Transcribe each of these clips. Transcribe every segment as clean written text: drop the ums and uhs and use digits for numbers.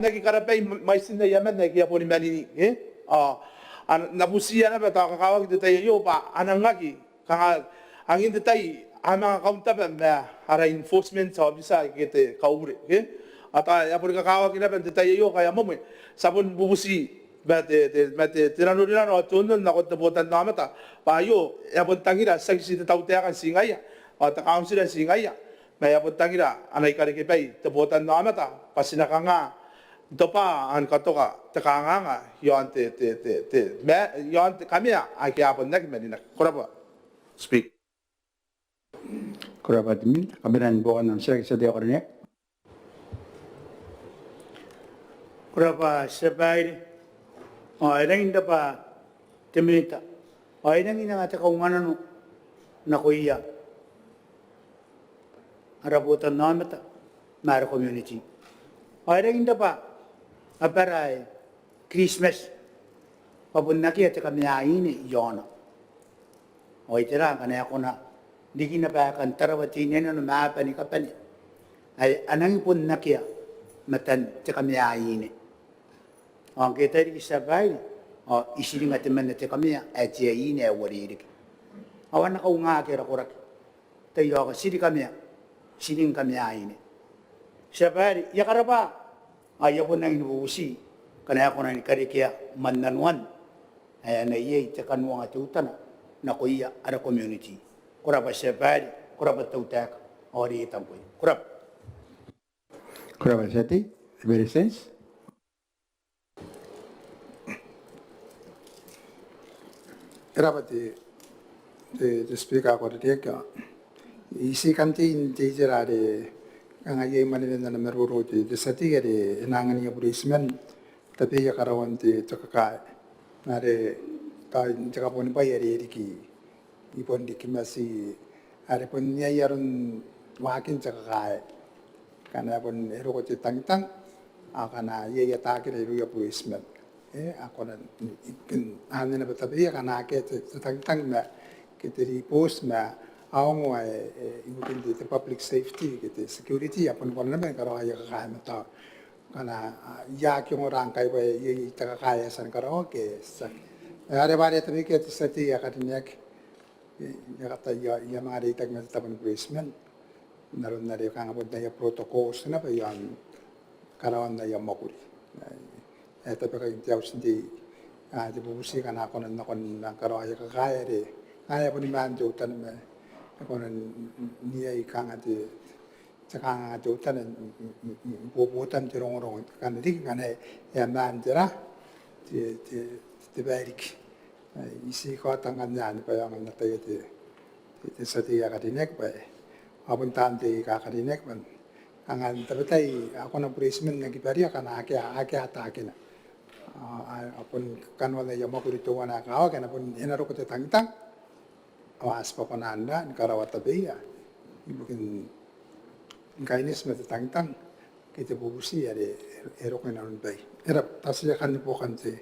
Naki karapay mais na yaman na kaya po ni Manini napusiya na ba ta kakawag tayo yo pa anangaki kanga ang hindi tayo ama kaunta ba ara enforcement sa bisa kete kaure ata ya po kakawag na ba tayo yo kaya mo sabon bubusi ba te tirano tunon na ko tabutan na mata pa yo ya po tangira sa si tao te kan singaya o ta council singaya may ya po tangira anay kare ke pai tabutan na mata pasina nga dopa an katoka tekanganga yon te yon kami ai kia pun nak menina koraba speak koraba timin kabiran bukan nam sek sedia kornya koraba sebai ai nang dapa timita ai nang ina ngata kaungana na kuya arabutan namata mar community ai nang dapa aparai Christmas pabun naki at kami ini yona o itira kana ako na digi na pa kan tarawati niya no mapa ni kapani ay anang pun nakia matan at kami ini ang kita ri sabay o isiling at man at kami at ini awari awan na kaunga kira kurak tayo ka sili kami siling kami ini sabay yakaraba ayaw ko nang inuusi, kaya ako nang ikarikiya mannanuan, ay anayay takanwa nga tutan na kuya ara community. Kurapa siya bari, kurapa tautak, ori itang kuya. Kurap. kuraba seti very sense Erapati te speak ako de ka isi kanti inte jerare ang ayay manila na meruruti de sati gari nangan niya burismen tapi ya karawan ti takaka nare ta jaka pon pa yari ki ipon di kimasi are pon niya yaron wakin takaka kana pon ero ko ti tangtang akana yaya ta kire ru ya burismen ako na hanin na tapi ya kana ke tangtang na kiteri post na Aung ibu di public safety gitu security apa pun naman karo ay kakaya mata kana ya kyong orang kay ba yi kakaya san karo ke sa are bare tabi ke sati ya katinek ya kata ya mga ritag na taban basement naron na rin kang abot na ya protocols na ba yan karawan na ya makuri tapi kay tiyaw sindi di bubusi kana ako na kon karo ay kakaya re kaya po ni manjo tan ako na niya ikang ati tsaka ati utan bubutan ti rong kana di kana ya mandira ti barik isi ko tangan yan pa yang na tayo ti sa ti akadinek pa abun tante kakadinek man ang tabetay ako na policeman nagipariya kana akya atake na apun kanwala ya makurito wana ka kana pun inaro ko ti tangtang awas pa pananda karawat tabiya ibukin kainis met tangtang kita bubusi ade erok na nun bay erap tasya kan po kanti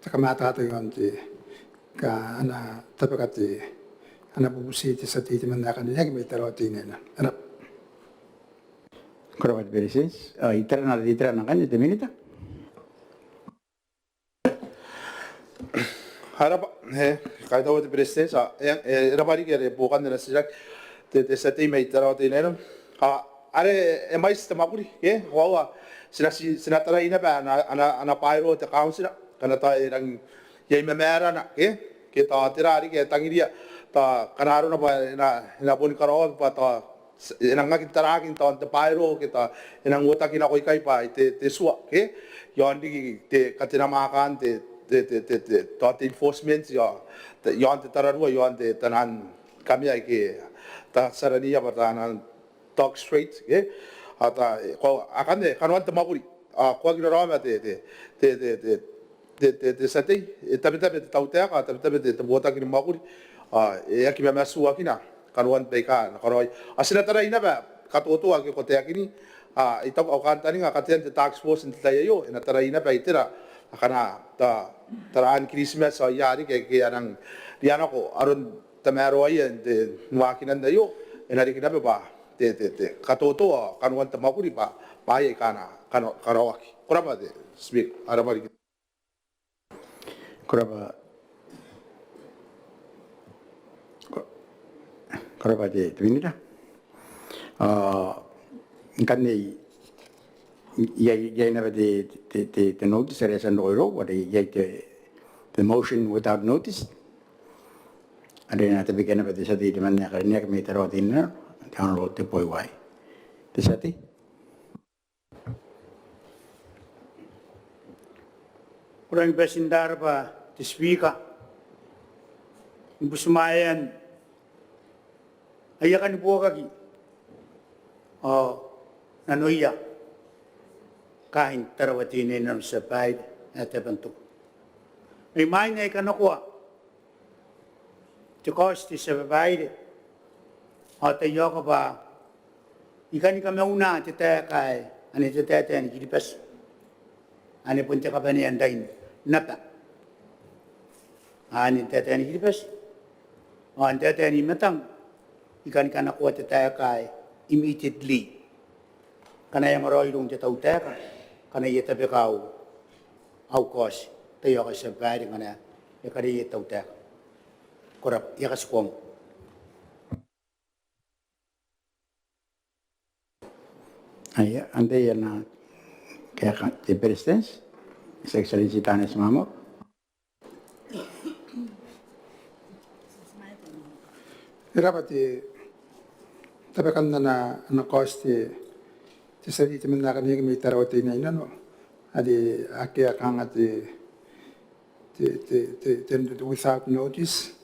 takamata to yonti ka ana tapakati ana bubusi ti sa titi man nakan niya may taroti na erap kuraba very sense itara na kanya minita harap kahit ako ti president sa rabari kaya bukan nila sila sa team may tarawati na yun are mais tamakuri wawa sinataray na ba ana pairo te council kana tayo ng yay memera na kita tirari kaya tangiria ta kanaro na ba na pun karo pa ta inang ngakitarakin ta te pairo kita inang utak kinakoy kay pa te suwa yon di te katinamakan te enforcement yon te tararua yon te tanan kami ay ke ta sarania batanan talk straight ata ko akande kanwan te makuri ko ginarama te sate tabi tautea ka tabi te bota kin makuri ya ki masu akina kanwan pe ka karoi asina tarai na ba katoto ake ko te akini ita ko kantani nga katian te tax force te tayo ina tarai na pa itira akana taraan Christmas so yari kaya nang diyan ako aron tamero ayan te nuwakinan dayo inari kinabe ba te katoto kanuan tamakuri pa paye kana karawaki. Korapa de speak arabari. Korapa de minita. Kan ni yay never the notice as an oil what the motion without notice. And then at the beginning of the city, the man neck meter or dinner, download the boy why. The city? Kurang besindar ba tiswika. Busmayan. Ayakan po kagi. Nanoya. Kain tarawatinin ng sabay at bantuk. May may na ikanakuha. Tikos ti sabay. Tayo ka ba? Ikan ka mauna ti kay ani ti tete ni kilipas. Ani punta ka ba ni andain? Napa. Ani tete ni kilipas. Ani tete ni matang. Ikan ka nakuha ti kay immediately. Kana yang roy dong ti tawteka. Kana yeta bekaw. Au kos. Tayo ka sabay ngana. Yakari tawteka. Korap yakaskwong. Ay, ande yan kaya the presidents, Secretary Chitanes Mamo. Irapati tapakan na costi ti sariti man nakaniya may tarawati na inano adi akia kangati without notice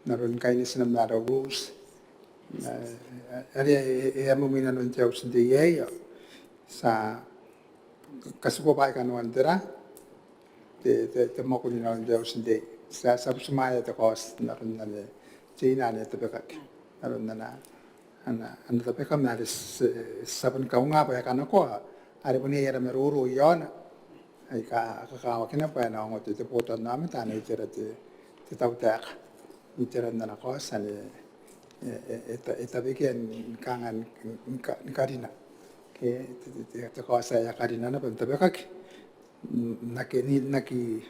naroon kainis na matter of rules adi mo minanon tiyaw sa DA sa kasuko pa ka naman tira te mo ko ninanon tiyaw sa DA sa sumaya ta cost naroon na China ni tapekak naroon na ano tapekam na saban ka nga pa ka nako ari po niya na meruro yon ay kakawa kinapa na ngot te puto namin tanay tira te tawtak itira na nako sa etabiken kangan karina ke te ko sa ya karina na tapekak naki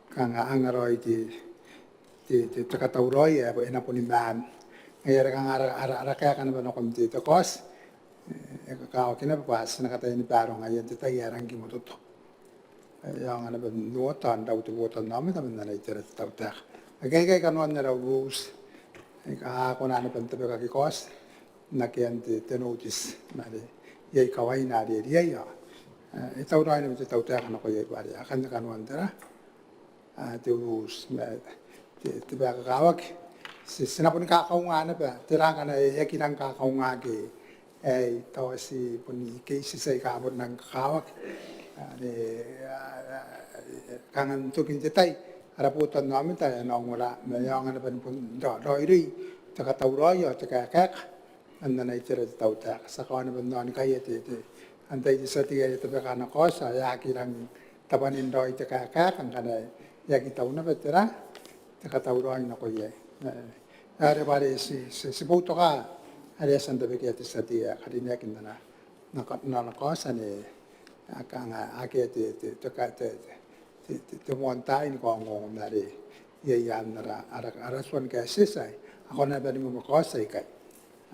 kanga angaroy ti katawroy ena po ni man ngayara kang ara kaya kan ba no komite to kos ka kina pas nakatay ni paro ngayon ti tayarang gimutot yang ana ba nuotan daw ti wotan namin tamen na itira tawtak agay kanuan na raw rules ka ko na pan tabe ka kos nakian ti notice na de yay kaway na de ya itawroy na ti tawtak na ko yay bari akan kanuan tara ti rules tiba kakawag sinapon kakaunga na ba tirang na yakinang kakaunga ki tawa si puni case sa ikamot ng kakawag kangan tukin titay haraputan namin tayo naong wala mayang na pan pun doiri taka tawroyo taka kak anda na itira tawtak sa kawan na ban kaya antay sa tiya tabi ka na kosa yakinang tapanin doi taka kak ang kana yakitaw na ba tira katawuran na ko ye. Are bari si buto ka are sanda begitu sadia kadinya kinda na kosa ni akanga akete te monta in ko ngong nari ye yan nara ara swan ka sisai ako na ba ni mo kosa ikai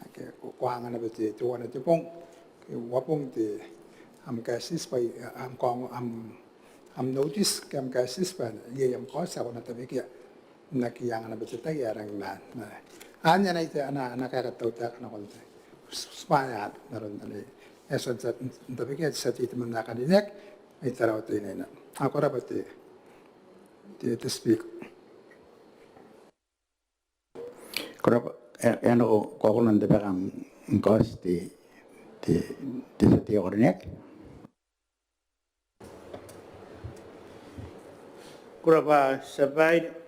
ake ko anga na bete to wana te pong ke wapong te am ka sis pai am kong am notice kam ka sis pa ye am kosa ko na tabekia nakiyang na betul tayo orang man. Anya na ito nakakatawtak na konti. Spanya naroon na ni. Eson sa tapikit sa tito man nakadinek ay tarawat ito na. Ako rapat to speak. Korapa ano ko nande pa ang cost di sa tiyo kornek. Kurapa sabay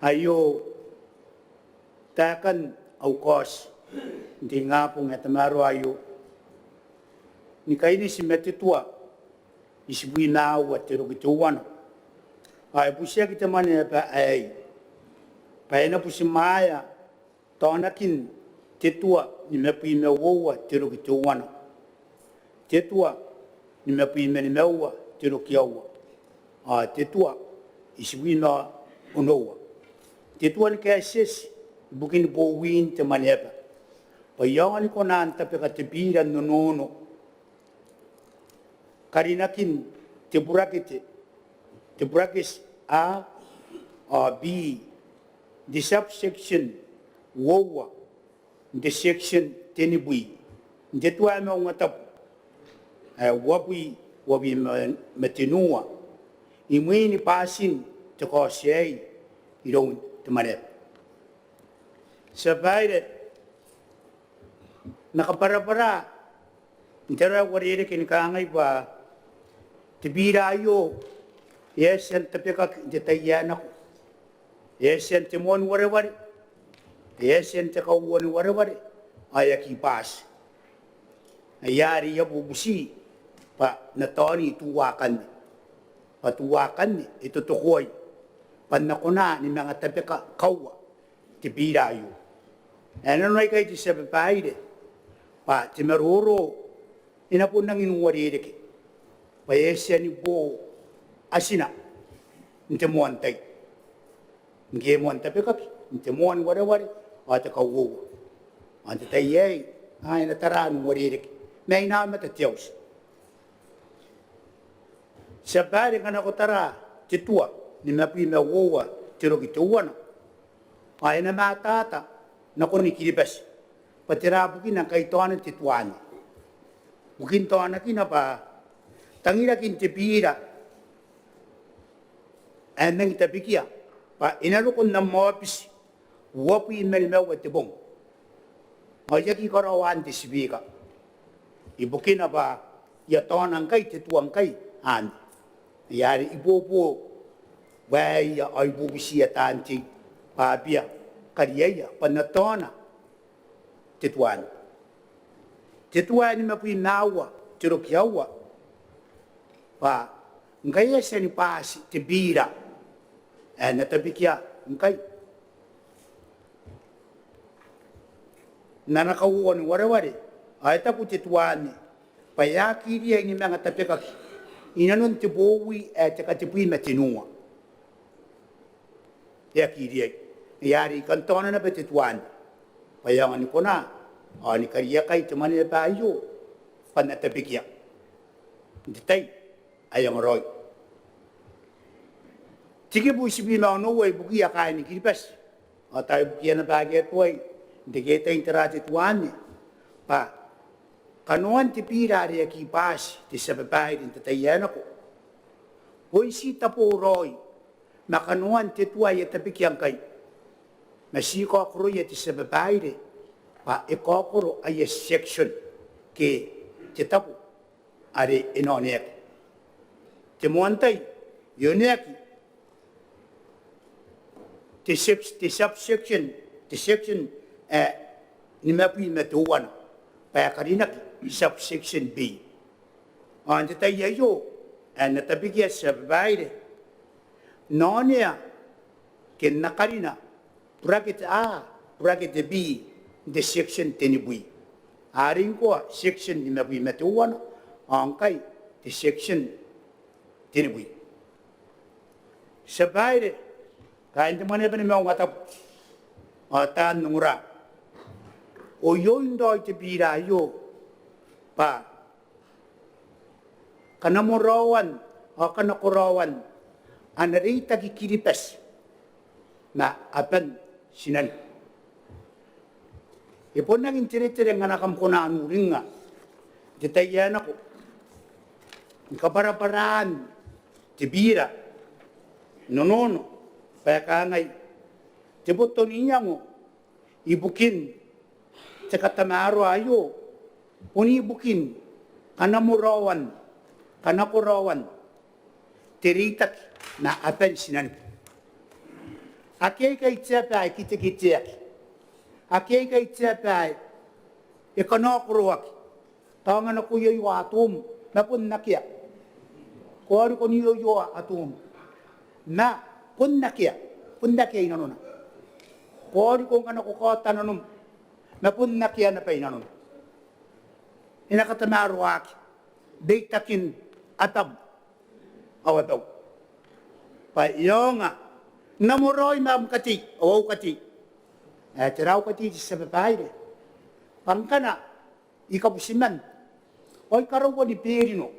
ayo takan au kos di ngapong etamaro ayo ni kaini si metitua isibui na wa tero gituan ai pusia kita mane pa ai pa ena pusi maya tonakin tetua ni mepi me wo wa tero gituan te tua ni me pui meni meua te roki aua. Te tua i siwi na unoua. Te tua ni kea sesi bukin po win te Maneaba. Pa ianga ni kona anta peka te pira nonono. Karinakin te burakete. Te burakes A, B, the subsection wowa, the section tenibui. Te tua me Maungatabu. Wabi matinua. I mwini pasin te ko sei i rong te Maneaba. Sa baire nakaparapara intera warere kini kangai ba te bira yo yes and te peka te tayana ko yes and te mon ware yes and te ka woni ware aya ki pas ayari ya bubusi pa na toni tuwakan patuwakan ito tukoy panakuna ni mga tapeka kawa te bira yo ano na kay ti sa babae pa ti maruro ina po nang inuwarire ki pa yesya ni bo asina inte mo antay nge mo antay pe kapi inte mo an ware ata kawo anta tayi ay na taran warire ki may na mata tiyaws sa bari kana ko tara ti tua ni mapi me wowa ti ro ki tuwana ay na matata na ko ni kiribas patira bukin ang kaituanan ti tuan bukin to anak ina pa tangira kin ti pira anang tabikia pa inalukon na mopis wapi melmew at tibong ay ki karawan ti sibika ibukin na pa yaton ang kay ti tuang kay an yari ibobo way ay bubisiya tanti pabia kariyaya panatona tituan ni mapi nawa tirokiawa pa ngaya sa ni pasi tibira natabikia ngay nanakawuan ni ware ay tapu tituan payaki riya ni mga tapika inanon tibowi at katipui matinua yaki riya yari kantona na betituan payangan ni ko na ni kariya kay tumani na bayo panatabikya ditay ayang roy sige po isipin na ano way bukiya kaya ni kiripas tayo bukiya na bagay at way hindi kita interatituan pa kanuan ti pira riya kipas ti sa babae din tatayan ako o isita po roy makanuan ti tuway at tabikyang kay masiko akro yati sa babae pa ikokoro ay section ke titapo ari inonek timuantay yonek ti subsection ni mapi matuwan pa karinak subsection B ang titayayo ang natabigya sa babae nonya kinakarina bracket A, bracket B, the section tenibui. Aring ko, section ni mabi matuwan, ang kay, the section tenibui. Sa baire, kaya hindi mo na ba ni Maungatabu, tan nungra. O yun doy te bira yo, pa, kanamurawan, o kanakurawan, anarita kikiripas, na apan sinan. Ipon naging tinitirang nga nakampunaan rin nga. Ditayan ako. Ang kaparaparaan, tibira, nonono, kaya kangay, tibuto niya mo, ibukin, sa katamaro ayo, unibukin, kanamurawan, kanakurawan, tiritak na apan sinan. Akay kay tsapay kitikitiak. Akay kay tsapay ikanokruak. Tangan ako yung atum na punnakya. Kuwari ko niyo yung atum na punnakya. Punnakya inanuna. Kuwari ko nga nakukota nanum na punnakya na pa inanuna. Inakatamaruak. Deitakin atam awataw. Pa iyonga namoroy mam kati o kati. Tiraw kati sa babae. Pangkana ikapusiman. Oy karawa ni perino.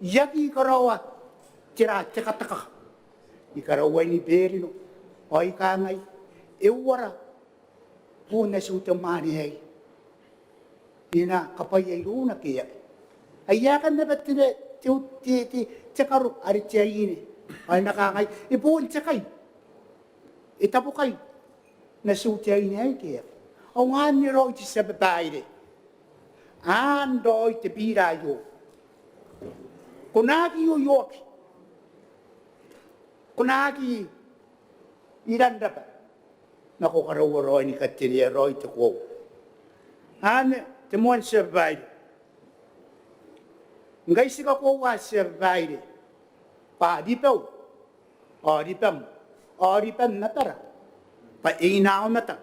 Yaki karawa tira tekataka. Ikarawa ni perino. Oy kangay ewara puna suta mani hay. Ina kapay ay luna kaya. Ayakan na ba't tikaru arit siya ini. Ay nakakay. Ipuun tsakay. Itabukay. Nasutya ini ay kaya. Ang aniro iti sa babae. Ando iti pirayo. Kunagi yoyoki. Kunagi iranda pa. Naku karawaro ni katiriyaro iti ko. Temuan sa babae. Ngay sika ko wa sa babae. Paadipaw. Aripam na tara. Painaw na ta.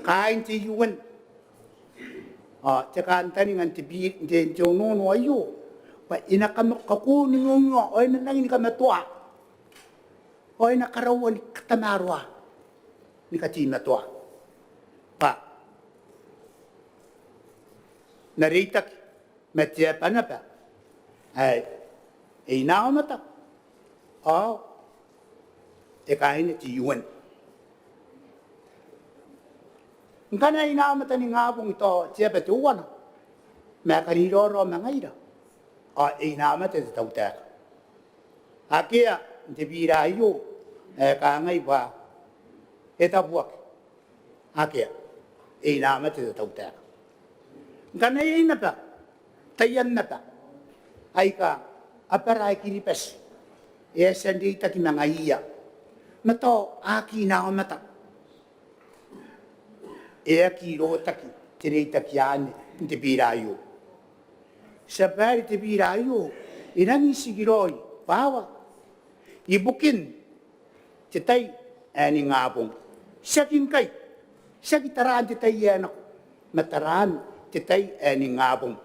Kain ti yuwan. Tsaka antani nga ti nono ayo. Inakakunin nyo. Oy nanangin ka matua. Oy nakarawan ni katamarwa. Ni katima tua. Naritak. Matiapa na pa. Ay. Inaw na ta. Kain ti yuwan. Nga na inamata ni ngabong ito, siya betuwan. Makariroro mga ira. Inamata ito tawtek. Akia, hindi birayo, kangay ba, itabuak. Akia, inamata ito tawtek. Nga na inapa, tayan na pa. Ay ka, aparay kinipas. Sandi ita ki mga iya. Nato, aki inamata. Aki rotaki, tinitakian, hindi birayo. Sa bari ti birayo, inangin sigiroy, bawa. Ibukin, titay, ani ngabong. Sakin kay, sakitaraan titay yan ako. Mataraan, titay, ani ngabong.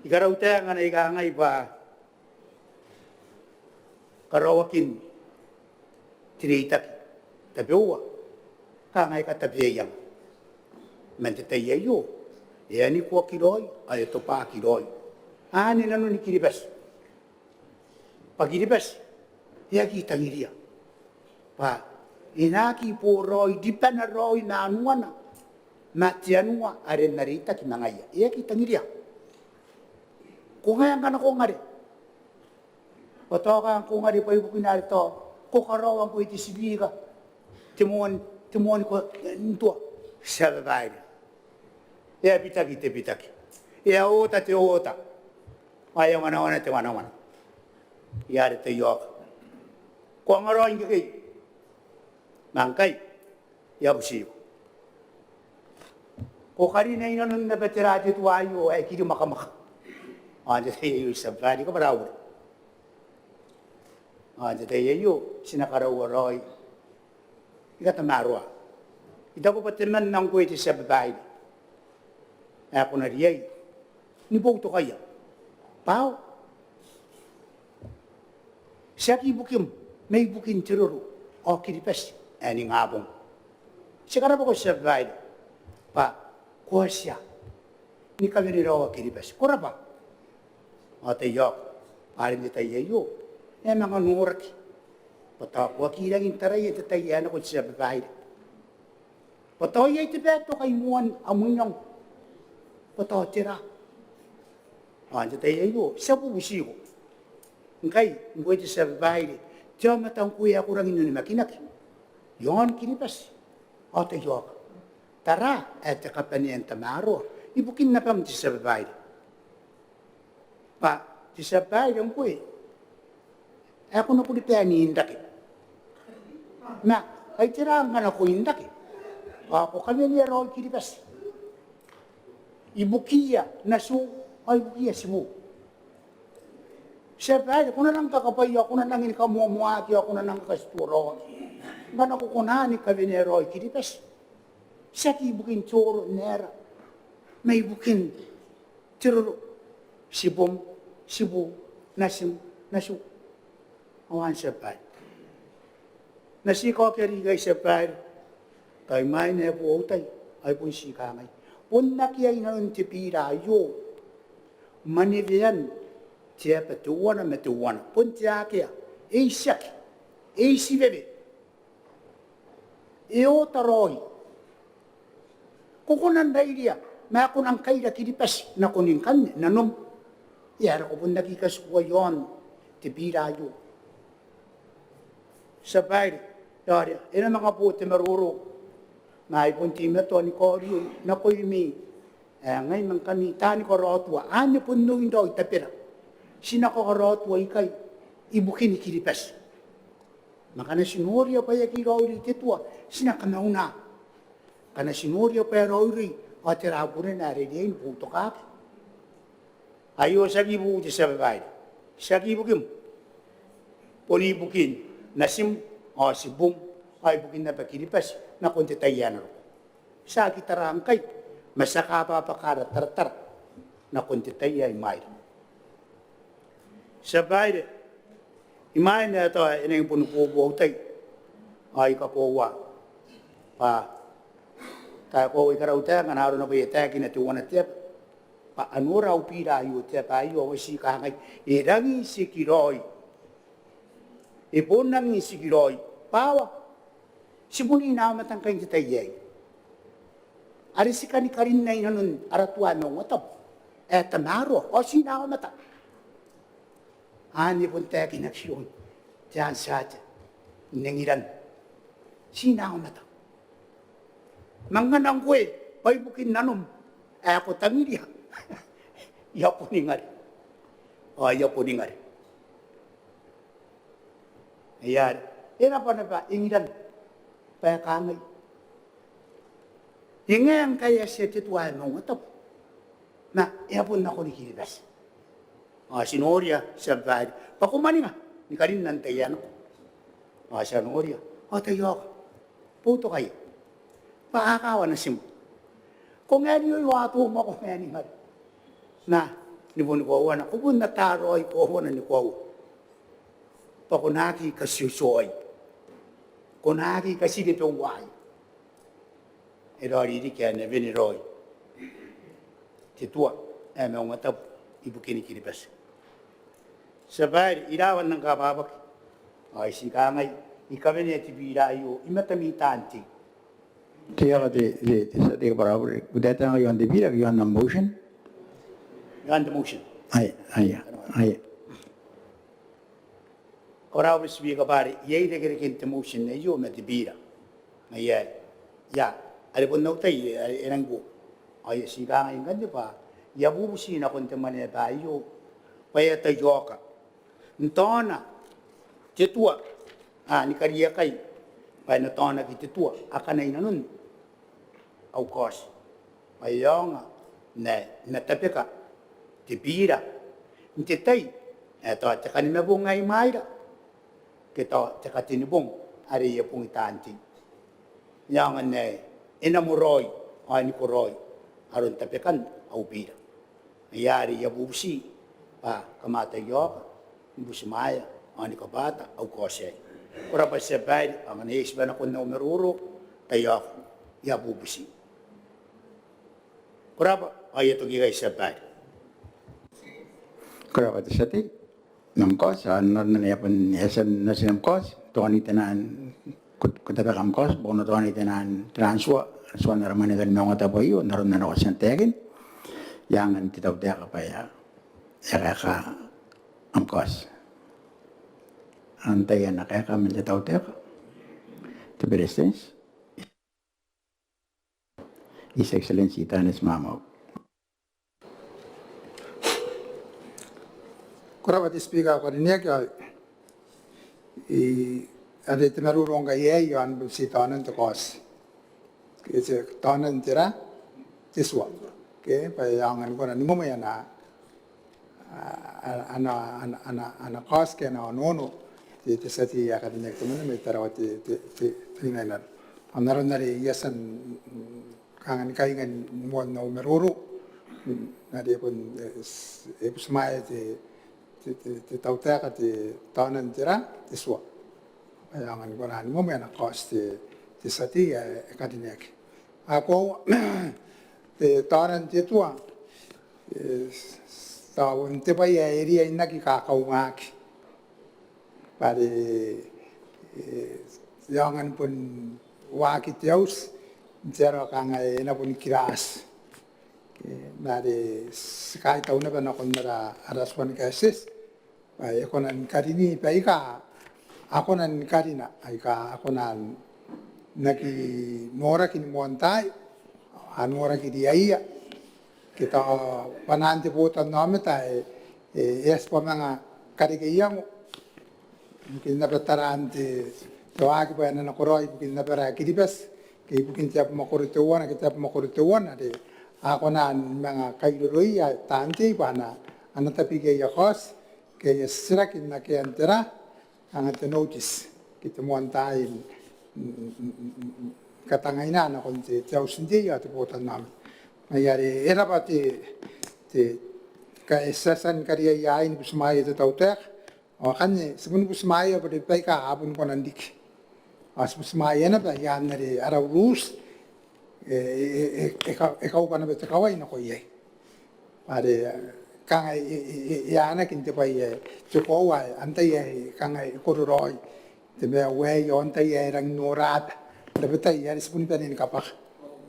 Ikaraw tayo nga na ikangay ba, karawakin, tinitaki, tabiwa. Kangay katabiyayang. Mantitayayo. Yan ni kuwa kiloy, ay ito pa kiloy. Ani na nun ni kiribas. Pag kiribas, yakitang iriya. Pa, inaki po roy, di pa na roy na anuwa na. Matianwa, arin narita kinangaya. Yakitang iriya. Kung ngayon ka na kung ngari. O to ka kung ngari pa yung pinarito, kukarawan ko iti sibiga. Tumuan ko nito sa babae. Pitaki. Ota. Ayaw manawan. Yari tayo. Kung ngaroon ka kayo, mangkay, yabusiyo. Kung karina yun nung nabatirati tuwayo, ay kiri makamaka. Tayo sa babae ka marawar. Tayo sinakarawaroy. Ikatamarwa. Ito ko patiman ng kwete sa babae. Ako na riyay. Niboto kaya. Pao. Siya kibukim. May bukin tiruro. O kiripas. Aning habong. Siya karap ako sa babae. Kuha siya. Ni kami niraw kiripas. Kura pa. O tayo. Parin di tayo. Mga nurak. Wakilang intaray ito tayan ako sa babae. Patoy ito beto kay muan amunyang. Patotira. Ito tayo. Siya po busiyo. Ngay, ito sa babae. Diyan matang kuya ko rang ino ni makinak. Yon kinipas. O tayo. Tara, eto kapaniyan tamaro. Ibukin na pa mo sa babae. Sa babae ang kuya. Ako na po dito yan iindak. Ay tirang nga na ko indak. Ako kami niya roy kiripas. Ibukiya na ay bukiya si mo. Siyempre, ako na lang kakapay, ako na lang inikamuamuaki, ako na lang kakasturo. Nga na kukunani kami niya roy kiripas. Siya kibukin tsoro nera. May bukin Tiruru, sibum, sibu, nasim, nasu. Awan sepai. Nasi ko keri gay sepai. Tay mai ne bu otai, ay pun si kamay. Pun nakiay na untipira yo. Manivian, tia petuana metuana. Pun tia kia, ei siaki, ei si bebe. E o taroi. Kukunan dairia, ma ako nang kaira kiripas na kuning kanya, nanom. Yara ko pun nakikas yon, tipira yo. Sabay, yari, ina mga puti maruro. Naipunti mo to ni Koryo, na ko'y may, ngay mang kami, tani ko rotwa, ano po nung daw itapira. Sina ko rotwa ikay, ibukin ni Kiripas. Makana sinurya pa yung kirauli titwa, sina ka nauna. Kana sinurya pa yung rauli, o tirapurin na rin yun, puto ka. Ayo sa gibu di sa babae. Sa gibukim, polibukin, nasim, o si bum, ay bukin na pa Kiripas. Na kunti tayan ako. Sa kita rangkay, masaka pa pakara tartar, na kunti tayan may. Sa bayan, imay na ito, ina yung punupubuhaw tayo, ay kakuha. Tayo ko ikaraw tayo, nga naroon na ba yung tayo, kinatuwa na tayo, paano raw pirayo tayo, payo, si kakay, irangin si Kiroy, ipunangin si Kiroy, pawa, simuli na matang kain kita yay. Ari si kanikarin na inanun aratuan ng watab. Tamaro, o sinawa mata. Ani pun tayo kinaksyon. Diyan sa atin. Nangiran. Sinawa mata. Manganang ko pa'y bukin nanom. Ako tangiri. Yapo ni ngari. Yapo ni ngari. Ayan. Ina pa na ba, ingiran. Paya kamay. Hingang kaya siya tituan mong atap. Na, iapon na ko ni Kiribas. Sinorya, siya bahid. Pakumani nga, ni karin nantayan ko. Sinorya, tayo ako. Puto kayo. Paakawa na siya mo. Kung nga niyo iwato mo, kung nga niyo. Na, ni po ni Kwawa na, kung na taro ay Kwawa na ni Kwawa. Pakunaki kasyusoy. Kunaki kasi ditong wahay. Erori di kaya na viniroy. Titua, mga tab, ibukin ni Kiripas. Sabay, ilawan ng kapabak. Ay, si Kangay, ikaw na tibira ayo, imatamitanti. Tiya ka sa tiga parabol. Kudeta nga yung dibira, yung ng motion? Yan the motion. Ay. Ora wis bi ka pare, yei de kere kente motion na yo na tibira. Ngayay. Ya, ali pun nau tay erang bu. Ay si ka ngayon kan pa. Ya bu si na kunte Maneaba yo. Paya tayo ka. Ntona. Titua. Ni kariya kay. Paya na tona kititua. Akanay na nun. Of course. Paya nga. Na tabi ka. Tibira. Ntitay. Eto at kanina bu ngay mayra. Kita cakap tinibong hari ia pun itanti. Yang ane inamuroy, ani kuroy, harun tapekan au bira. Yari ia busi, kamata yok, busi maya, ani kabata au kosay. Ora pa sebay, ang anis ba na kun na umeruro, tayok, ia busi. Ora pa ayato gigay sebay. Kaya pati sa ti. Namkos, ano na niya pun yasan na sinamkos, tuwan itinan kutapak amkos, bukan tuwan itinan transwa, suwan na raman ito Maungatabu iyo, naroon na ako siyang tegin, yang titaw dia ka pa ya ka amkos. Antayan na kaya kami titaw dia ka. To be distance, His Excellency Tanis Mamaw. Kurawat speaker ko niya kaya ada temarurong kaya yan si tanan to kos. Kasi tanan tira tiswa. Okay, payangan ko na nimo maya na ana kos kaya na nono ti sa ti akademik to na may tarawat ti tingnan. Anaron na ri yasan kangan kaingan mo na umeruro nade pun semai te tau teka te tanan tira te sua yang an konan mo mena kos te sati e kadinek ako te tanan te tua tawon te pai area inaki ka kaungaki pare yang an pun waki te aus jero kanga ena pun kiras nade skai tau na bana kondara araswan kasis ai konan karini paika akonan karina aika akonan naki nora kin montai anora ki dia kita panante botan nameta es pamanga karike yang mungkin na betarante toaki pa na koroi mungkin na para kidibas ke mungkin tiap makorite wana kita makorite wana de akonan mga kailuroi tante pana anatapi ke yakos ke sirakin na ke antera ang at notice kita mo antayin katangaina na konti tiaw sindi at botan namin mayari era pa te kaisasan kariya yain busmaya te tautek o kanye sebun busmaya pa pa ka apun ko nandik as busmaya na pa yan na ri araw rus ikaw pa na ba kaway na ko yay pare kanga yana kinte pa ye chukowa antay kanga kororoi te me we yo antay rang norat da betay ya sebun pa ni kapak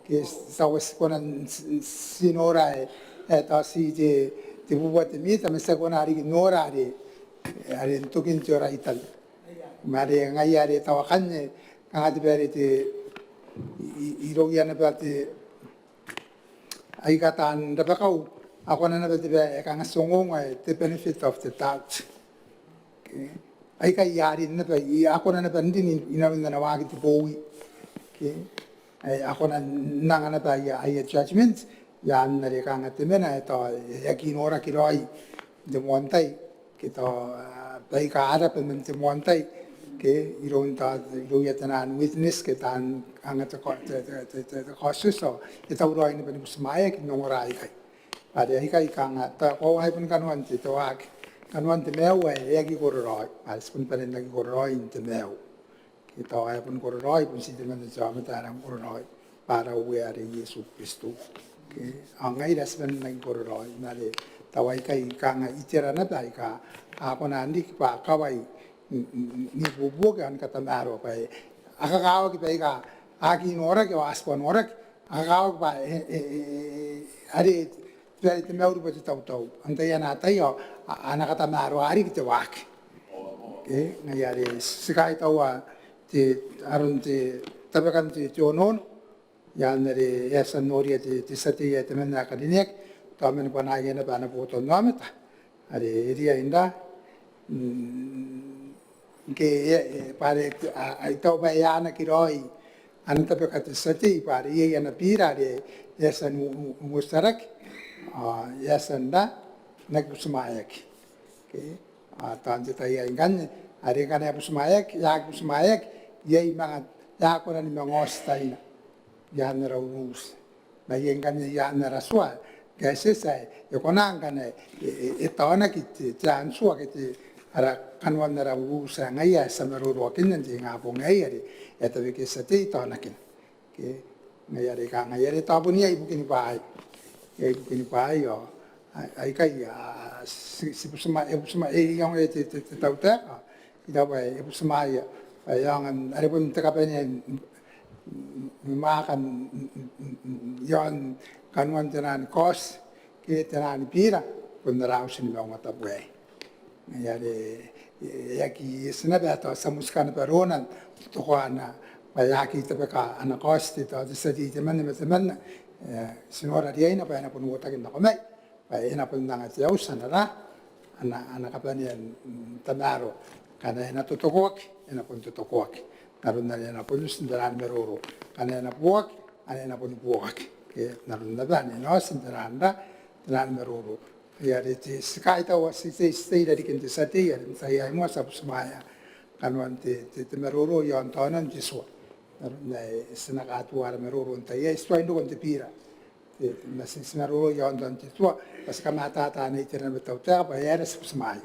ke sawas konan sinora ta si te buat mi ta me sa konari nora ari tokin jora ital mare ngayare tawakan kanga de bere te irogiana bate ai katan da pakau ako na bate be kanga songong te benefit of the doubt ai kai yari na ba ako na bandin ina na wagi te bowi ako na nangana ba ai judgment ya na re kanga te mena to yakinora kiroi de montai kita bai ka ara pen te montai ke iron ta iro yatanan witness ke tan anga te cautious so ita uro ini pen smaya ki nongorai kai ade ai kai kanga ta ko ai pun kanwan te to ak kanwan te mewa e ki koroi as pun pen lagi koroi te mewa kita ai pun koroi pun si te men jama ta ram koroi para we are Yesu Kristo ke angai das pen lagi koroi na le tawai kai kanga itera na bai ka ako na andi pa kawai ni bubu kan kata maro pa akakawa ki bai ka aki nora ke waspon ora akakawa pa ari tari te meuru pa tau tau antai ana tai ana kata maro ari ki te wak ke ngayari sikai tau te arun te tabakan te tionon yan re yasan noria te sati te menna kadinek tamen pana yena bana boto nameta are area inda ke pare ai tau ba yana kiroi anta pe kat sati pare ye yana pira de yasan mustarak yasan da nak busmayak ke tante tai ingan are kana busmayak yak busmayak ye mga yakona ni mangostaina yana raus na yengan yana raswa kasi sai yokonanga ne etana kit jan suwa kit ara kanwan na usa ngaya samaruro kinan di ngapo ngayari eta beke sate etana kin ke ngayari ka ngayari tabuni ai bukin pai yo ai kai si pusma yang tauta ida ba pusma ya yang are pun tekapene makan yon kanwan tenan kos ke tenan pira pun raus ni Maungatabu yare yaki senada to samuskan peronan to ana bayaki tepeka ana kos ti to sedi teman sinora dia ina pa na pun wotakin na komai pa ina pun nang ati ausanara ana kapanian tanaro kana ina totokok ina pun totokok narun na ina pun sindaran meroro kana ina buak ana ina pun buak ke narun na dan ina sindaranda dan meroro ya reti skai ta wasi stay dari kente sati ya saya mo sa semaya kanwan te meroro yo antonan jiso narun na sinakatu ara meroro ta ya sto indo konte pira Sinaruro yon don titua pas kamata ta ni tira betau ta pa era semai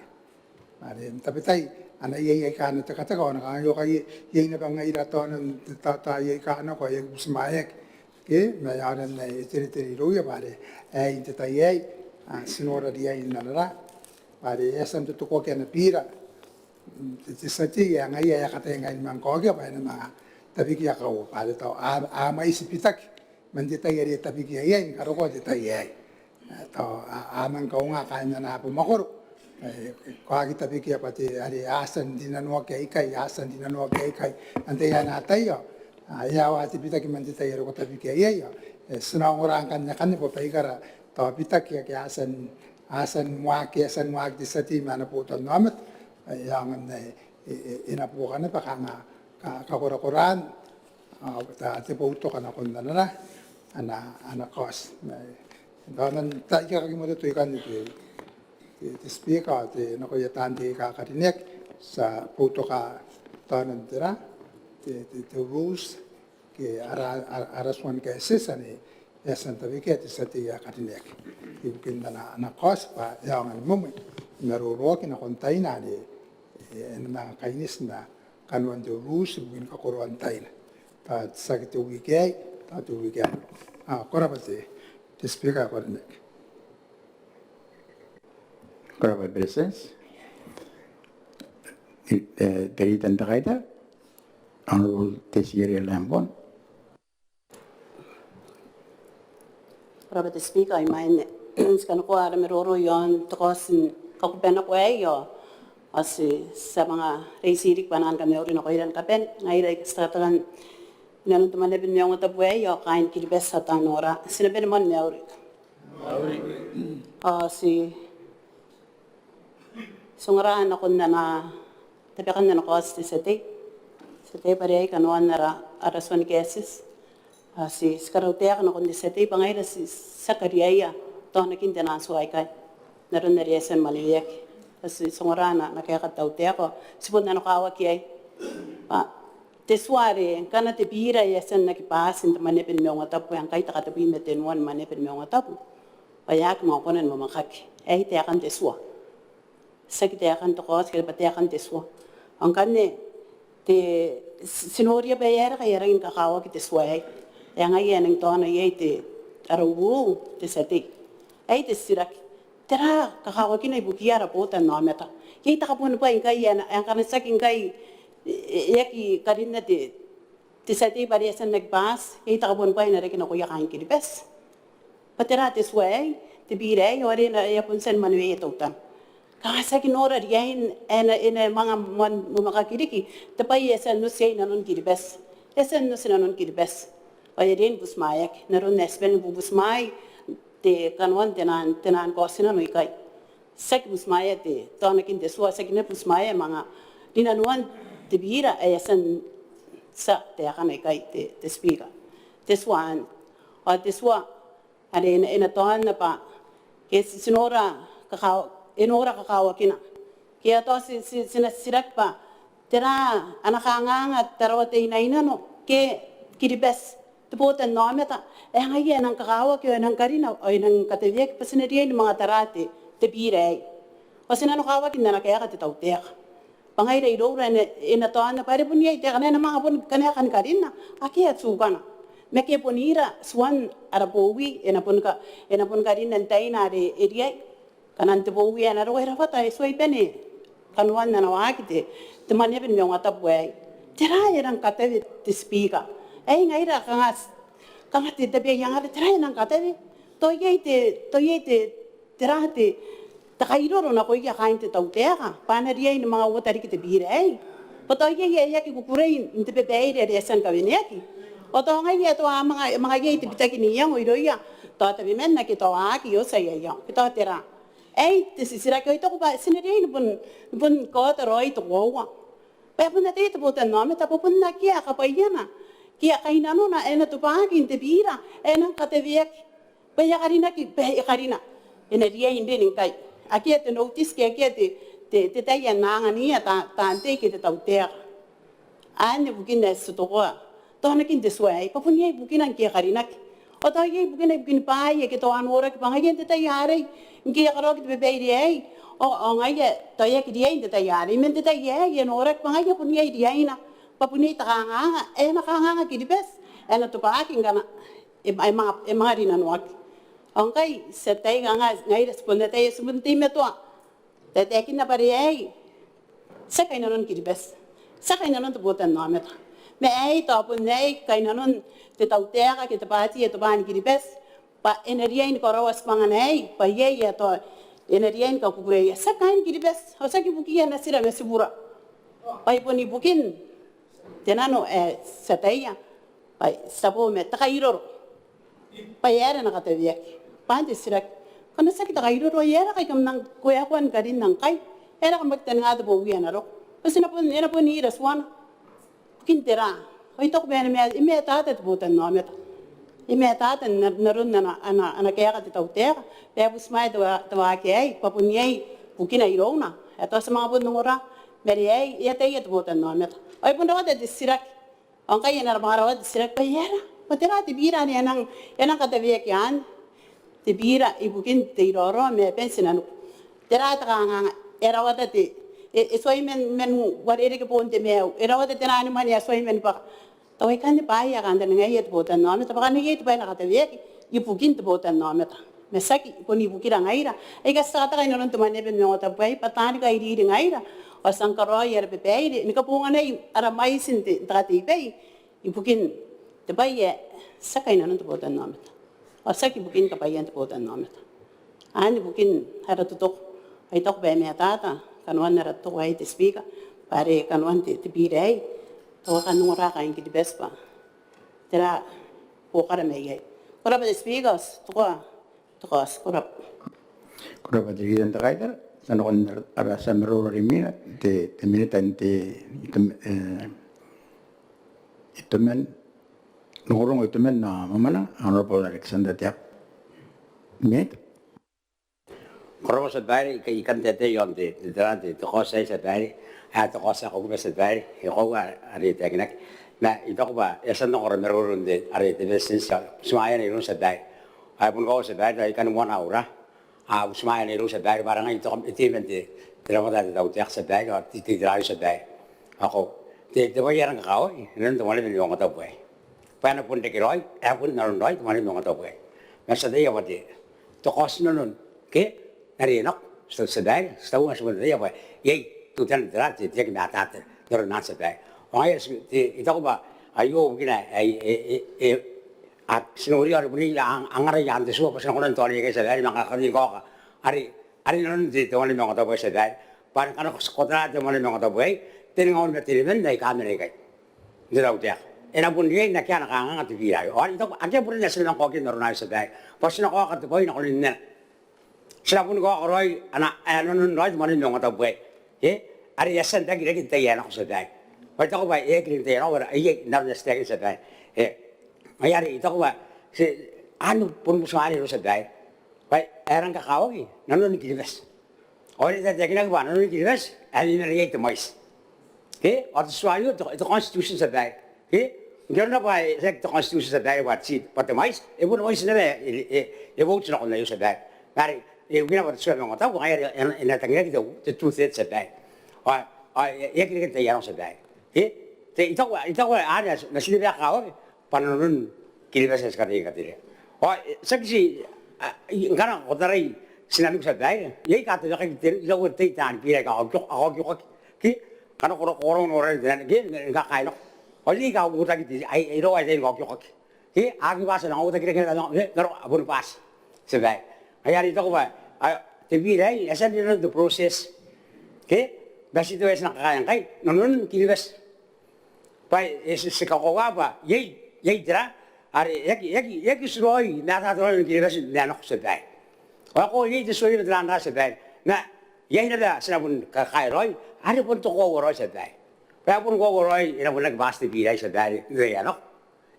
mari tapi tai ana ye kana ta kata ko na yo kai ye na bang ira to na ta ye kana ko ye semai ke me ara na tiri ro ya bare ai te tai ai sinora dia ina ra bare esam tu ko ke na pira te sati ya ngai ya kata ngai man ko ke ba na ma tapi ki ya ko bare to a mai sipitak mendita yari tapi kia yang karo ko dita yai to amang kau nga kanya na po makoro ko agi tapi kia pati ari asan dinano ke ikai asan dinano ke ikai ante ya na tayo ya wa ti pita ki mendita yari ko tapi kia yai suna orang kanya kanya po paigara to pita kia ke asan muak di sati mana po to namat yang ina po kana pa kanga kakora-koran ta po to kana kon na ana kos dan ta ka ki mo to ikan te speaker te no ko yatan te ka karinek sa puto ka tanan tira te rules ke ara swan ke sesane ya santa vike te sati ya karinek ibukin na kos pa ya ngal mo mero ro ki na kontaina de na kainis na kanwan de rules bukin ka koron taina ta sakite wike tu weekend. Korabate, the speaker coordinate. Korabate presence. Dari tanda kaita, Honorable Tessier Lambon. Korabate speaker, I mind, skan ko ara meroro yon tokosin kakupena ko ayo. Asi sa mga reisirik panan kami ori na koiran kapen, ngayon stratagan Nanu tu mana bin Maungatabu yo kain kiri besa tanora sina bin man meuri si sungara na kun na tapi kan na kosti sete pare kan wan nara arason cases si skarautea na kun di sete pangaira si sakariaya to na kinta na suai kai naron na riesen maliyak si sungara na kaya katautea ko sipon na kawa kiai te suare kana te pira ya sen na ki pasin te mane pen Maungatabu yang kai ta kata pi meten wan mane pen Maungatabu pa yak mo konen mo makaki te akan te sua saki te akan to kos ke te akan te sua ang kanne te sinoria ba yara ka yara in kakawa ki te sua yang ai en to na ye te arawu te sate te sirak tera kakawa ki na bukiara pota no meta ye ta kapun pa in kai yang kana saking kai yaki karina te sati variasan nagpas e ta bon pa ina rek na ko yakain ki bes patera te sway te bire yore na ya punsen manwe totan ka sa ki nora yain ena mga mga kiriki te pa yesa no sei na non ki bes esen no sina non ki bes o yeden busmayak na ron nesben bu busmai te kanwan tenan ko sina no ikai sak busmaya te tonakin te suwa sak ne busmaya mga dinanuan te bira ayasan sa te akan ikai te speaker te swan o te swa ade ina tohan na pa ke sinora kakawa kina ke to sina sirak pa tera anakanga tarawate ina no ke kiribes te botan no meta ngai nang kakawa ke nang karina o nang katevek pasineri ni mga tarate te bira o sina no kawa kina na kaya ka te tautek pangai rei ro ina to ana pare punia te kana na mga pun kana kan karina aki atsu kana me ke ponira swan ara powi ina pun karina taina re eria kana te powi ana ro era fata e soi pene kanwan na wakite te mane ben Maungatabu tera era kate te speaker ngai ra kanga te be yang ara tera era kate to ye te tera te takairo na ko ya kain te tautea pana ria ni mga wotari ki te bire poto ye ki kukurei inte pe beire re san ka veneki o to ngai ye to mga ye te pitaki ni yang oiro ya to te men na ki to aki yo sai ya ki to tera te sisira ko to ba sinere ni bun ko to roi to wa pe pun te botan no me ta pun na ki ka pa yana ki ka ina no na ena to pa ki te bira ena ka te viek pe ya karina ki pe karina ena ria inde ni kai aki te notice ke aki te tai nanga ni ta ante ki te tautea ane bukin na sutoa to na kin te suai pa punia bukin an ki karina O to ye bukin pa ye ke to anora ke bangai te tayare ngi karo ke be ye o ngai ye to ye ke ye te tayare men te ye nora ke bangai pun ye ye na pa pun ye tanga na kanga ke di bes ena to pa ki ngana e mari na no ang kai se tay ngai responde tay sumunti me to te ki na pare ye sa kay nanon ki di bes sa kay nanon to botan no met me ai to pun nei kay nanon te tautera ke te pati e to ban ki di bes pa energia in korowas panganei pa ye to energia in ka kukure sa kay ki di bes o sa ki buki na sira me sibura pa iponi bukin tenano sa taya pa sabo me takairo pa yera na katabiyak pante sirak kana sa kita kairo yera kay kam nang kuya kwan karin nang kay era kam magtan nga to bo wian aro kasi na po ni raswan kintera hoy tok ben me tata to botan no met ime tata narun na ana kaya ka tauter pe busmai to ke ai papunyai bukina irona eto sa mga bun ngora meri ya te to botan no met ay pun rawat de sirak ang kaya na rawat sirak pa yera patera tibira ni anang katabiyak yan tibira ibukin te iroro me pensinan tera ta nga era wata te soy men warere ke ponte me era wata te nani man ya soy men pa toy kan ni pa ya kan de ngai et botan no me ta kan ngai et pa na kata ye ibukin te botan no me ta me saki poni bukira ngaira ai ga sa ta kan non to mane ben no ta pai patani ga iri ngaira o sankaro yer pe pe ni ka punga nei ara mai sinte ta ti pe ibukin te pai ye sakai non to botan no me ta o saki bukin ka pai te botan no me ta ani bukin hara tutok ay tok be me tata kanwan na to ay te speaker pare kanwan te birei to kanura ka ingi di bespa tera po kara me ye kora ba speakers to kora Kura pa diri dan takaidar, sana kon ara sa meroro rimina, te militan te itumen, nungurong itumen na mamana, Honorable Alexander Tiap. Ngit? Koro sa bari kay ikan tete yon de durante to ko sa bari ha to ko sa ko sa bari e ko ari teknik na ito ko ba esa no koro meron de ari de sensa sumaya ni sa bari ay pun ko sa bari ay kan 1 hour a sumaya ni sa bari parang ito ko itimen de pero da daw tek sa bari o titi drive sa bari ako de ba yaran ka ko nan to mali yung ta boy pa na pun de kiroi a pun na roi mali yung ta boy na sa de ya ba de to ko nun ke nari nok sedai setahu sebenarnya apa ye tu kan derat dia kena atat terus nak sedai orang itu aku bah ayo begini sinuri orang ini anggar yang tu semua pasal orang tua ni kes sedai maka kali kau hari non di tuan ni mengatakan boleh sedai pan kan sekolah tu mana mengatakan boleh tengok orang bertiriman dari kamera kai dia tahu dia enak pun dia nak kian anggar tu kira orang itu aja pun nasi nak kau kini orang sedai pasal nak kau kata boleh nak kau ni sila pun ko roy non roy man no ngata buai ari yasan ta gire kita ya na ko sadai wa ta ko ba gire te no wa ai na na sta ke sadai ai ari ta ko ba se anu pun musari ro sadai wa erang ka kawi nanu ni kives ori ta tekina ba nanu ni kives ali na rete mais at swayo the constitution sadai Gerna ba sek the constitution sadai wa si pat mais e bu mais na e vote na ko na yo sadai ari eu gina ba tsua ngata ko ai ena tangira ki the truth is sadai ai ye ki te ya no sadai te ito ara na sili ba ka panon ki ba sa skati ka dire saksi ngana ko tarai sinanu sadai ye ka te ka ki lo te tan pi ka ko ki kana ko no re den ge ga kai no oli ka u ta ki ai ro ai den ko ki agi ba sa na u ta ki no abun pas sadai ayari ito ko ba te birai asa din the process basi to es nakakayan kay nonon kilibas pa se ka ko ba ye dira ari yaki suroy na ta to kilibas na no sa dai ako ye de soy na na sa dai na ye na da sa bun ka kai roy ari pun to ko roy sa dai pa pun ko roy ina bun nagbas te birai sa dai de ano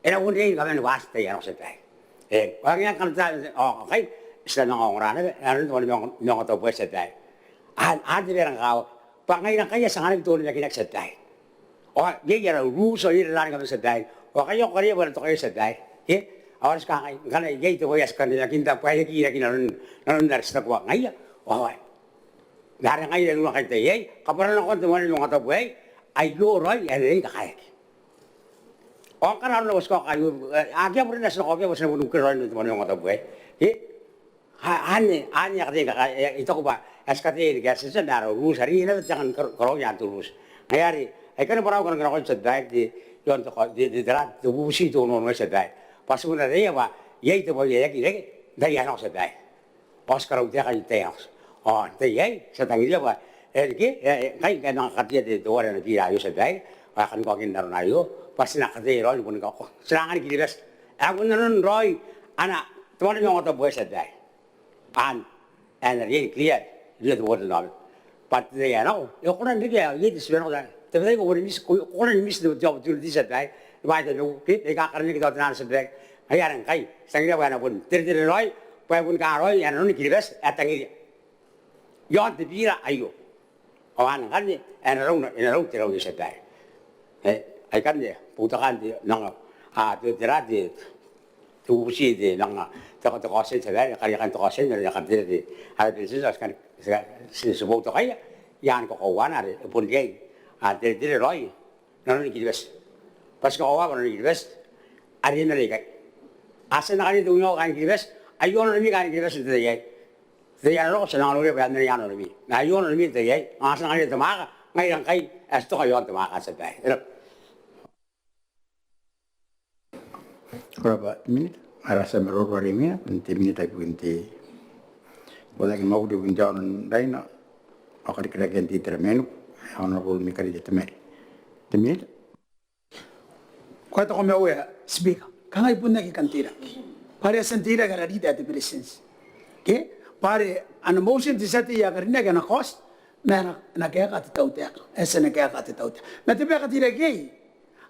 ina bun rin kami nagbas te ano sa dai wag yan kan ta okay sila nangongorana ano naman yung ito po sa dai di berang kau pangai na kaya sangat itu na kinak sa dai o ye rules o yun lang kami sa dai o kayo kaya wala to kayo sa dai Ahora sekarang kan ya itu ya sekarang kita payah kira non dari setelah ngaya, wah, dari ngaya dulu kita ya, kapan nak teman yang kata gue, ayo roy ada yang kaya. Orang kan orang usko kayu, agak pernah sekolah agak pernah menukar roy teman yang kata gue, hanya katanya kaya itu apa, SKT ini kayak sesuatu lurus hari ini jangan kalau yang lurus, hari, kan pernah kan kalau sedai di yang di darat tubuh sih tuh non sedai. Pas sebenarnya apa, ya itu boleh ya kira dari anak sedai. Oscar udah kan itu ya. Oh, itu ya, sedang itu apa? Kan nak kerja di luar yang lebih ayu sedai, akan kau kena ayu, pasti nak kerja roy pun kau. Serangan kiri bes. Aku non roy, anak teman yang kata boleh sedai. Energi clear, dia tu boleh nabi. Pasti ya, no. Ya korang dia, dia sebenarnya. Tapi kau orang miss tu job tu di sedai. Baik tu, kita kerana kita tenar sedek, ayah kai, sangat banyak pun, terjadi roy, pun karoi, yang non kiribes, atangi, yon tepira ayo, awan kan ni, enarung terlalu sedek, ayah kan dia, putakan dia, nang, tu terat dia, tu usi dia, nang, tak kasen sedek, kan kasen, kan dia, ada prinsip kan, sebab tu kaya, yang kau kawan ada, pun dia, terjadi roy, non kiribes. Pas kau awak orang Inggris, hari ini lagi. Asal nak ni dunia kan Inggris, ayuan orang ni kan Inggris itu dia. Dia orang senang orang berada di mana orang ni. Nah ayuan orang ni dia, asal nak ni temak, ngai orang kai, esok ayuan temak asal dia. Berapa minit? Arasa meror hari ini, nanti minit aku nanti. Boleh mau di winjawan lain, akan dikerjakan di termenu, honorable mikari di termenu. Minit? Kau tahu kau ya, speaker. Kangai pun nak ikan tira. Pada sentira kalau di deliberations. Okay? Pada an motion di satu ya kerana kena cost, mana nak kaya kata tahu tak? Esa nak kaya kata tahu tak? Nanti berkata tira gay.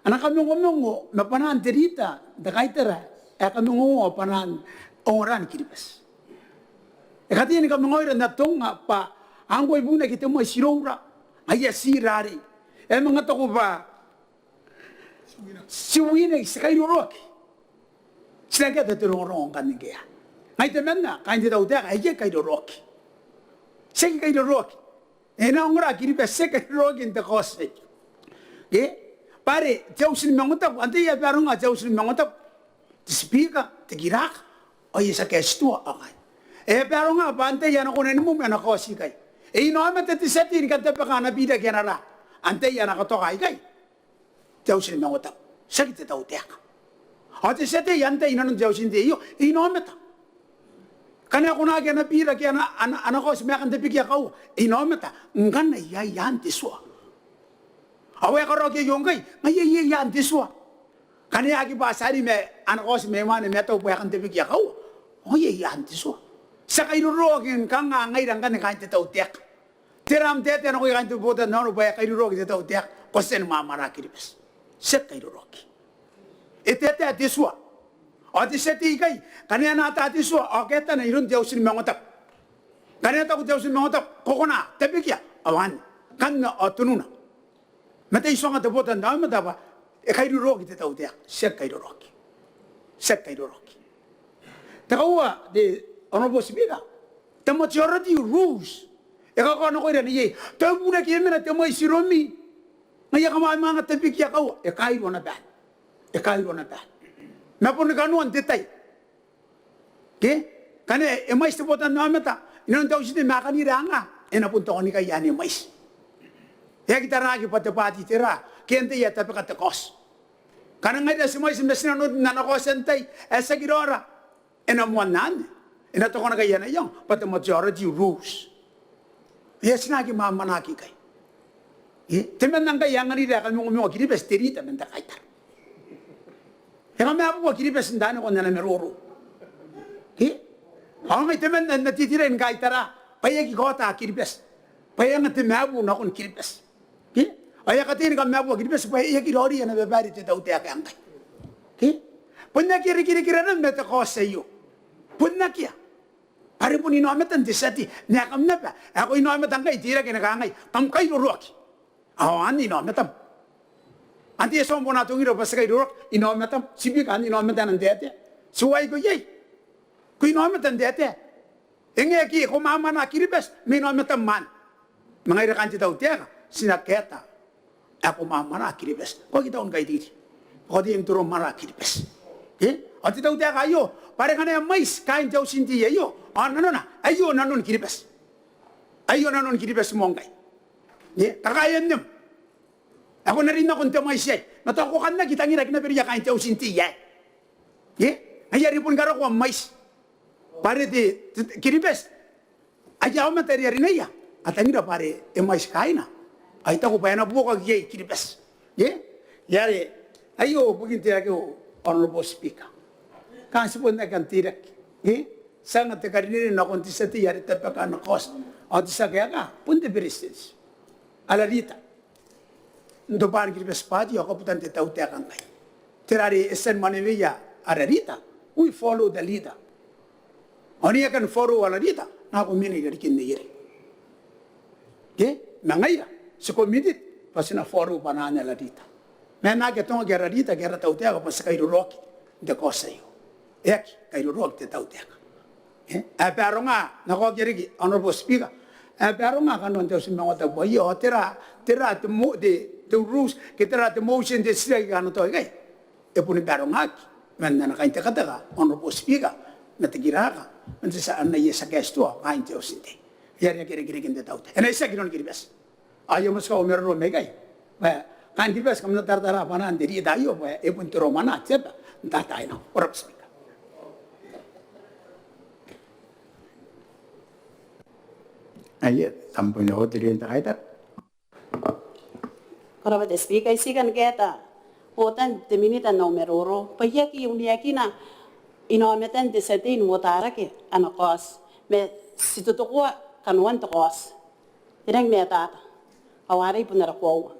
Anak kami ngomong, mapanan terita, dekai tera. Kami ngomong mapanan orang kiribas. Kati ni kami ngomong na tonga pa. Anggo ibu nak kita mau sirora, ayah sirari. Mengatakan pa. Siwina sekali roki. Sedangkan itu orang kan ni kaya. Ngai temen na, kain tidak udah aja kaya roki. Sekali kaya roki. Orang kiri pas sekali roki inte kosnya. Pare jauh sini mengutak, nanti ya baru nggak jauh sini mengutak. Speaker, tegirak, oh iya sakit setua akai. Baru nggak pantai ya nak konen mum ya nak kosi kai. Nama tadi seti ni kata pekana bida kena lah. Ante ya nak tokai kai. Jauh sini mengutak, sakit tahu tiak. Hati seti ante inon jauh sini dia, nama tak. Karena aku nak kena bida kena anak kosi makan tapi kia kau, nama tak. Enggak na ya ante suah. Awak kalau ke yongkai, ngai ya ante suah. Karena aku pasari me anak kosi memang me tahu makan tapi kia kau, oh ya ante suah. Sakay rurogin kang ngai dan kan kain tahu tiak. Tiram tete anak kain tu bodan nono bayar kain rurogin tahu tiak. Kosen mama rakiribes. Sakay rurogi. Tete ati suah. Ati seti kai. Karena anak ati suah. Oke tan irun jauh sini mengotak. Karena tahu jauh sini mengotak. Kokona tapi kia awan kan atununa. Mata isong at bodan dalam mata apa? Kain rurogi tahu tiak. Sakay rurogi. Sakay rurogi. Takawa de Honorable Speaker, the majority rules. Eka ko ano ko rin niya. Tayo muna kaya na tayo mo isiromi. Ngaya ka mga tapik ya kau. Eka iro na ba? Eka iro na ba? Napon na kanuan detay. Okay? Kane emais te botan na mata. Inon tayo siya makanira nga. Napunta ko ni kaya ni emais. Ya kita ragi patapati tira. Kente ya tapi kata kos. Karena ngayon si emais na sinanod na nakosentay. Sa girora. Enamuan nan. Ina to kona kaya na yung, but the majority rules. Yes, nagi mama naki kay. Temen nang kaya nga nila kami ngumong kiribes tirita nang takaitar. Kami apo kiribes ndano ko na meroro. Ang ngay temen natitira yung kaitara, payag ikota kiribes. Payag nga temabu na kung kiribes. Ay katin kami apo kiribes, payag irori na bebari te daute akangkay. Punya kiri-kiri na metakos sa iyo. Punya kia. Pare pun inoamet ang disati. Nakam na pa. Ako inoamet ang kay tira kinakangay. Tam kay lurok. Awan inoamet am. Anti esong po natong iro basta kay lurok. Inoamet am. Sibi kan inoamet ang dete. Suai ko yei. Kui no matan dete. Enge ki ko mama na kiribes, me no matan man. Mga ira kanti tau tega, sinaketa. Ako mama na kiribes. Ko kita on kai diri. Ko di enturo mara kiribes. Ati tau tega ayo, pare kana mais kain tau sinti ayo. Nanona, ayo nanon kiribes. Ayo nanon kiribes mongai. Kakayan nyam. Ako na rin akong tamay siya. Natakukan na kita ngira kinapiriya kain tau sinti ya. Ayari pun karo ko mais. Pare di kiribes. Aja o materi ari naya. Atangira pare mais kaina. Ay ta ko pa na buka ye kiribes. Yari ayo bugin tira ko honorable speaker. Kan sipon na kan tira. Sana te kariniri na konti sa ti yari tapaka na kos. At sa kaya ka punte beristes. Alarita. Ndo pan kiribes pati ako putan te tau te kan kai. Tirari esen maneveya alarita. We follow the leader. Oni akan follow alarita. Na ko mini gari kin yeri. Mangaya. Se committed pasina follow pananya alarita. Mena ke tonga gera alarita gera tau te ako pas kai roki de cosa yo. Kai roki te tau te ako. Peronga na ko geri ki honorable speaker. Peronga kan non te si Maungatabu yo tera the rules ke tera the motion de sira kan to kai. Puni peronga ki. Men na kain te kata honorable speaker na te giraka. Men sa na yesa gesto kain te osinte. Yari geri kin te tau te. Ena isa kinon giribes. Ayo mas ka umero megai. Kan giribes kam na tartara panan deri dayo pun te romana tseba. Tata ina. Orap speaker. Aye, tampun ho diri ta kaita. Koraba de speaker sigan geta. Otan de minita no meroro. Payaki uniaki na inometan de setin wotara ke anakos. Me situtukwa kanuan tokos. Tinang me tata. Awari pun nara ko.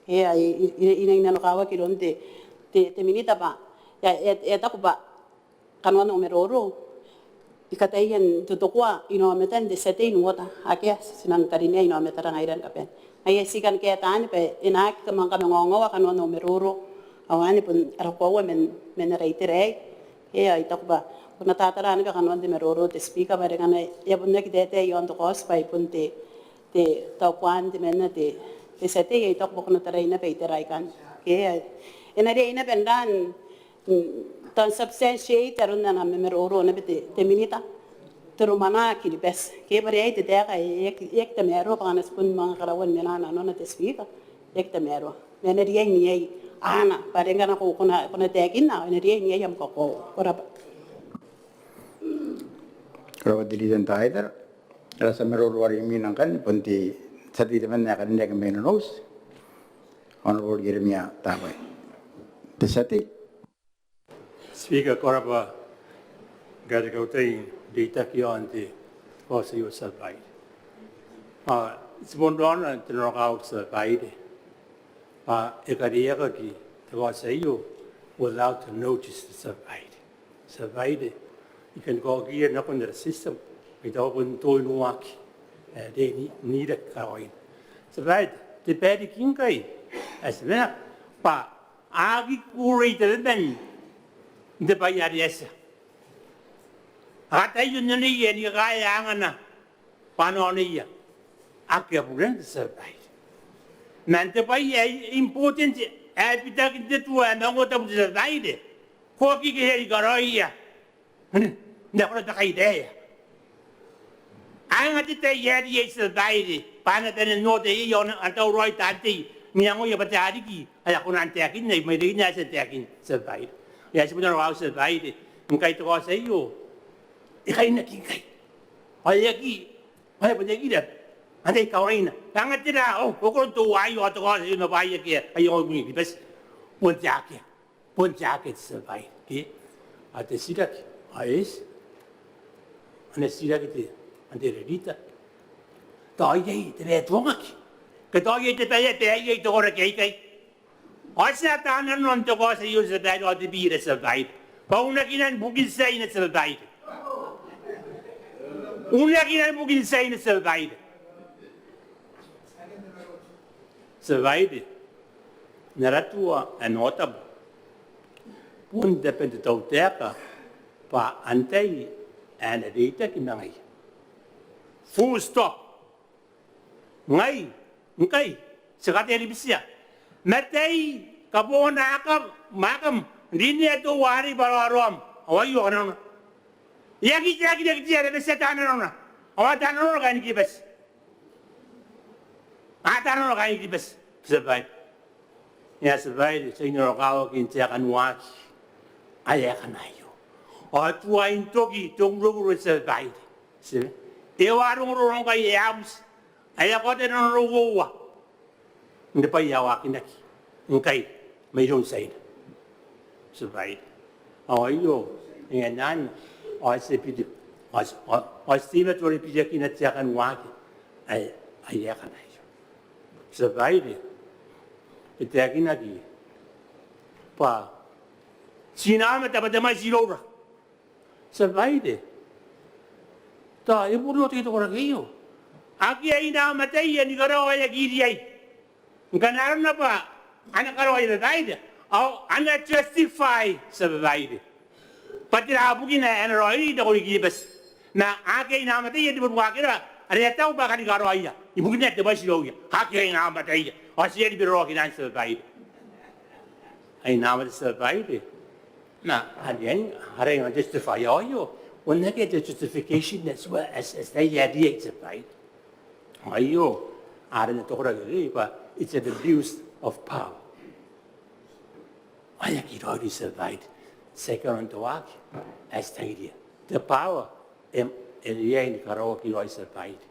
Inang nanokawa kilon de minita ba. Eta ko ba kanuan no meroro. Ikatayan tutukwa inometan de setin wota. Akia sinang karinya inometara ngairan kapen. Ay sikan kaya tani pe inak kamang kamangongawa kanuan no meroro. Awani pun arakuwa men reiterate. Ita ko ba kung natataraan ka kanuan de meroro te speaker ba kana ya pun nakidete yon to cause pa pun te taupuan de men te sete ita ko kung nataray na peiteray kan. Inari ina pendan tan substantiate aron na meroro na te minita. Pero mana kilibes. Kaya bari ay te ka ek te mero pa kanas pun mga karawan menana no na te speaker. Ek te mero. Menari ay niyay ana parang kana ko kuna tekin na inari niya yam ko koraba diri dan ta kaita. Rasa meror wari minang kan punti sati teman na kan ndek menos. Honorable Jeremia Tawai. Desati. Speaker koraba gada kautai data kiante kosa yo survive. Sebondon tenokau survive. Ekaria ki was you without notice survive. You can go here knock on the system without doing work. They need a coin. Survive the bad king guy as well. Pa agi curated then the bayarias. Ata yun ni yan yung kaya na paano niya. Akiapuran survive. Nante pa important epitak dito Maungatabu survive. Koki kaya garoya. Hindi ako nakaka-ideya. Ang ati tayo yari survive. Paano tayo note yun ang tawroy tati. Miyango yung patari ki. Ay ako na ang tekin na may rin na sa tekin survive. Kaya sa mga raw survive. Ang kahit ako sa iyo. Ikay na kingkay. Ay aki. Ay panyagilap. Ante ikaw rin na. Kangat nila, kung tuwayo at ako sa iyo na bayan kaya, ayaw mo yung ibas. Puntyakit survive. At sidak, ayos. Ano sidak ito? Ante rarita. Tayo, tiretwangak. Katayo, tayo, ito ko rakay. At sa tanan nun to ko sa iyo sa bayan o tibira survive. Paunakinan bugin sa iyo na survive. Unakinan bugin sa iyo na survive. Survive. Naratua Maungatabu. Pun depende tau teka. Pa antay and data kinangai. Full stop. Ngai, ngai, sekate libisia. Matay kabona akam makam linya to wari balarom. Awayo kanon. Yagi ada besetana. Awatana kan kibes. Atana kan kibes. Sebai. Ya sebai sino kau kincakan waki. Ayakan ayo. Atua intoki tongro sebai. Sebe. Ewarung rong kai yams. Ayakote non rowa. Ndepa yawakinaki. Nkai mayroon sa ina. Sebai. Awayo. Ngayon, ay sepidi. Ay stima tuloy pidya kinatyakan waki. Ayakan ayo. Sebai. Itayakin lagi. Pa. Sinama dapat damay silora. Sebai. Ta, ibu lu tu kita orang kaya. Aki ay namatay yan, ikaraw ay agiriyay. Nganaran na pa, anak karaw ay natay. O, anak justify sa babae. Pati nakapugin na anaroy, ito ko ikibas. Na aki ay namatay yan, di ba wakira? Ano yung tao ba ka ni karaw ay? Ibugin na, di ba siya yan? Aki ay namatay yan. O siya di biro kinan sa babae. Ay namatay sa babae. Na, ano yan, haray nga justify ayo. When they get the justification as well as they adhere right? Ayo, but it's an abuse of power. I think it already survived. Second to work, as they the power in the end, karaoke already survived.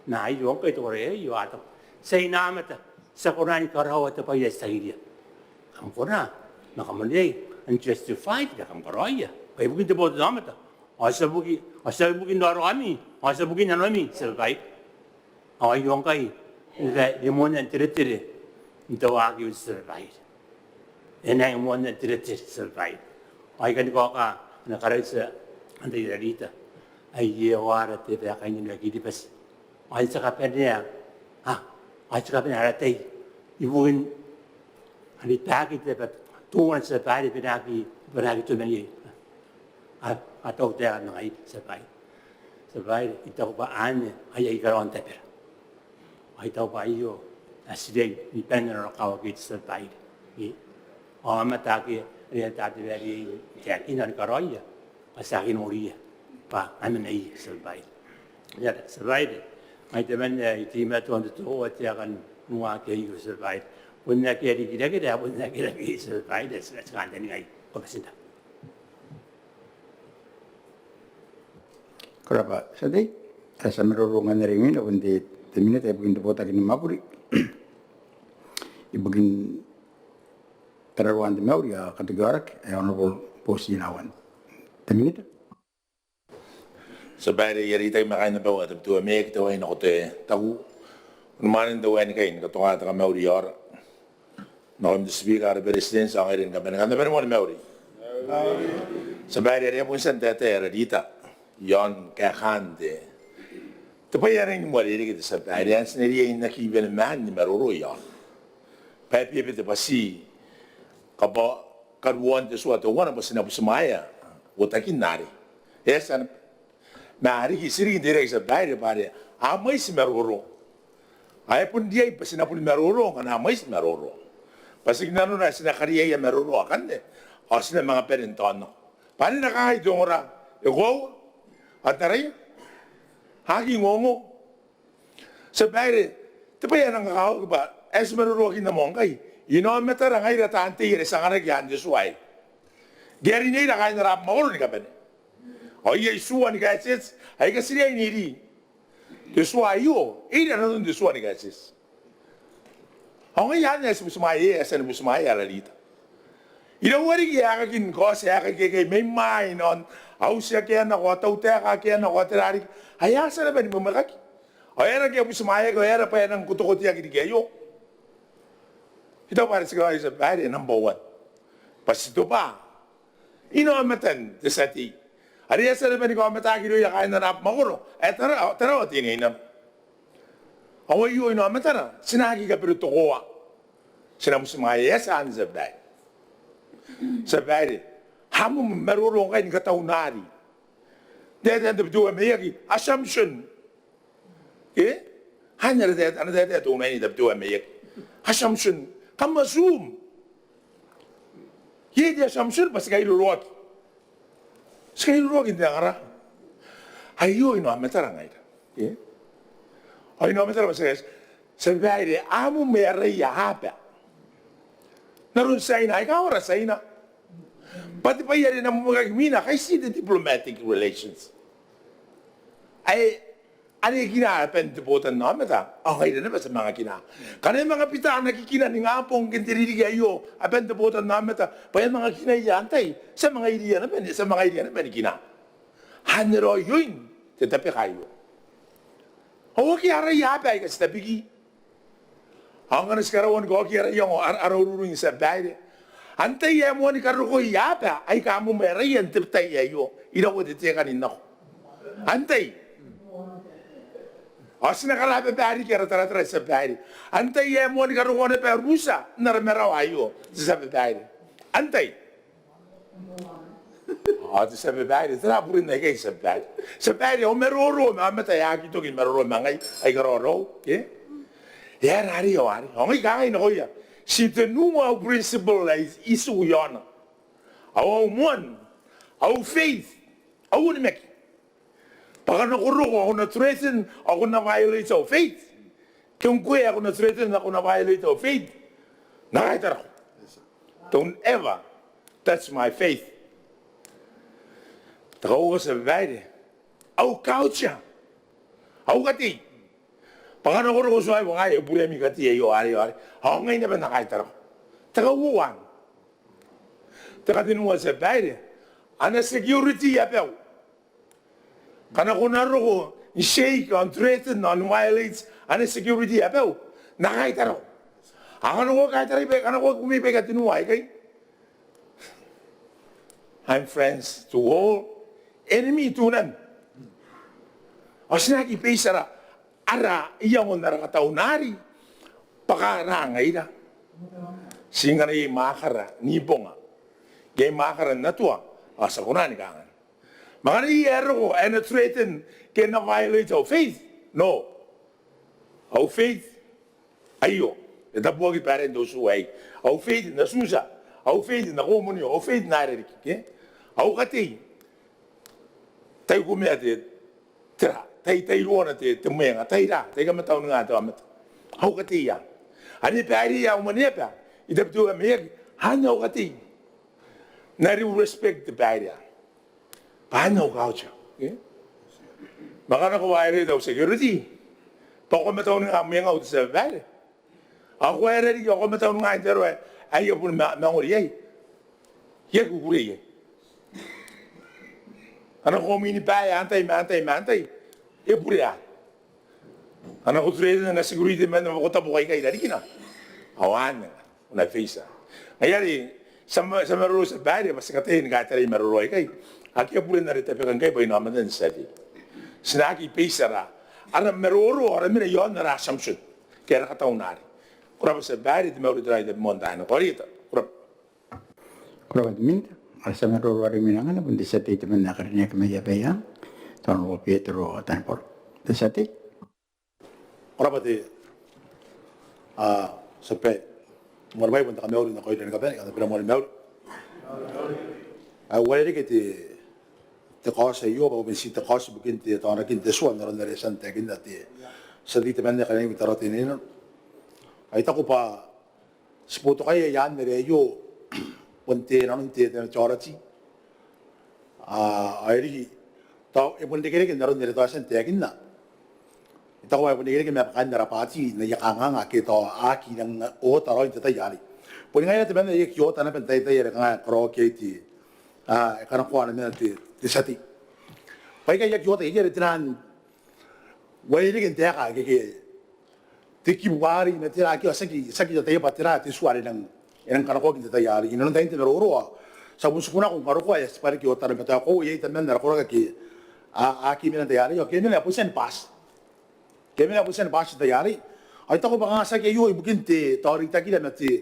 Now you won't get over here, you are say Namata, Sakurani karaoke by yesterday. Come for now, Nakamande, and justified the Kamkaraya. Kaya bugin te bodo namata. Asa bugin daro kami. Asa bugin ano kami. Sabay. Ay yung kay. Limon ang tiri-tiri. Tawagi yung sabay. Yan ang limon ang tiri-tiri. Sabay. Ay kaniko ka. Nakaray sa antay dalita. Ay yawara te kaya kayo nagkidipas. Ay sa kapan niya. Ay sa kapan haratay. Ibugin. Halitaki te pat. Tungan sa bahay pinaki tumani. Atau dia nangai sebai. Sebai itu baan ayah ikaron teper. Itu bayo asideng di pengen kau gitu sebai. Amat lagi dia tadi dari jakinan karoya. Asakin mulia. Pa amenai sebai. Ya sebai. Mai teman itu tuan tu dia akan nuak kayu sebai. Punya kira-kira punya kira-kira sebai dia sekarang ni ngai. Apa sih? Kenapa? Sedih. Asa merorongan ring ini, undi temine tapi begini buat lagi mapuri. Ibugin terawan di mauri ya kategorak, honorable posi nawan. Temine. Sabari yari tayo makain na bawa tapi tuwa mek tawa ina kote tahu. Numanin tawa ina kain katunga taga mauri yor. Nakum speaker president sa ngayon ka benang mo ni mauri. Sabari yari pun santa tera dita. Yon kakande. Tapi yang ini mulai dari kita sampai yang sendiri yang nak ibadah man ni meroro yon. Tapi apa tu pasti kalau karuan tu suatu orang pasti nak bersemaya, otakin nari. Esan nari kisiri direct sampai pada amai si meroro. Ayah pun dia pasti nak pun meroro kan amai si meroro. Pasti kita nu nasi nak karya yang meroro akan deh. Asal mga perentono. Paano nakahit yung orang? Ego Ataray, hagi ngongo. Sabay, tapi yan ang kakao ba? Es marurokin na mongkay. Inometer ang ay ratante yun sa kanagyan di suway. Geri niya na kaya narap maulun ka ba ni? O iya isuwa ni kasis, ay kasi niya iniri. Di suway yun, ina na nun di suwa ni kasis. O ngayon, es musumaya, es na musumaya lalita. Inawari kaya kakin ko, siya kaya may mind on, siya kaya na ko, tautaya ka kaya na ko, terari, hayasa na ba ni mamakaki? O era kaya musumaya ko, era pa yan ang kutukot yung kinigayo. Ito para sa kawai sa bahay, number one. Pasito pa, inomatan, desati. Ariasa na ba ni ko, mataki doon yung kain na rap makuro, taraw, tingin na. Away yun, inomatan na, sinagi ka pero tukuha. Sinamusumaya, saan sa bahay? Sabay, Hamu meroro ngai ni kataunari. Dede anda berdua meyaki assumption. Hanya dede anda dede tu ngai ni berdua meyaki assumption. Kamu assume. Ye dia assumption pas kai luruak. Sekali luruak ini angara. Ayo ino ametara ngai. Ayo ino ametara pas kai. Sebagai amu merei ya apa. Narun saina ikaw ora saina. Pati pa yari na mga I see the diplomatic relations. Ay, ano yung kinahapen po ito namin ta? Okay na ba sa mga kina? Kanay mga pita nakikina ni nga pong kintiriri kayo, apen po ito namin ta? Paya mga kinayantay, sa mga iriya na ba ni kina? Hanero yun, tetapi kayo. Hawa kiyara yabe ay kasi tabigi. Hanggang naskarawan ko kiyara yung araw-rurong sa bayan. Antay ya mo ni karuko yaba ay kamu merayan tiptay ayo ida wo de kanin nako antay asna kala be bari kera tara sa bari antay ya mo ni karuko ne pe rusa nar meraw ayo sa be bari antay sa be bari tara burin na kay sa bari o meroro mamata ya ki to kin meroro mangai ay garoro ya rari yo ari ngai kai no ya si the new principle is isu yana. Our one, our faith, our make. Pag nakuro ako na threaten, ako na violate our faith. Kung kuya ako na threaten, ako na violate our faith. Nakaitar ako. Don't ever touch my faith. Tako ko sa babae. Au culture. Au kati. Pag nakuro ko sa mga bulemi kati ayo ari. Ako ngayon na ba nakaitar ako? Tagawuan. Tagadinuwa sa bayan. Ana security yapaw. Kana ko naro ko, shake, on threaten, on violates, ana security yapaw. Nakaitar ako. Ako ko kaitar ibe, kana ko kumibay katinuwa kay. I'm friends to all, enemy to none. O sinaki paisara, ara iya mo narakataunari. Pakarangay na. Singa na makara, nibonga. Gay makara na tuwa, asa ko na ni kangan. Mga niyero ko, and threaten, kaya na-violate our faith. No. Our faith, ayo. Ito po ang iparin doon suway. Our faith na susa. Our faith na komunyo. Our faith na rin. Our kati. Tayo kumiyate. Tira. Tayo luwa na timuyenga. Tayo na. Tayo kamataw na nga ito. Our kati yan. Ani pari ya Maneaba, ida betul Amerika, hanya okati. Nari respect the pari ya. Hanya okauja. Maka na ko aire daw security. Pako mataw nga mga out sa pari. Ako aire di ako mataw nga intero ay yo pun mangori ay. Ye kukuri ye. Ana ko mini pa antay. E puri ya. Anak ko trade na security man na makota buhay kay dari kina. Awan na face. Ngayari sa maruro sa bari mas katayin ka tari maruro kay. Aki apulin na rita pekan kay boy naman din sa di. Sinaki paisara. Ara maruro ara mina yon na assumption. Kaya kataunari. Kurang sa bari di maruro dry de montana. Korita. Kurang minta. Asa maruro ari mina ngana pun desa ti temen nakarinya kemaya bayang. Tono Pietro tanpor. Desa ti Orapati, sampai mulai pun tak kami nak kau ini kapan? Kata pernah mulai mewah. Awalnya kita terkasa iyo, bawa bensin terkasa mungkin kita orang kita suan orang dari sana kita sedih teman kita yang kita ratin ini. Aita ko pa seputu kaya yan dari iyo, punte nanti cara ci. Airi, tahu punte kira kita orang dari sana kita. Ito ko ay punigil kami apakan na rapati na yakanga nga kito aki ng o taro ito tayari. Puni ngayon natin na yakiyota na pantay tayo nga karaoke iti kanang kuha na natin ti sati. Pay kaya yakiyota iya ritinan wali rin kaya ka kaya tikiwari na tira aki saki tayo patira ti suwari ng karaoke iti tayari. Inon tayo ti naruro sa bunsukuna kung karaoke ay pari kiyota na pataw ko iya itaman na rakura kaki aki minang tayari. Okay nila po sen pass. Kami na po siya nabasa tayari. Ay tako ba nga sa kayo, ibugin ti, tawari ta kila na ti,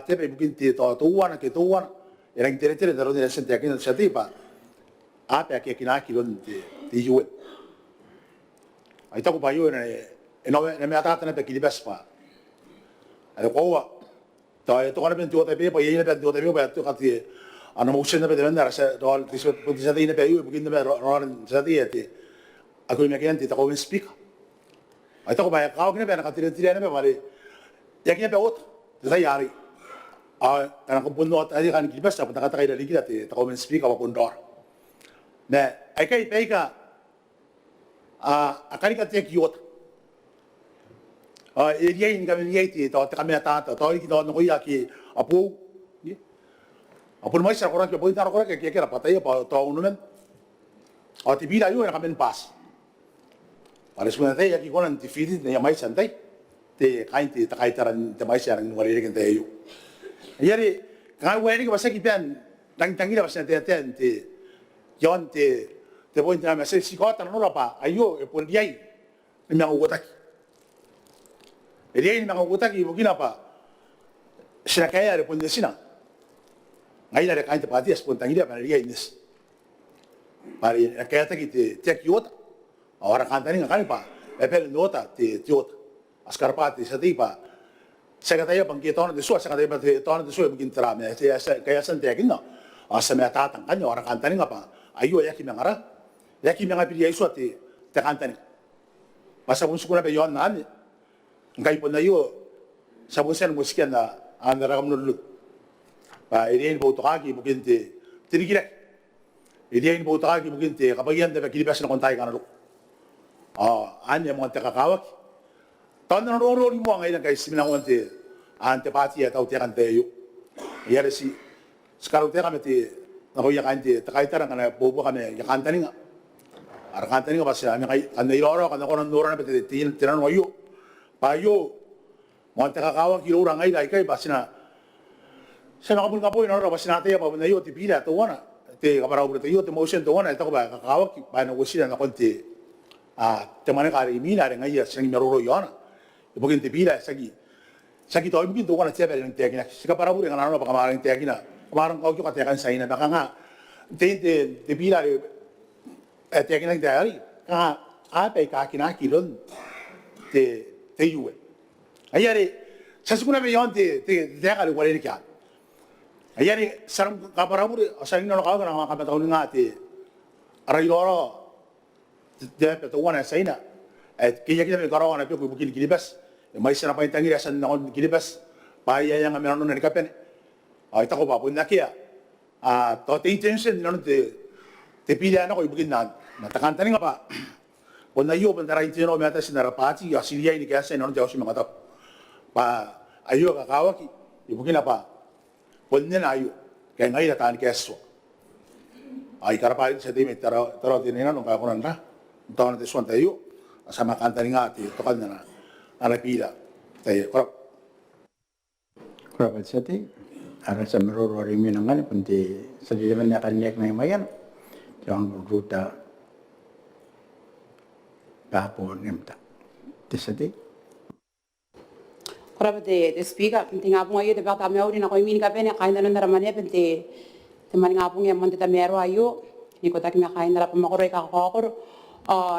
tepe ibugin ti, tuwan na kituwan. Erang tere daro ni sente akin sa tipa. Apa ke kina kilon ti yuwe. Ai taku pa yuwe na me atata na pe kilibas pa. Ai ko wa ta to kana ben tu ta pe pa yene ben tu ta pe pa tu kati ana mo usen na pe ben sa dol ti so ti sa dine pe yuwe bugin na ron sa di ti. Ako mi akin ti ta ko ben speak. Ai taku pa ka ko ne pe na kati ti na pe mari. Yakin pe ot. Sa yari. Ana ko puno at ali kan kilibas ta kata kay dali kita ti ta ko ben speak ako kondor. Na ai kai pe ka akari ka te kiota. Ia in kami ni iti to te kami tata to iki no ia ki apu. Apu mai sa koran ke poi tar koran ke kera patai pa to unumen. Ti bila yu na kami pas. Para suna te ia ki konan ti fiti ne mai santai. Te kain ti ta kai taran te mai sa ngari ngari ke te yu. Ia ri ka weri ka basa ki pen tangira basa te te yon te poi na me se si kota no pa ayo e pon diai ni me ngotaki. E diai ni me ngotaki bukina pa sina kaya re pon desina. Ngai la re kain te patia pon tangira pa diai nis. Pari kaya ta ki te kiota. Ora kantani ngani pa e pel nota te kiota. Askarpati sa tipa. Sa kaya pang kiton de so sa kaya pa te ton de so bukin tra me kaya san te akin no. Asa me tatang kanyo ora kantani ngapa. Ayo ya ki mengara. Ya ki mengapi dia isu te kantani. Masa pun sukuna pe yon nani. Ngai pun ayo sabun sen musikan na andara kam nulu. Pa irien bo toki bukin te tirigire. Irien bo toki bukin te kabagian de kilibas na kontai kana lu. Anya mo te kakawak. Tan na ro ni mo ngai na kai simina wonte ante patia tau te kante yo. Ya resi sekarang te kamete na ko ya kante takaitara kana bobo kame ya kantani nga. Ar kantani nga basa ami kai ande yoro kana kono nora na pete tiran wayo. Pa yo mo te kakawak ki ora ngai dai kai basina. Sa na kapul kapoy na ro basina te pa na yo ti pila to wana. Te kapara ubro te yo te motion to wana ta ko ba kakawak ba na wosina na konte. Te mane kari mina re ngai ya sing meroro yona. Bukan te pila sagi to bukin to wana te ba te kina. Sika para ubro kana no pa kamarin te kina. Kamarin ko ka te kan sa ina baka nga te pila te kina te ari ka pe ka kina kilon te yuwe. Ayari sa sukuna be yon te ka le wale ka. Ayari saram ka para ubro sa ina no ka na ka ta nga te arai loro dia pe to wana sa ina. Kaya kita karawan na pe ko bukin kilibas. Mai sana pa tangira san na kilibas. Pa ya yang meron na kapen. Ay ta ko pa pun nakia. To te intention no te pila na ko bukin na takantani nga pa. Kung na iyo pantara intino me ata sinarapati ya siria ini kaya sa no jaw si mga tap. Pa ayo kakawaki ibukin na pa. Kung na ayo kaya ngai na tan keso. Ay karapa sa timi taro tinina no ka kunan ra. Taon te suan tayo. Sama kantani nga ti to kan na ana pila. Tayo korap. Korap sati ara sa meroro ri minangan punti sa di man akan nek na mayan. Yang ruta kapon emta. Tisati. Korap te speaker tinga po ayo te bata me ori na ko min ka pene kain na ndara mane pente te mani nga po nge monte ta mero ayo ni ko tak me kain na pa makoro ka ko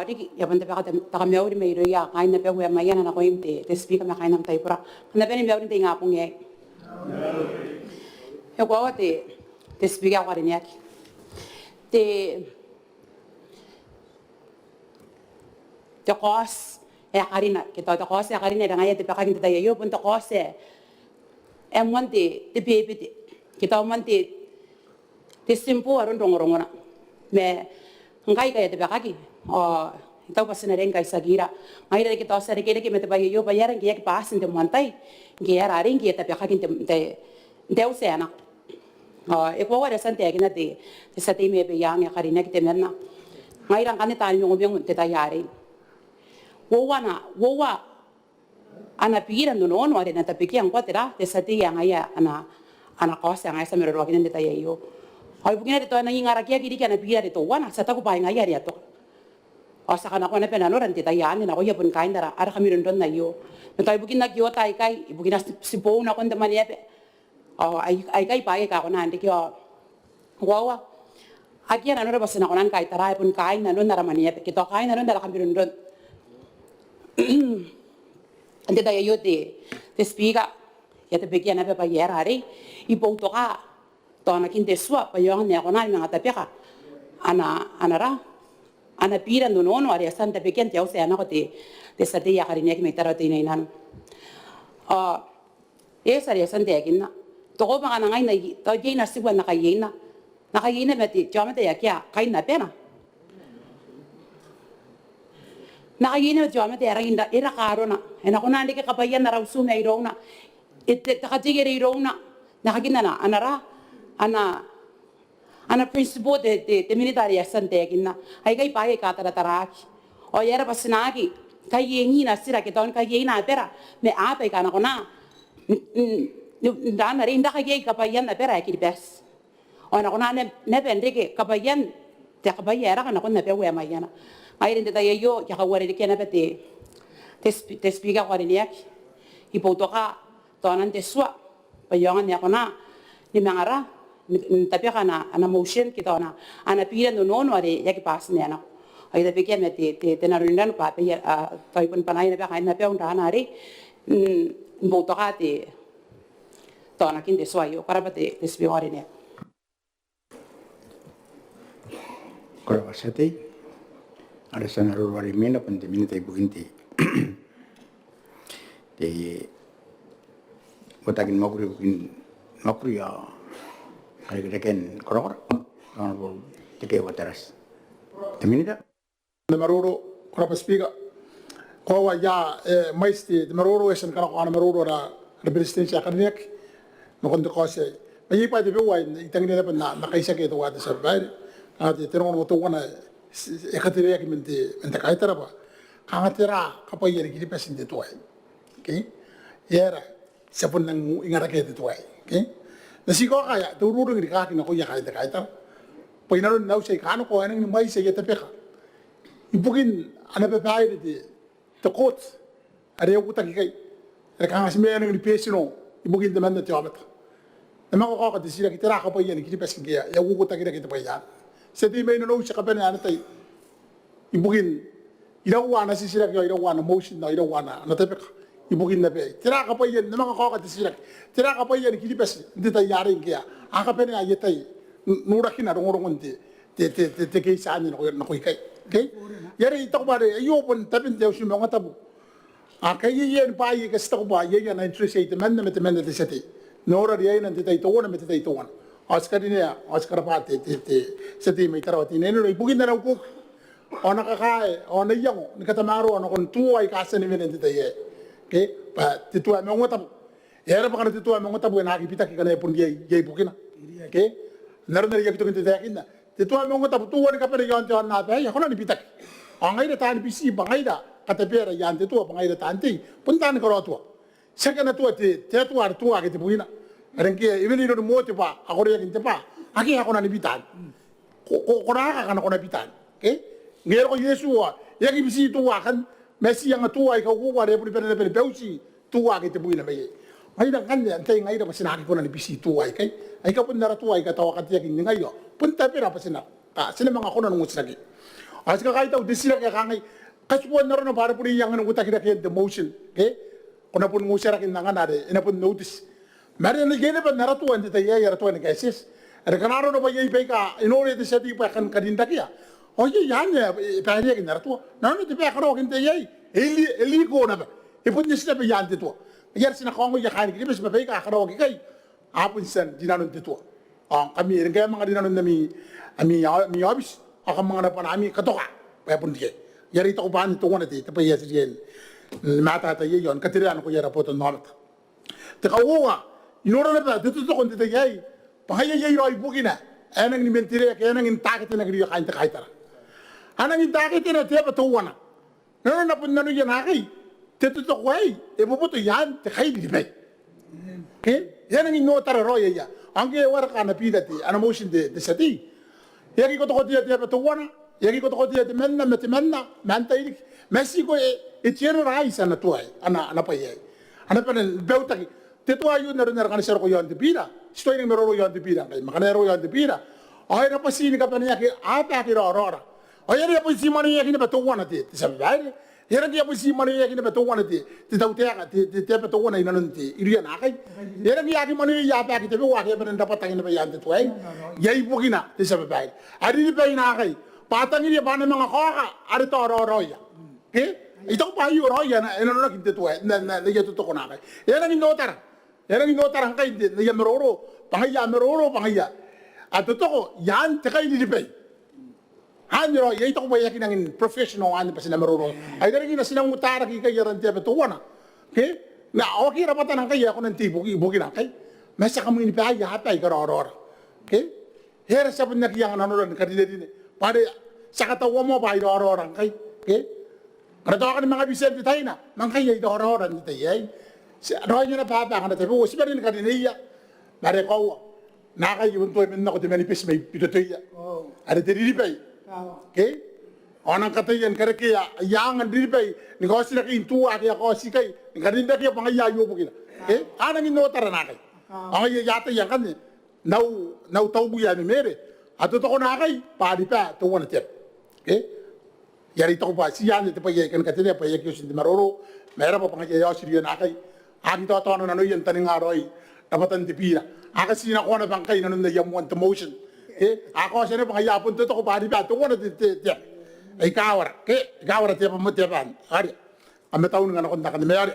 Riki, ya benda baka taka meori me iro ya kain na pe huya maya na ko imte te speaker me kain na tai pura kana pe ni meori te ngapung ye yo ko te speaker ko rin yaki te kos ya karina kita te kos ya karina da ngaya te baka kinta yo pun te kos e monte te pepe kita monte te simpo aron rongorongona me ngai kaya te baka ki Então você não é ninguém sagira, mas ele que está sendo aquele que me teve eu para ir que passa então mantai, que era arin que está pegando de oceano. Eu vou agora sentar aqui na de sete me bem a carina que tem na, mas irang kani tani yung bing te tayari. Wowa ana piran do no are na tapiki ang kwatera te sete yang aya ana kosa ang asa mero wakin te tayayo. Ay bugina de to na ingara kia kiri kana pira de to wana sa ta ko pa ngaya ria to. Asa kana ko na penano ran te tayani na ko ya pun kain dara ara kami rondon na yo. Mentay bugina kyo tay kai bugina sipo na kon de maniepe. Ay kai pa ka ko na ande kyo Wawa. Agia na nora basina konan kai tarai pun kai na nun nara Maneaba kita kai na nun dala kambirun dun. Ante da yo te speaker ya te begia na pa yera ari I poutoka tona kinte sua pa yong ne konan nga tapeka ana pira no no ari santa begian te ose ana ko te sate ya karinya ki metara te nei nan. Esa ya santa yakinna. To ko mga nangay na to jay na siwa nakayena. Nakayena mati jama te yakya kain na pena. Nakayena jama te rinda ira karona. Ena ko nandi ke kapayan na raw sume irona. Ite takatigere irona. Nakagina na ana principle de military santa yakinna. Ay kay pay katarataraki. O yera pasinagi kay yengi na sira ke ton kay yena pera me ape kana ko na. Dana rinda kay kapayan na pera ki bes. Ona ko na ne bendeke kapayan te kapayera kana ko na pe we mayana. Ay rinda tayo yo ya kawari de kena pete te speaker ko rin yak. Ipotoka tonan te swa payangan ya ko na ni mangara tapi kana ana motion kita ana pira no are yak pas ne ana. Ay da pekia me te narunan pa pe toy pun panay na pa kain na pe on dana ari ipotoka te tona kin te swa yo para te speaker rin yak. Kalau sate, ada sana luar mina penting mina tai bukinti. Jadi, botakin makuri ya, kalau kita kan koror, orang pun teke wataras. Temini dah. De maroro korapa speaker. Kowa ya maisti de maroro esen kana ko ana maroro ra presidency akademiak no konto kose. Mai pa de bewa itangni na kaisa ke to wata sabai. Ate terong mo to wana ekatire ki mente kaitara ba. Kangatira kapayere ki pesin de toy. Okay? Yera sapun nang ingara ke de toy. Okay? Nasi ko kaya to ruru ngi ka ki na ko ya kaita kaitara. Painaro nau sei kano ko anang ni mai sei yeta peka. Ibugin ana pe pai de court are uta ki kai. Re kanga sime anang ni pesino ibugin de manda te amata. Namang ko ka disira ki tira kapayere ki pesin ke ya uta ki ki te payan. Seti may no siya kapene ana tay ibugin ilawana si sila kaya ilawana motion na ilawana na tepek ibugin na be tira ka pa yan namang ko ka sila tira ka pa yan kilipes hindi tay yaring kaya aka pene ay tay nurakin na rongorong te kay sa anin na ko kay okay yari ito ba ayo pon tapin daw si Maungatabu kay yan pa ay kasi ko ba yan na interest ay temen na te seti nora yan na tay tuwan na tay tuwan Oscar niya, Oscar pati, sa team may tarawati. Neno, ibugin na lang ko. O nakakae, o naiyak, nakatamaro, ano kung tuway kasa ni Minente tayo. Okay? Pa, tituwa Maungatabu. Yara pa ka na tituwa Maungatabu, nakikita ka na yung yay bukina. Okay? Naroon na riyak ito kong titayakin na. Tituwa Maungatabu, tuwa ni kapere yon tiyan natin, ay, ako na nipitak. Ang ngayon na tayo bisi, bangay na, katapera, yan tituwa, bangay na tayo, puntaan ko rotuwa. Saka na tuwa, tuwa, kitibugina. Arengke even ino mo tipa ako rin yung tipa aki ako na nibitan ko na ka na bitan okay ngero ko Yesu yagi bisi tuwa kan Messi yang tuwa ikaw ko wala puri pera beusi tuwa kite buina may ay na kan antay ngai da pasinaki ko na bisi tuwa kay ay ka pun nara tuwa ka tawa ka tiyak ngai yo punta pera pasina sina mga ko na ngus lagi as ka kay taw disila ka ngai kaspuan na ron na para puri yang nang utak kita the motion okay kuna pun ngusara kin nangana ina pun notice Mari ni gene pa naratuan di tayo yaratuan ni kaisis. Ada kanaro no pa yai peka inore di seti pa kan kadinda kia. Oh ye yan ya pa ni kin naratua. Nano di pa karo kin tayo eli ko na ba. Ipun ni sila pa yan di tua. Yar sina kongo ya kain kini bes pa peka karo kai. Apun sen dinanon di tua. Kami rin kaya mga dinanon na mi obis. Akam mga napan ami katoka. Pa pun di. Yari to ko pa ni tuwa na di pa yes yen. Mata tayo yon katirian ko yara po to nomata. Tekawa inora na ba dito kon dito yai pahaya yai roi bugina anang ni mentire ke anang intakit na griyo kain takaitara anang intakit na tiya patuwana na pun nanu yan aki dito to kwai e bubuto yan te kai di bay ke yan ang inotara roi ya angge war kana pidati ana motion de sati yagi ko to tiya patuwana yagi ko to tiya menna mantay Mexico e tiene rais ana tuai ana pa yai ana pa beutaki Tetu ayu naru naru kan ser ko yon de bira. Stoy ni meroro yon de bira kay makanero yon de bira. Ai na pasi ni kapani ya ki apa ki ora. Ai ya pasi mani ya ki na beto wana te sabai. Era ki pasi mani ya ki na beto wana te tau te te beto wana ina nanti iria na kai. Era ki ya ki mani ya apa ki te wa ki ben dapat tangin ba yan te tuai. Ya ibu kina te sabai. Ari ni ba ina kai. Patang ini ba na mga koka ari to ora ya. Ke? Ito pa yu ora ya na ina ki te tuai na ya to ko na kai. Era ni notara. Era ni notara kai ya meroro. Pangaya meroro pangaya. Ato toko yan te kai ni bay. Hanyo ya ito ba yakin ang professional ano pa sina meroro. Ay dali na sinang utara ki kay yaran te beto wana. Ke? Na okay ra patan ang kay ako ng tipo ibugi na kay. Masa kamo ni pa ya hatay ka ora. Ke? Hera sa pun nakiyang nanuran kadine din. Pare sa katawa mo ba ora kay. Ke? Kada ka ni mga bisente tayo na. Mangkay ito ora ni tayo. Roy nyo na papa ka na tayo. Si pa rin kadine iya. Pare ko. Nakayun to men ako te manifest may pitutoy. Ada te diribay. Okay? Onang katayan kareke yang diribay. Ni ko sila kin tuwa kaya ko sikay. Ni kadinda kaya pangayayo po kina. Okay? Anang inotara na kay. Ang yata yang kan nau tau bu ya ni mere. Ato to ko na kay pari pa to wana te. Okay? Yari to pa siyan te pa yekan katene pa yekyo sin maroro. Mera pa pangayayo siriya na kay. Ani to no nano yan taning aroy. Napatan ti pira. Ako sina ko na bangkay na nung nayamuan to motion. Ako sina pang hayapon to ko pari ba to ko na tiya. Ay kawara. Kawara tiya pamutiyapan. Ari. Ame taon nga nakon nakan mayari.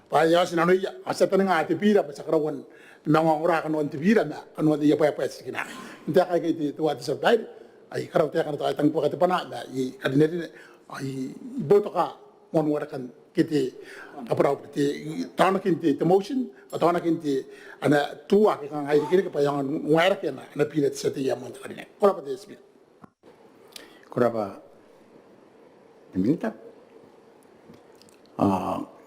Pa ya sina no ya. Asa tanang ati pira pa sa karawan. Mga ora kan on ti pira na kan on ya pa sikina. Hindi kay kay to at sa dai. Ay karaw tiya kan to ay tang po kati pana na i kadineri ay boto ka mon wara kan kiti aparaw kiti tana kinti the motion atau tana kinti ana tua ki kan ai kini pa yang ngara kena na pilet sa tiya mon kadine kora pa desmi Kuraba minta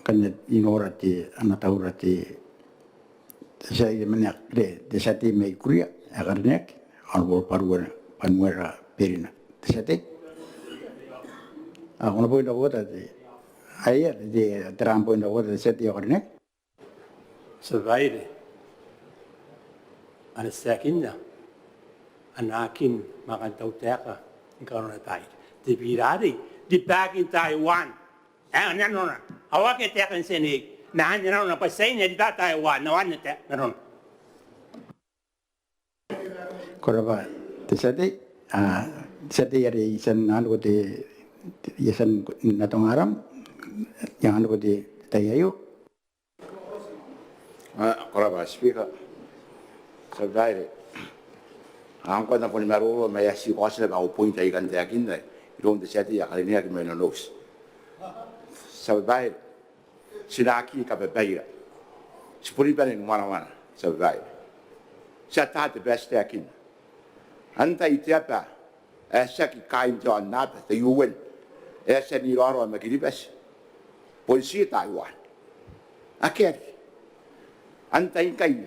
kanya inorati anataurati saya menak de sati mai kuria agarnek albo parwara panwara perina sati ako na po ito ko tati Ayah di terampo indah wala set ya karena. Survive. Ana sakinnya. Anakin makan tahu teka kalau na tayo. Di birari di back in Taiwan. Nano na. Awak teka sini. Nahan nano na pasay niya di Taiwan. Nawan na teka nano. Koraba. Sati yari isan ano ko di isan natong aram. Yang ano ko di tayo. Koraba speaker. Survive. Ang ko na po ni Maruro may si ko sila ba point ay kan takin na. Ilong de sati ya kalinya ki mena nos. Survive. Sinaki ka bebeira. Spuri ba ni wana. Survive. Sa ta the best takin. Anta itiapa. Asa ki kain John nap the you win. Asa ni loro magilibas. Polisi Taiwan. Akhir. Antai kai.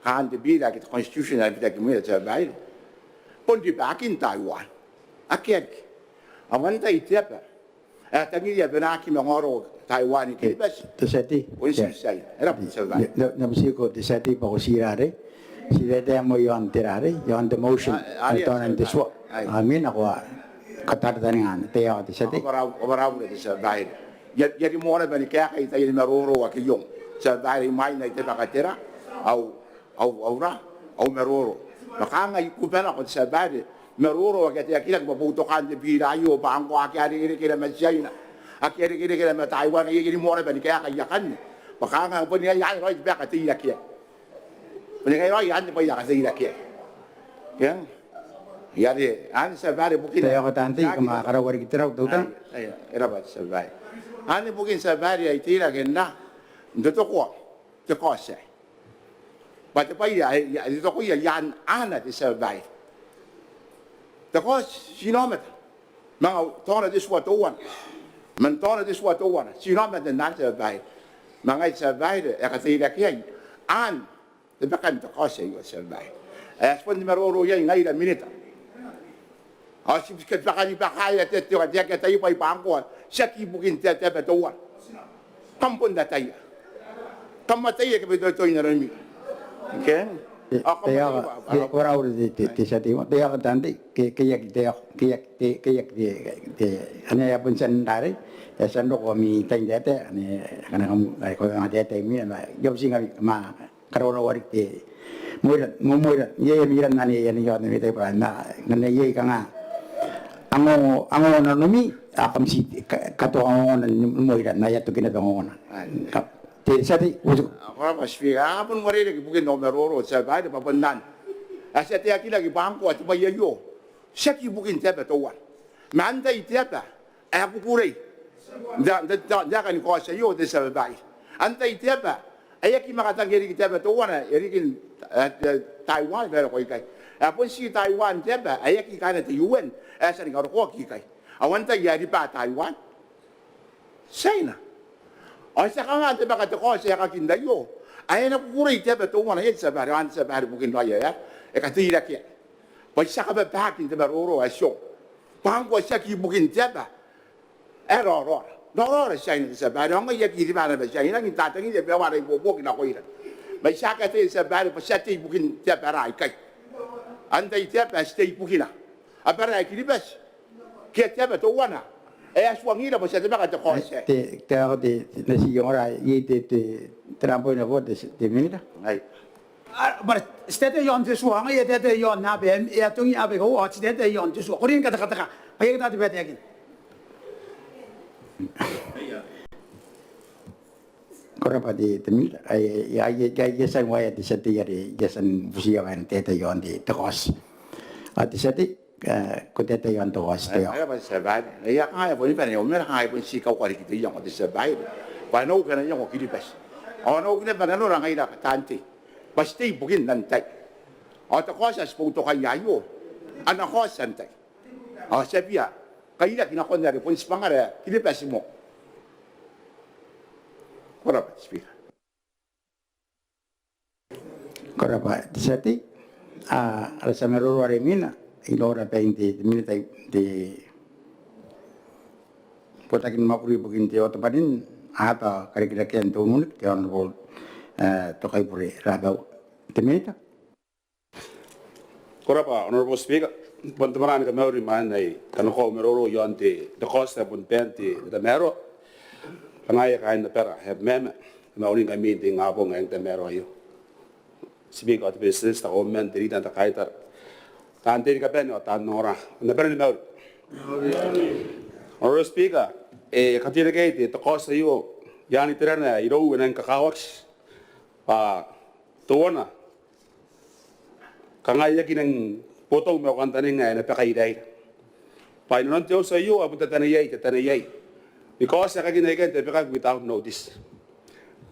Han de bila ki constitution na kita kemia terbaik. Pun di back in Taiwan. Akhir. Awan tai tiapa. Tangi dia benaki mengoro Taiwan ki bas. Sati. Polisi sai. Era terbaik. Na musiko di sati pa ko sirare. Sirete mo yon tirare. Yon the motion. Anton and the swap. Amin ako katardaningan. Tayo di sati. Overall di terbaik. Jadi mora bani kaya kay tayo maroro wa kiyong sa dahil mai na ite bakatera au maroro makanga ikupela ko sa dahil maroro wa kaya kila mabuto kan de birayo pa ang kwa kaya ri kila masayna akiri kila ma Taiwan yiri mora bani kaya kaya kan makanga po niya yan ro ba kati yakia po niya ro yan po yakati yakia yan yari an sa dahil bukin Tayo ko tanti kumakarawar kita raw tuta. Ay era ba sa dahil Ani bukin sa bari ay tira genda. Dito ko. Te kose. But pa ya dito ko yan ana di sa bari. Te kos sinomet. Mga tona dis wat owan. Man tona dis wat owan. Sinomet na sa bari. Mga sa bari ay katira kyan. An de bakan te kose yo sa bari. Ay spon maroro yan ngai la minita. Asi biskit bakani bakaya te te dia ka tayo pa ipangko. Saki bukin te betuan. Kampun da tayo. Kamatay ka beto na rami. Okay? Ora ora te sati mo te tante kayak ane ya punsan dari ya sando ko mi tang dete ane kana kam ko ngate mi na job singa ma karono warik te moira ye miran nani ya ni yo ni te pa na ngane ye kanga ango na numi akam si kato ango na moira na ya to kina ango na te sati Ako mas figa pun mari lagi bukan nomor oro saya bayar apa benan. Asyik tiap kali lagi bangku atau bayar yo. Siapa bukan tiap tuan. Mana tiap aku kurai. Jangan kau saya yo desa bayar. Anda tiap ayah kita kata kiri tiap tuan kin Taiwan berapa kau ikai. Apa si Taiwan tiap ayah kita kan itu UN. Asal ni kau ikai. Awan tak jadi pa Taiwan. Saya Asa kanga te baka te ko se ka kinda yo. Ai na ku ri te ba to wana het sa ba ran sa ba bukin no ya. E ka tira ke. Pa sa ka ba pa kin te ba ro a sho. Pa ko sa ki bukin te ba. E ro ro. No ro sa ni sa ba ro nga ya ki ri ba na ba sa ina ki ta ta ni te ba wa ri bo bo ki na ko ira. Ba sa ka te sa ba pa sa te bukin te ba rai kai. Anda i te ba ste bukina. A ba rai ki ri ba. Ke te ba to wana. Suangira pues se te va a tocar. Te hago de señora y te trampo en el bote de mira. Ai. But stete yon te suanga ye te yon na be ya tungi abe ko wa stete yon te su korin kata kata ay ta be te Korapa de mira ya san waya de sete ya san busia van te yon de tokos. Ati sete ko te yon tokos te. Ai ba se ba. Ya ai bo ni pa ni o mera ai bo si ka kwari ki te yon de se ba. Ba no kana yon ki di pas. O no ki ne pa no ra ngai ra tanti. Pasti bukin nantai. O ta cosa sputo ka yayo. Ana cosa nantai. O sepia. Kaila kina konda re pon spangara ki di pasimo. Ora pa spira. Korapa sete ala sameroro aremina ilora pente minita de potakin makuri bukin te otopanin ata kare-kare kian tu munik te on bol tokai pure rabau temeta. Korapa, Honorable Speaker, Bantamarani ka Maori man ay kanoko meroro yon te the cost of one penti the mero kanaya kain na pera have meme Maori ka meeting nga po ngayong te mero ayo. Speak out business ta omen te rita ta kaitar. Tante ka pen o tan nora. Na pera ni Maori. Honorable Speaker, katira kay te the cost ayo yani terana iro wenang kakawaks pa tuwana kangaya kinang potong mo kantaning na pakaidai pa non teo sa iyo apunta tanayay because sa kaginaigan te pekag without notice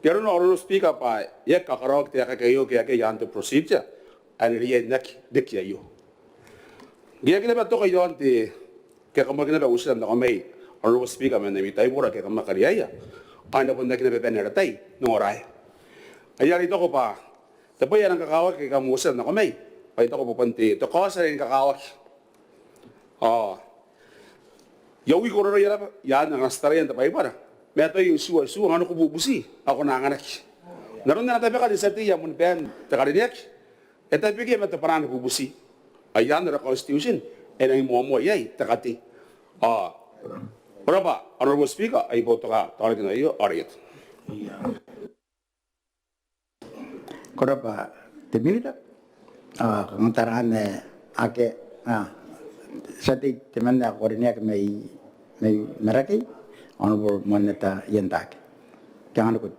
pero no oro speaker pa yak kakarok te kakayo kaya kaya yanto procedure and riyan nak dikya yo giya kina ba to kayo ante kaya kamar kina ba usalam na kamay oro speaker man na mitay mura kaya kamar kariyaya ano po na kina ba peneratay no oray ayari to ko pa tapos yan ang kakawak kaya kamusal na kamay Pahit ako pupunti. Ito kosa rin kakawak. Yawi ko rin yan ang astara yan. Tapay para. May ito yung suwa. Ano ko bubusi? Ako nanganak. Naroon na natabi ka din sa tiya. Munpen. Takarinek. E tabi kayo may taparaan na bubusi. Ayan na constitution. E nang imuamu ay takati. Pero ba? Honorable Speaker. Ay boto ka. Tawag na iyo. Ariat. Kora pa te mira. Kementaraan ake sati teman aku orangnya kemai mereka honorable moneta yentak jangan ikut.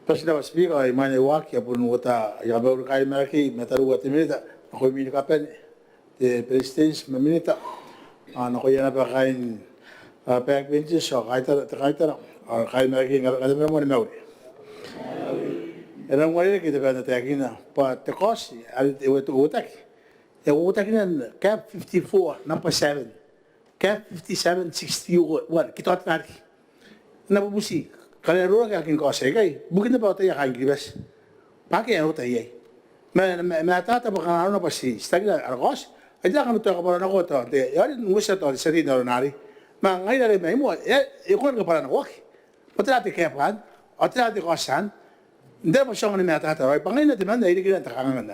Presiden Speaker imane waki apun wata ya baru kai mereka metaru wati minita aku mini kapen de presidents meminita aku yana pakain pek benches so kaita kai mereka ngada memang mau Erang wali kita pada tagina, but the cost itu utak. Ya utak ni cap 54 number 7, cap 57 61 kita tarik. Napa busi? Kalau orang yang cost segai, bukan apa tu yang kain gribas. Pakai yang utak ye. Mata tak bukan orang pasti. Stagna argos. Aja kan tu kaparan aku tu. Ya ni musa tu sedih orang nari. Mangai dari mana? Ya ikut kaparan aku. Betul hati kapan? Betul hati kosan. Hindi pa siya nga natatawag. Pangay na timan, dahil hindi kita takangan.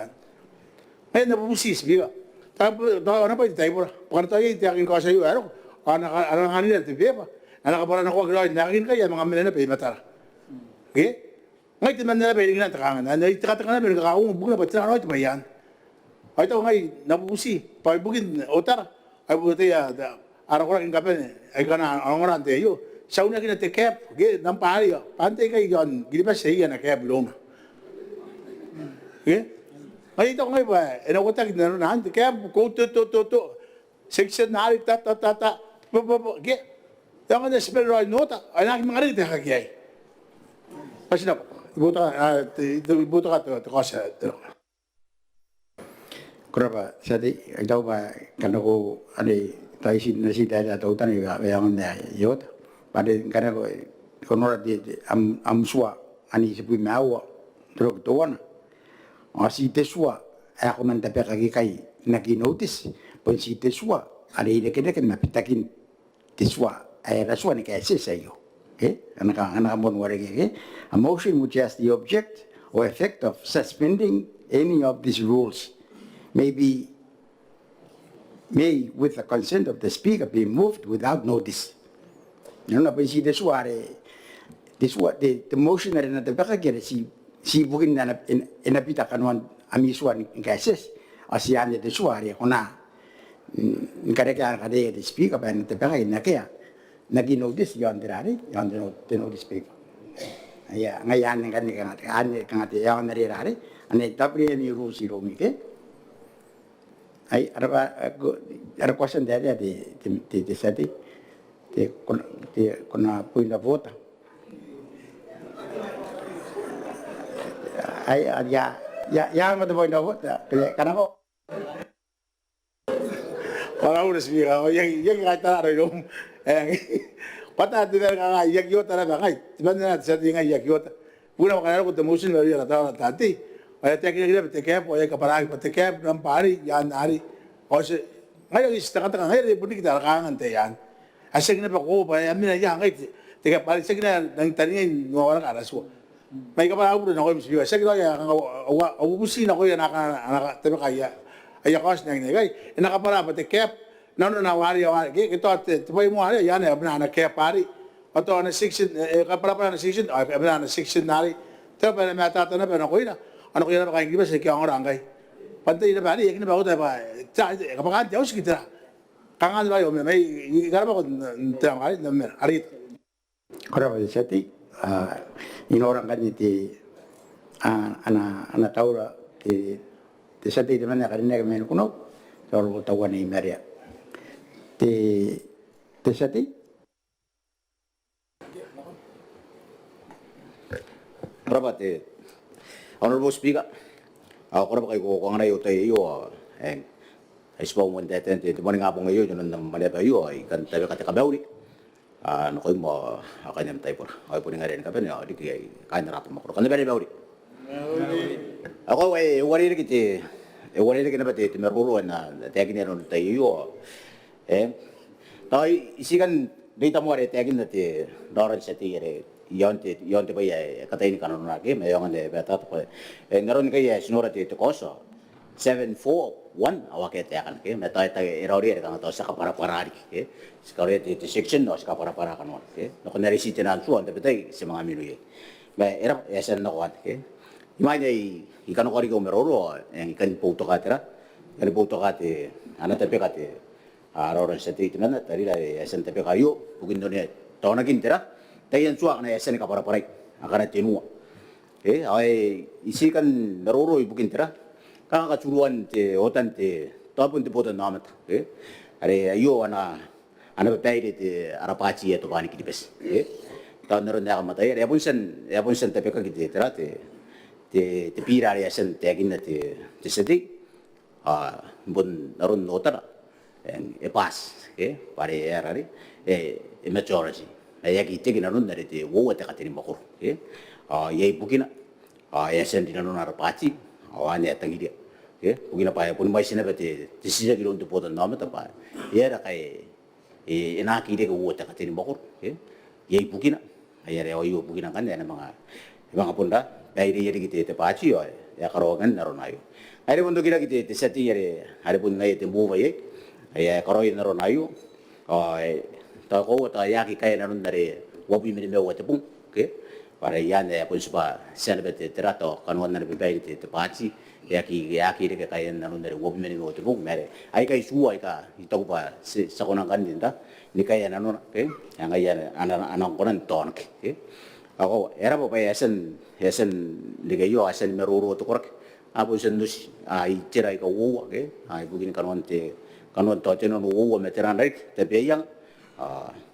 Ngayon, napupusis, biga. Tapos, ano pa, tayo po na. Pagkano tayo, itiyakin ko sa iyo, ano nga nila, tibiya pa. Nakapara na ko, nakin kaya, mga minana pa, matara. Okay? Ngayon, timan nila, hindi kita takangan. Itikatakan na, nakakungubog na, ba't na ano, ito ba yan? Ay, ito ngayon, napupusi. Pagibugin, otar. Ay, buti, araw ko lang yung kape, ay ka na, ano nga nante, yo. Sa una kinatikep, okay, ng pari, pantay kayo yun, gilipas sa iya na kaya bulong. Okay? Ngayon ito ngayon ba, inawatak na nahan, kaya ko to, section na halit, okay? Yung ka na spell right nota, ay nakin mga rin, kagayay. Kasi na, ibuto ka to kasi, Kuraba, sadi, ikaw ba, kano ko, tayo nasita na tautan, yung na yot. Pade kano ko, konora di, amswa, ani sepuy maawa, terus tuan. Si teswa, ako man tapi kaki naki-notice, pun si teswa, ada ide kena mapitakin teswa, raswa ni kasi sayo. Okay? Anak bon warege, okay? A motion which has the object or effect of suspending any of these rules may with the consent of the speaker be moved without notice. No, na si teswa, the motion na rin na tabi kaya si bukin na inapita kanuan amiswan ng kases asian de suari kuna kareka kade de speaker pa na tepa na kaya naginotis yon dirari yon de speaker aya ngayan kan yon nari ane tapri mi rusi ro mi ke ai ara question dari de sati de kuna point of vote ay ya mo to point of vote kana ko Orang udah sembilan, yang kata ada dong, patah tidak kan, yang yo tara bagai, sebenarnya saya tinggal yang yo, bukan makanya aku temu sih dari rata tadi, ayat yang kita tekep, ayat keparang tekep, nampari, yan hari, kause, ngayon istikat ngayon di pun kita kangen teyan, asal kita pakai apa, ambil aja ngayon, tekep pari, saya kita nang tadinya orang aras gua. May kaparang udah nakoy mesti, saya kita ya, aku pusing nakoy anak tapi kaya. Ay kos nang negay nakapara pati cap nano na wari ito at tupoy mo ari yan abna na cap pari ato na section kapara na section ay abna na section nari to pa na mata na pa na ko ina ano ko ina ba kaing gibas kaya ang rangay pantay na bari yakin ba ko tayo ba kapag dios kita kangan ba yo may garba ko tama ari na mer ari kuraba de sati inorang kaniti ana taura te sati de mana karina men kuno tolo tawan ni meria te sati Rabate, Honorable Speaker, ako na ba kayo kung ano yung tayo iyo, ay sipaw mo dito, ito mo nga po ngayon, yun ang Maneaba iyo, ay kan tayo katikabawli, ano kayo mo, ako niyang tayo po, ako po nga rin ka pa niya, di kaya narato mo ko, kan tayo bawli. Ako ay wari na ba ito, meruruan na tagin niya ron tayo iyo, tayo isikan dito mo rin tagin na ito, doon sa tiyo, yon te ba ya katayin kanon na ke may yon de beta to ngaron kay sinura ti to koso 741 awake te kan ke meta ta erori kan to sa para ke skare ti section no sa para kan ke no ko nari siti nan suan te betay sa mga minuye ba era esen no kan ke imay dai ikan ko ri ko meroro en ikan puto ka tera kan puto ka te anata pe ka te aroron sa ti na tari la esen te pe kayo bugin do ne to na gintera tayan suak na esen ka para akana tinua ay isikan naroro ibukin tira kakatsuruan te otan te tapon te potan namat are ayo ana papaide te arapachi eto bani kidibes ta naron na matay yapon sen te peka kiti tira te pira ya sen te agin te sedi bon naron notara en pas pare erari majority ya kita kena nun dari te wo te katini makor ye bukina ya sen dina nun arapachi awane atangi dia bukina pa pun mai sina bete tisija kilo untuk potan nama tapa ya ra kai ena kide ko wo te katini makor ye bukina ya re oyo bukina kan ya mga mga punda dahil yeri kita te paci yo ya karongan naron ayo ari pun kira kita te seti yeri ari pun ngai te buva ye ya karoy naron ayo ai ta ko ta ya ki kai naron dari wobi mi me wate pun ke para ya ne pun supa senbete terato kanwan na be te paci ya ki de kai naron dari wobi mi me wate pun mere ai kai su ai ka ito pa sa konang kan dinda ni kai naron ke yang ai anak konan ton ke ako era pa yasan ligayo asan meruro to korek apo sen dus ai tira ka wo ke ai bugin kanon to teno wo meteran rek te beyang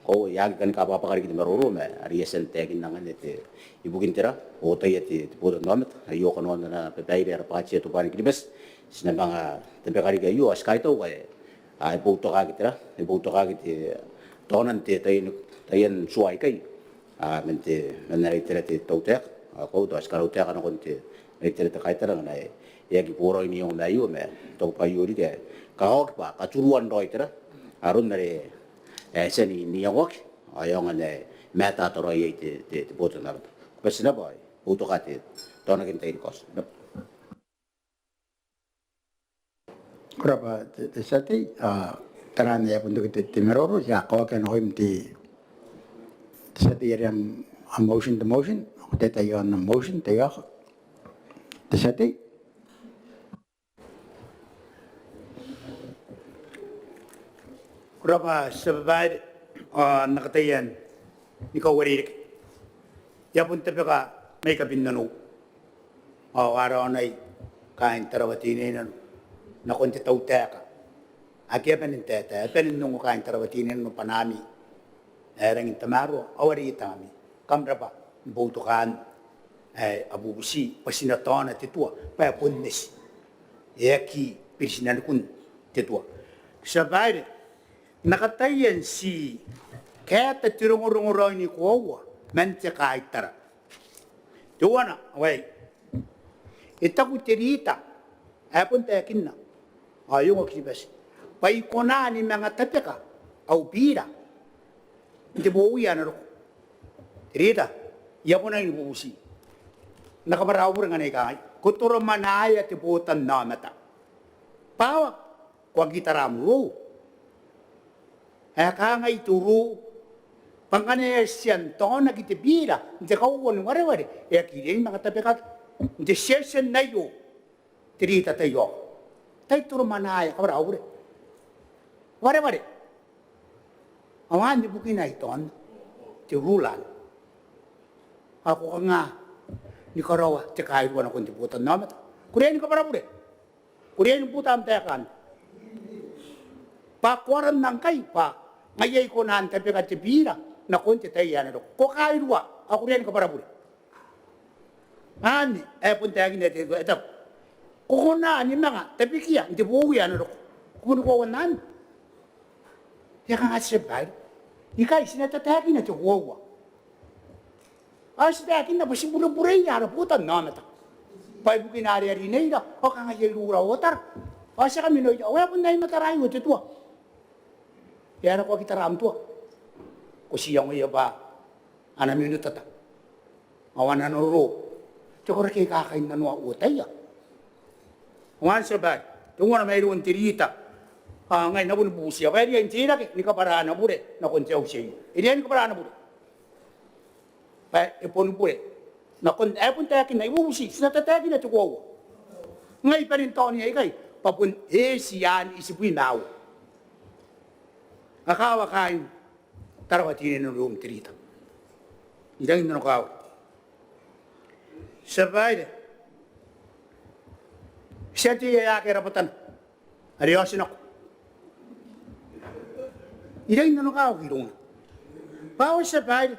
ko yag kan ka pa kari meruro me ari yasan te kin nangan te ibugin tira o to yeti po nomet ayo kanon na pe bai ra pa che to pan kibes sinabanga te kari gayo askai to ai po to ka kitira po to ka kiti tonan te tayen suai kai mente menari te tautek ko to askar utek ana konte te kai terang na ya ki poro ini yung dayu me to pa yuri ke ka ok pa ka turuan roi tera arun nare seni ni yok ayong ane meta to roi te boto na pesna boy uto ka te to na kinte kos Kurapa te sati taran ya pun te meroro ya ko kan hoim ti sati yang a motion to motion te yon motion te ya te sati Kurapa sebab nakatayan ikaw waririk. Ya pun tapi ka may kapinano. Araw na kain tarawati na nakunti tauteka. Aki penin tete penin nungu kain tarawati na panami. Erang tamaro awari tami. Kamrapa butukan abubusi pasinatona titua pa punnis. Eki pirsinan kun titua. Sabay nakatayan si kaya tirungurunguroy ni kuwa mente kahit tara. Tuwa na, away. Itaku tirita, apun tekin na. Ayong akibas. Paikona ni mga tapeka, au bira. Hindi buwi yan ako. Tirita, yapo na yung buusi. Nakabarawar nga na ikangay. Kuturo manaya tiputan na mata. Pawak, kwa gitaramu. Kangay turu. Pangkanaya siyan to na kitibira. Hindi kauwan ng wari-wari. Kiri mga tapeka. Hindi siya na yun. Tirita tayo. Tayo turo manaya kabarawar. Wari-wari. Awan di bukin na iton, tirulan. Ako ka nga, ni Karawa, tikahit wana kung tiputan naman. Kuriyan ka para pure. Kuriyan yung puta ang tekan. Pakwaran ng kay pa, ngayay ko na ang tabi ka tibira, na kung titayan na ito. Kukahit wa, ako kuriyan ka para pure. Ani, punta yung natin ko, ito. Kukunaan yung mga, tabi kiya, hindi buwi yan ito. Kukunan. Kaya ka nga sabay, ikay, sinatatakin na ito kuwawa. Sinatakin na ba si buluburay niya, putan na mata. Paibukin na rin na ito, o ka nga yung lura otar. Sa kami na ito, wala po na yung matarayo ito ito. Kaya na ko kita ram ito. Kasi yung iya ba, anamin ito tata. Awan na nuro. Tsaka rin kakain na nuwa utay. Awan sabay, tungo na mayroon tirita. Ngayon na bunubusi. Kaya diyan sila ni kaparaan na bure na kunti ako siya. Diyan ni kaparaan na bure. Kaya ipon bure. Na kung epon takin na ibubusi, sinatatakin na tukowo. Ngayon pa rin taon niya ikay. Papun siyan isipuin na ako. Akawa kain tarawatinin ng room tirita. Diyan na nakaw. Sabay de. Siya tiya kaya rapatan. Ariyosin ako. Iday na nakaw kilong. Bawas sa bahay.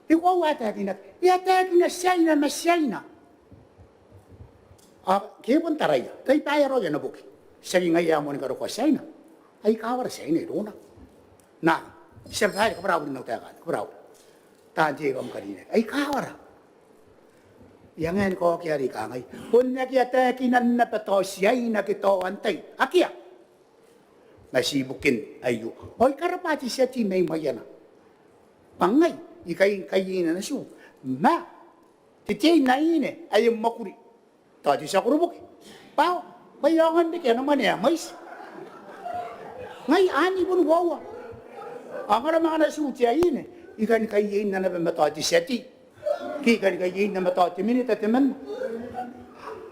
Ikaw atakin na. Iatakin na siya na masya na. Kaya pun taray. Kaya tayo ro yan na buki. Siya ngaya mo ni karo kwa siya na. Ay kawar siya na ito na. Na. Siya bahay kaparawin na utakan. Kaparawin. Tanti ikam kanina. Ay kawar. Yang ngayon ko kaya rin kangay. Kung nakiatakin na napato siya na kito antay. Akiya. Nasibukin ayo. Hoy karapati siya ti may mayana. Pangay, ikay na siya. Ma, Ti tiai na ine ai makuri. Ta ti sa kurubuki. Pau, bayangan de kena mane mais. Ngai ani pun wawa. Angara mga nasuti ay ine. Ikan kayin na nabamatati seti. Kikan kayin na matati minita teman.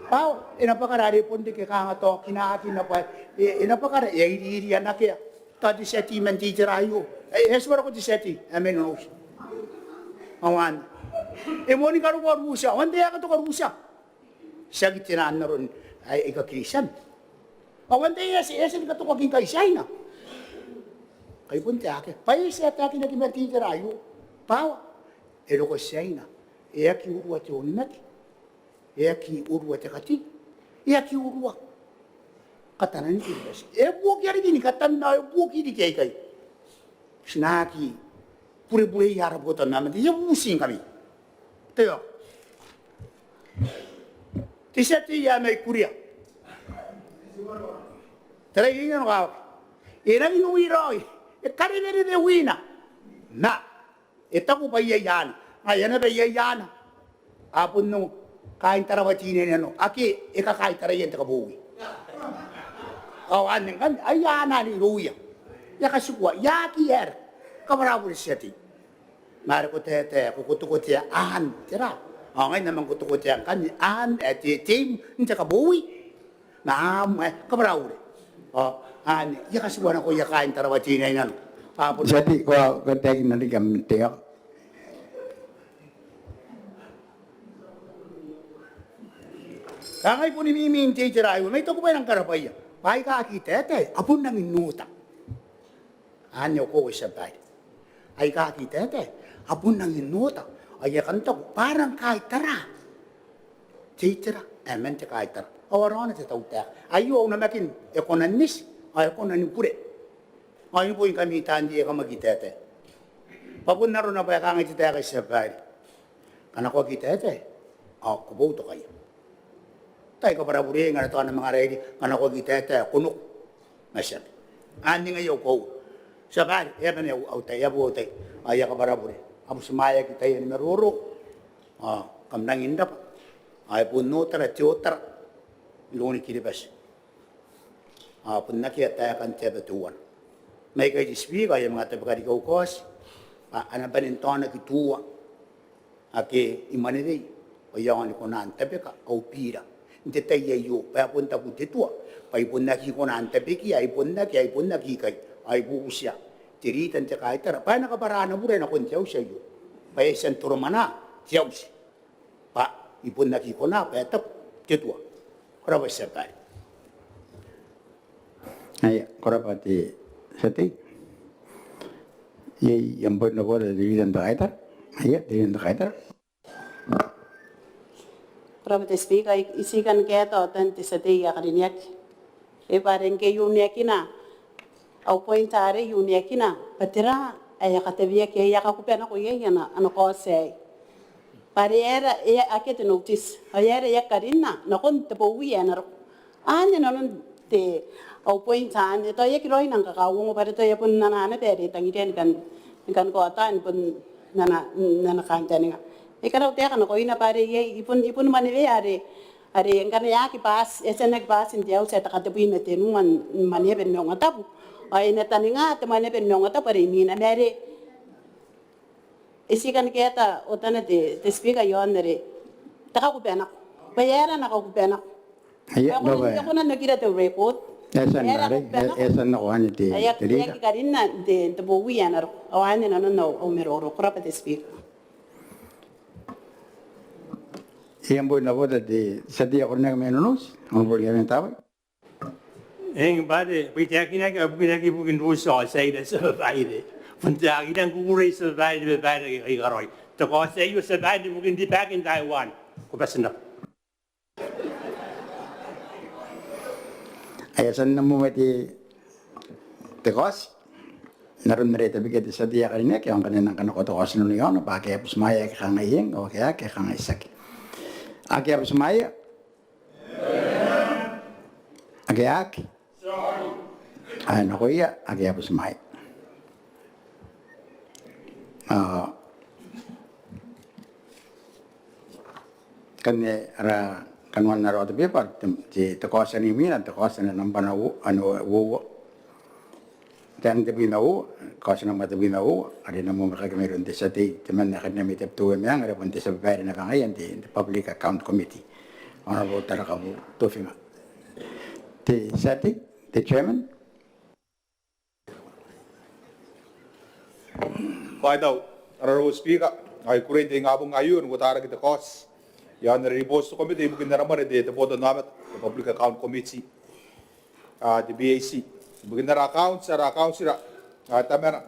Pau, inapakarari pun di kaya to kinaakin na pa. Inapakara iri anak ya. Tadi seti man ti jerayu. Eswara ko ti seti. Amen no. Awan. Mo ni karu Rusia. Wan dia ka to Rusia. Sagit tinaan na ron ay ikakrisan. Awan dia si esen ka to kaging kaisay na. Kay punti ake. Pai si atake na kimati jerayu. Pau. Elo ko siyay na. Iya ki urwa ti onnak. Iya ki urwa ti kati. Iya ki urwa. Katanan ni kirbas. Buok yari gini katan na buok ini kay kay. Sinaki. Pure-pure yarap ko naman. Iya busing kami. Tayo. Tisati ya may kuria. Tara ingin ko. Irang inuwiroy. Karineri de wina. Na. Ito ko pa iyayan. Ayan na ba iyayan? Apon no. Kain tarawatinin ano. Aki, ikakain tarayan takabuwi. Awan kan ayana ni ruya. Ya kasukwa, ya kier. Kamarabul siyati. Mari ko tete, kukutukot ya an. Tira. Ngayon naman kutukot ya kan an at team hindi kabuwi. Naam, kamarabul. An, ya kasukwa na ko ya kain tarawatinin ano. Jadi kau tegi nanti kami tengok. Kangay po ni Mimi hindi jirayo. May ito ko ba ng karapaya? Pai ka akitete, apun nang inuta. Anyo ko sabay. Ay ka akitete, apun nang inuta. Ay kanta ko, parang kahit tara. Titira, emen te kahit tara. Awaran na tauta. Ayo na makin ekonanis, ay ekonanin pure. Ngayon po yung kamitan di ka magitete. Papun na ron na ba kang ititete sabay. Kana ko akitete, ako boto kayo. Tayo ka para buri nga nato ang mga ready kana ko gitete kunok masya ani nga yo ko sabay eba ne au tay abu tay aya ka para buri abu sumaya kita yan meruro kamnang indap ay punno tara tiotar loni kiribas punna kiya tayo kan tebe tuwan may kay disbiga yung mga tabi ko kos ana banin tona kituwa ake imaniri o yawan ko nan tabi ka au pira hindi tayo yo, pa punta po dito. Pa ipunna ki ko na antapiki, ay punna ki kay, ay buusya. Tiritan siya kahit tara. Pa nakabarana mo rin ako siyaw siya yo. Pa isang turumana, siyaw siya. Pa ipunna ki ko na, pa etap, dito. Karawas siya tayo. Ay, korapati sati. Yang buat nak buat dari dan kaitar. Ayat dari dan kaitar. Probably speak ay isikan kaya to tanti sa tiya karinyak. E parang ke yunyakina. Au pointare yunyakina. Patira ay katabiya ke ya kakupena ko yana ano ko say. Pare era ya akete notice. Ayera ya karina na kon tepo wiya na. Anya nanon te au pointan to ya kiroi nang kakawong pare to ya pun nanana pere tangiten kan ko atan pun nana kantani nga. Ikaw tiyak na ko ina pare ipon manile are ngana ya ki pas esenek pas hindi au sa takatapuin na tinungan Maneaba ni Maungatabu ay nataninga te Maneaba ni Maungatabu pare mina mere isikan keta otana te speaker yon re takakupena bayara na kakupena ako na nakita te report Esan nare, esan na kuhan iti. Ayak karin na te buwian na awan na no umiroro kurapa te speaker. Yang buat nak buat di setiap orang yang menunus, orang boleh yang tahu. Bade, bijakina ka bukin rusa say da survive. Punta kita ngure survive bade ay garoy. To ko say you survive bukin di back in Taiwan. Ko basna. Ayasan na mo mati tekos. Naroon mereka bikin di setiap kali ni, kaya orang kanina kan kotor kos nunion, pakai apa semaya kangayeng, oke ya, kangaysak. Aki apa semaya? Aki. Ay, naku iya, aki apa semaya? kane ara kanuan na rota paper te kosa ni mina te kosa na namba na wo dan te bina wo kosa na mata bina wo ari na mo makakamero de sa te man na kanami te tuwe yang ara pon te sa bayar na kangayan the public account committee honorable tarakabu tofinga te sati the chairman Paitaw, Honorable Speaker, ay kurente ngabong ayun utara kita kos. Yan na repose committee mungkin naman de boto namat the Public Account Committee. The BAC. Mungkin na account sira. Tama na.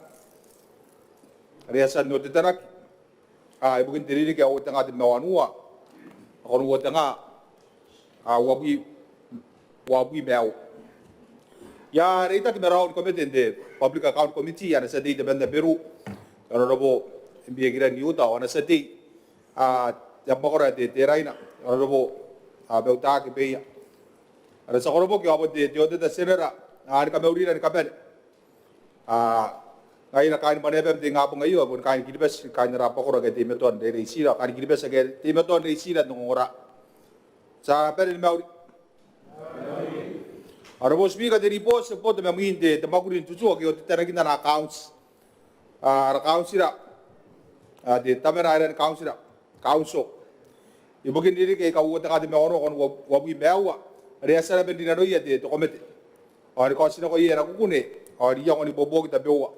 Riasan no titanak. Ay mungkin diri kaya utang atin mawanua. Ako no utang wabi meaw. Ya rita kimeraon committee de Public Account Committee yan sa di de banda Peru. Honorable Mbiyagira Niuta on a city, Yamokora de Teraina, Honorable Beltaki Paya. And a Sorobo about the Jota the Senator, Arkamuri and Capel. I kind Maneaba thing up on you, when kind of Gilbes, kind of Rapokora get Timeton, they receive, and Gilbes again, Timeton, they see that Nora. Sapel Mauri. Honorable Speaker, the report support the Mamin, the Magurin to talk, you Terrakin accounts. Council, the Tamil Island Council. You begin to indicate what the Adamano on what we mewa, Riasa Bendinoya did to commit, or the Constable Yeragune, or the young Bobo the Boa.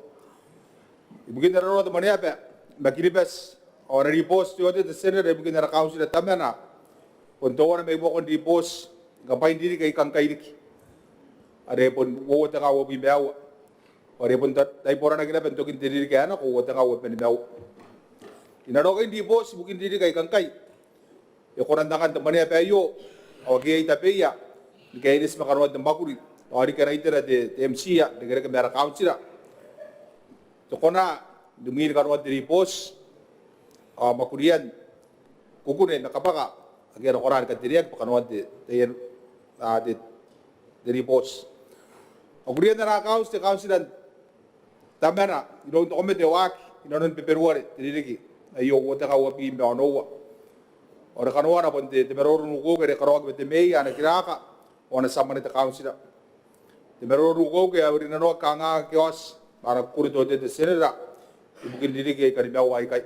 You begin to roll the Maneaba, Makiribes, or a repose to the Senate, they begin to council at Tamana, when Dora may walk on the post, Gampain Didike Kankaiki, a repon water will be mewa. Or even that they put an agreement to get the Gana or what the hour penny now. In a dog in the boss, booking the Kankai. You couldn't the money pay you or gate a paya, the Gainis Macarot the Makuri, or you can enter at the MCA, the Greek American Council. So Kona, the meal got what the repose or Makurian, Kukune, Nakapaka, again, or I got the react, but what the repose. Agreed na accounts the council Tamana, you don't omit the work, you don't prepare what it you water our people on over. Or the Canoa upon the Meroru go get a crowd with the May and a Kiraka on a summer at the council. The Meroru go get a Rino Kanga Kios, or a Kurito de the Senator, you can dedicate a Waikai.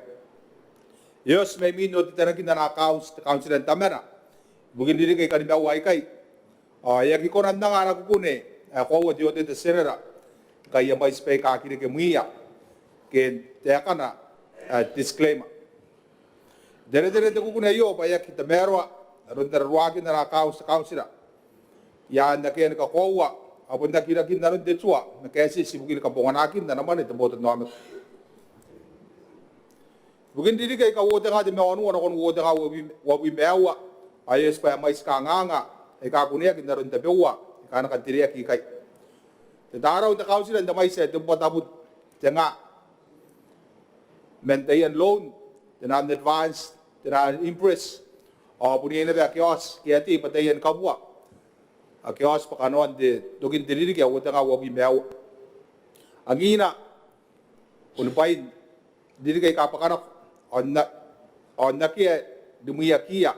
Yes, may mean not the Tanakin accounts the council and Tamana. We can dedicate a Waikai. Or Yakiko and Nanga Kune. Ako what you did the Senator, kaya may spay kakiri ke muya, ken teka na disclaimer. Dere te kukuna yo pa yak kita merwa, rundar ruagi na council. Yan na kaya nakakowa, apon na kinakin na rin detsua, na kaya sibugin ka ponganakin na naman ito botot namin. Bugin didi kay kawote nga di mawanu na kon wote nga wabi mewa, ayos pa may skanganga, ay kakunia kin na rin tabewa. Karena kan tiriya kikai. Tadaraw the council and the may said the Maungatabu nga maintain loan, the non-advanced, the non-impress, o punin na ba kios, kaya ti patayan kabwa. A kios pa kanuan de dugin diri kaya wata nga wabi meaw. Ang ina, unupain, diri kay kapakanak, on na kaya dumuya kiya,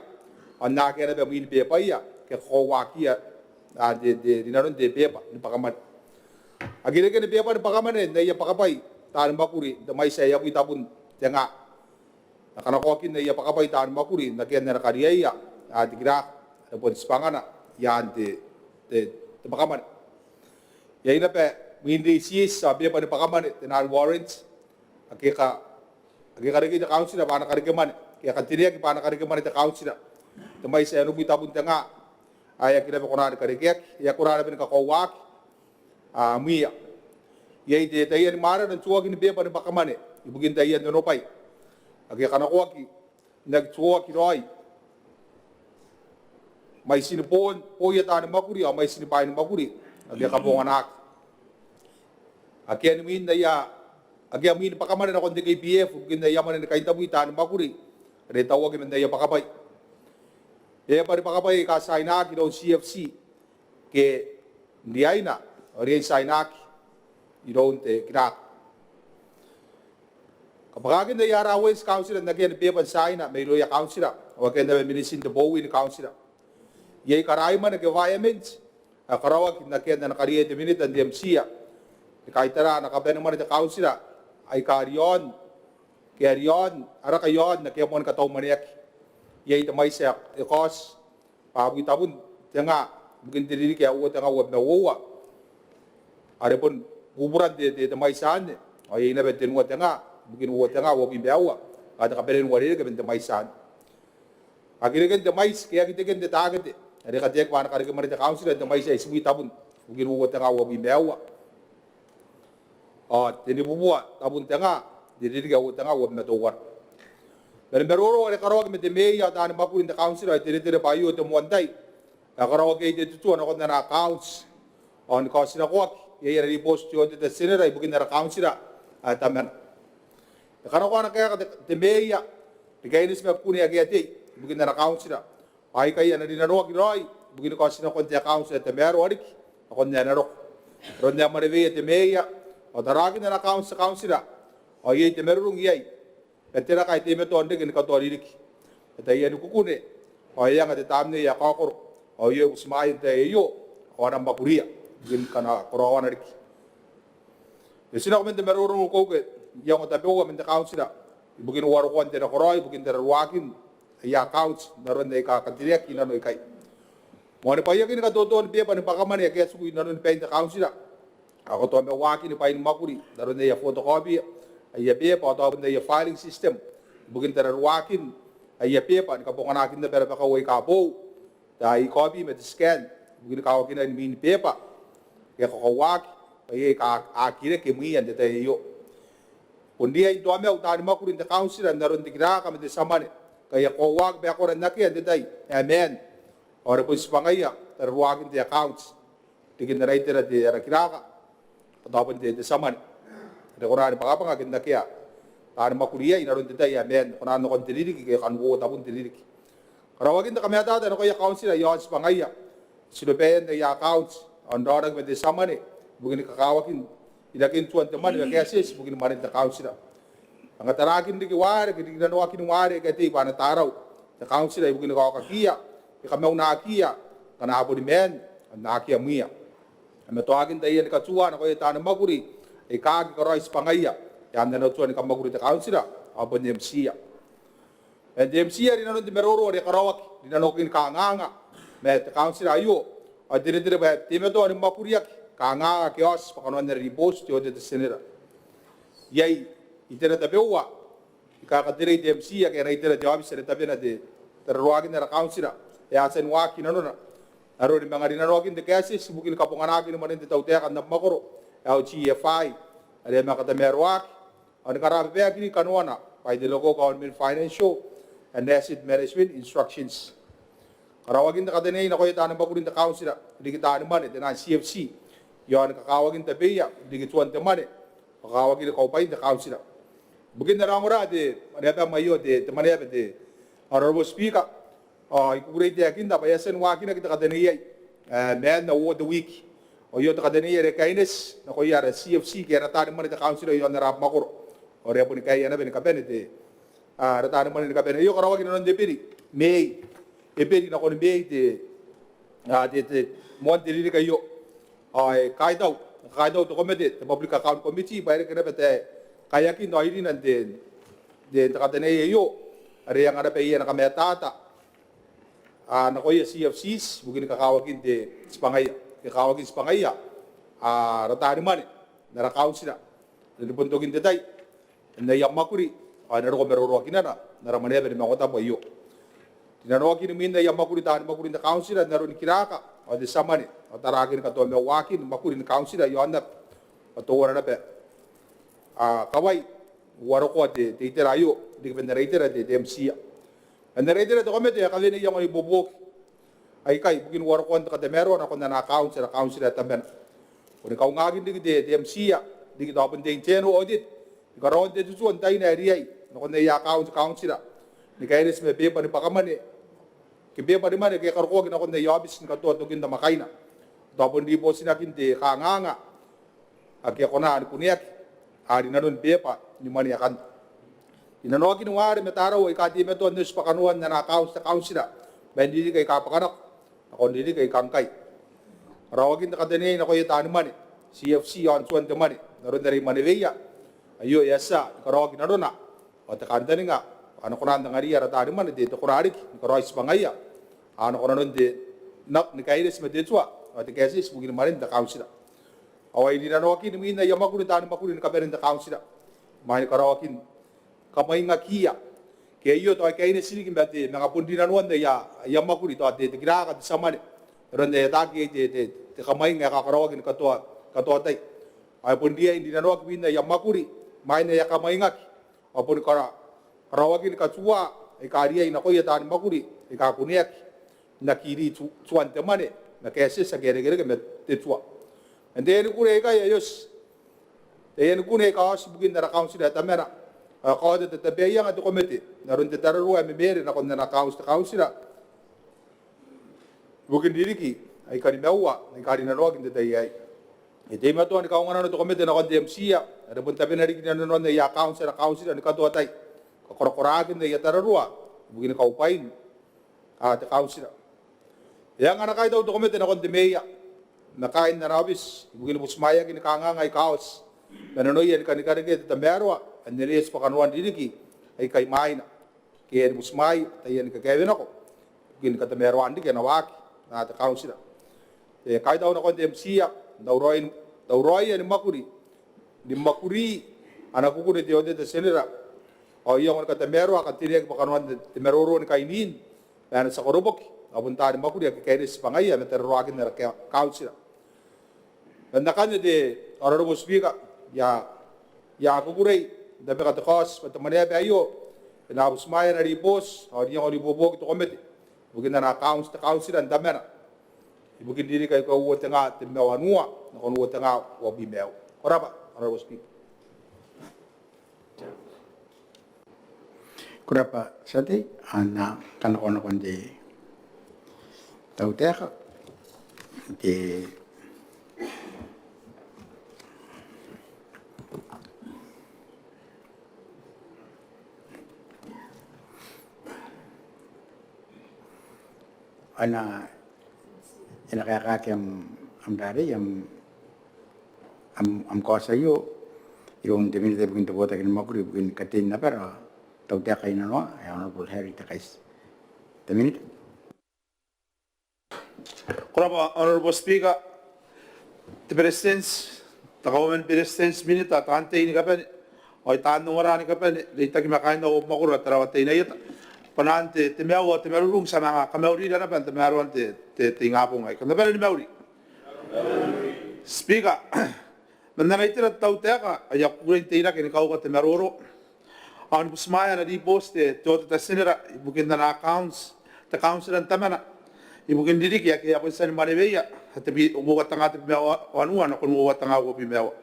on na kaya na ba min pepaya, kaya kawa kiya, dinaron de pepa ni pakaman. Agire ke ni pepa ni pakaman na iya pakapay tan makuri da may saya kita pun nga nakanakokin na iya pakapay tan makuri na kaya na kariya digira pun spangana yan de pakaman. Yai na pe hindi sis sa pepa ni pakaman tinan warrants akika rigi da council na pana karikeman kaya katiriya ki pana karikeman da council da may saya no kita pun nga ay kira ko na karikek ya kurana bin ka kawak miya yai de tayan mara ng tuwag ni bepa ni bakamane ibugin tayan no pay agi kana ko ki nagtuwa ki roy may sinipon po yata ni makuri o may sinipay ni makuri agi ka po anak agi min na ya agi amin pakamane na kon di kay PF ibugin na yaman ni kay tabu ita ni makuri re tawag ni na ya pakapay ya pari pakapay ka sainaki do CFC ke ndiaina ori sainaki you don't kira Kapag na yara West Council na kaya pepa sa ina may loya council o kaya na minisin the Bowen Council. Yay karayman na environment karawag na kaya na nakariya de minute and DMC kahit tara nakaben naman ito council ay karyon ara kayon na kaya mo kataw maniyak yay tamay sa ikos pabitabon tanga bugin diri kaya uwa tanga wab na uwa are pun buburan de tamay saan ay na betin uwa tanga bugin uwa tanga wab imbawa ada kaperen wari ka ben tamay saan agire kan tamay kaya kita kan detaget are katek wan kare kamari council tamay sa iswi tabun bugin uwa tanga wab imbawa tini bubuwa tabun tanga diri ka uwa tanga wab na tawar dan beroro are karawag met meya dan makulin the council ay tiri payo to muanday karawag ay dito ano ko na accounts on cost na ko yay repost yo de senera ay bugin na council tamen karawag na kaya te meya tikainis me kuni agati bugin na council ay kaya na dinarog roy bugin ko sina ko te council te mero arik ako na naro ron na mareve te meya o daragin na council o yay te merung yay Petera kay teme to ande gin ka to ririk. Eta yan kukune. O yang ate tamne ya kakor. O ye usmai te yo. O ram bakuria. Gin kana korawan rik. Yesina ko mente merurung ko ke. Yang ate ko mente council. Bugin waro ko ante na koroi bugin der wakin. Ya council naron de ka kadiriak ina no kai. Mo ne payakin ka to be pa ni pakaman ya kesu ina no pe council. Ako to me wakin pa in makuri. Naron de ya photocopy. Ay pepa atau benda ya filing system bugin terar wakin ay pepa ni kapong anakin na pera pa kaway kapo dai copy met scan bugin kawakin na min pepa ya kawak ay ka akire ke muian de tayo kundi ay do amel tani makurin the council and naron dikira kami de samane kaya kawak be ako ran nakian de tay amen ora po spangaya tar wakin the accounts digin na writer de rakiraka atau de samane Orang ni pagapang agenda kaya, tahan makuliya inaron dita ya men, kung ano kon tilirik kaya kanwo tapon tilirik. Karawagin na kami ata ano kaya council ay yons pangaya, sinubayan na ya accounts, ang dorang med sama ni, bugin kakawagin, ilakin tuan teman kaya sis bugin marin ta council. Ang atarakin di kiwari, kiti ginawakin wari kati pa na taraw, ta council ay bugin kakakiya, ikamaw na akiya, kanabo ni men, ang nakiya miya. Ang matuagin tayo ni katsuwa na kaya tahan makuri. Ikagi karois pangaya yan na tuan ka magurita council abon DMC and DMC rin nanon di meroro ri karawak di nanokin kaanganga met council ayo dire ba timeto ni makuriyak kaanganga kios pakanon na repost yo de senera yay itera tabewa ikakadire DMC ya kaya itera job sere tabena de terwagin na council ya sen waki nanon aro ni mga dinarogin de cases bugin kaponganakin manin de tawte kan na makoro au GFI ada makata merwak on karabe kini kanwana by the local government financial and asset management instructions karawagin ta kadene na koy tanang bakurin ta council di kita man ito na CFC yon kakawagin ta beya di gituan ta man kakawagin ko pa ta council bugin na rangora de Maneaba mayo de Maneaba de honorable speaker ikugure de akin da bayasen wakin kita kadene man na wo the week o yo ta kadani yere kaines na ko yara CFC ke rata ni man ta council yo na rap makor o re pun kaya na ben ka ben de rata ni man ka ben yo karawagi non de piri me e piri na ko ni be de mon de ri ka yo ai kai dau to komite the public account committee bayar ke bete kaya ki no iri nan de ta kadani yo are yang ada pe na ka metata na ko ya CFCs bugin ka kawagin de spangay kawagin sa pangaya, ratahan naman na council na puntukin detay, na yung makuri, naro ko meron na Maneaba ni Maungatabu iyo. Tinanawagin namin na yung makuri tahan makuri na council na naro ni kiraka, o di sama ni, o taragin ka to may wakin makuri na council na yon na, o tuwa na pe. Kaway, waro ko di titirayo, di ka narrator di DMC. Ang narrator ito kami, kami na yung ibubuk. Ay kay bugin war ko ta kademero na ko na account sa council at taben ko ni kaungagin di DMC di kita open din teno audit karon de tuon tay na area no ko na ya account council ni kainis me pepa ni pakaman ni ki pepa ni man kay karko gina ko na yobis ni kato to ginda makaina tapon di po sinakin de kanganga akya ko na kuniyak ari na don pepa ni man yakan ina no ki ngare metaro e ka ti meto nes pakanuan na accounts ta council ben di kay kapakanak ako di kay kangkay rawagin ta kadene na ko yata mani CFC on suan te mani naron dari Maneaba ayo yasa karawagin na dona o ta kandani nga ano ko nanda ngari ara ta mani dito ko rari ko rois pangaya ano ko non de nak ni kaides me de tua o te kesis bugin marin ta council awai di na no ki ni na yamakuri ta makuri ni kaberin ta council mai karawagin kamay nga kia ke iyo to kay ni sili kimbati mga pundi na nuan ya yamakuri to te gira ka sa mani ron de ta ki te kamay nga kakarawagin kato tay ay pundi hindi na nuan bin na yamakuri mai na yakamay nga apun karawagin ka tua ay kariya ina ko yata makuri ay kakuniyak na kiri tuan te mani na kese sa gere-gere ke te tua and then kure ka yos then kune ka sibugin na council ta mera ko de te beya nga komite naron te tararu ay mere na kon na council bugin diriki ay kari mewa ay kari na rogin te ay ite ma to ni ka ngana to komite na kon DMC ya ada pun tabi na ri na no ya council ni ka to tay ko koragin de ya tararu bugin ka upain te council yang anak kay daw to komite na kon de meya nakain na rabis bugin busmaya kin ka nga ay kaos nanonoy yan kanikarige te merwa andiris pa kanuan diniki ay kay maina kaya musmay tayan ka kevin ako gin ka tamero andi ka nawaki na ta council kay daw na kon DMC dawroy ni makuri anak ko ni tiode te senera o yung ka tamero ka tinig pa kanuan temero ni kainin na sa korobok apunta ni makuri ka kairis pangaya na terroagin na council nanda kanya de honorable speaker ya kukuray dapat kata kos pada Maneaba ayo na busmaya na ripos o diyan ko ribobog to komite bugin na accounts ta council and damera ibugin diri kay ko wo tanga timewanua na kon wo tanga wo bimeo ora ba honorable speaker Kurapa sati ana kana kono konde tau teka de ana ina kaya am dari am kosa yo yung demin de bugin to bota kin makuri bugin katin na pero tau te kay no ay honorable Harry Takais demin Kurapa honorable speaker the presidents the government presidents minita tante ini kapan o tanong marani kapan dita kimakain na makura tarawate na yata panante te meurung sa mga kamauri na naman te meron te ngapong ay kanda pala ni meuri speaker nananay tira tau teka ay akurin te ina kini kau ka te meroro ang busmaya na di poste to ta senera ibukin na accounts ta council ang tamana ibukin diri kaya po sa Maneaba at umuwa tanga te mewa na kung umuwa tanga ko pimewa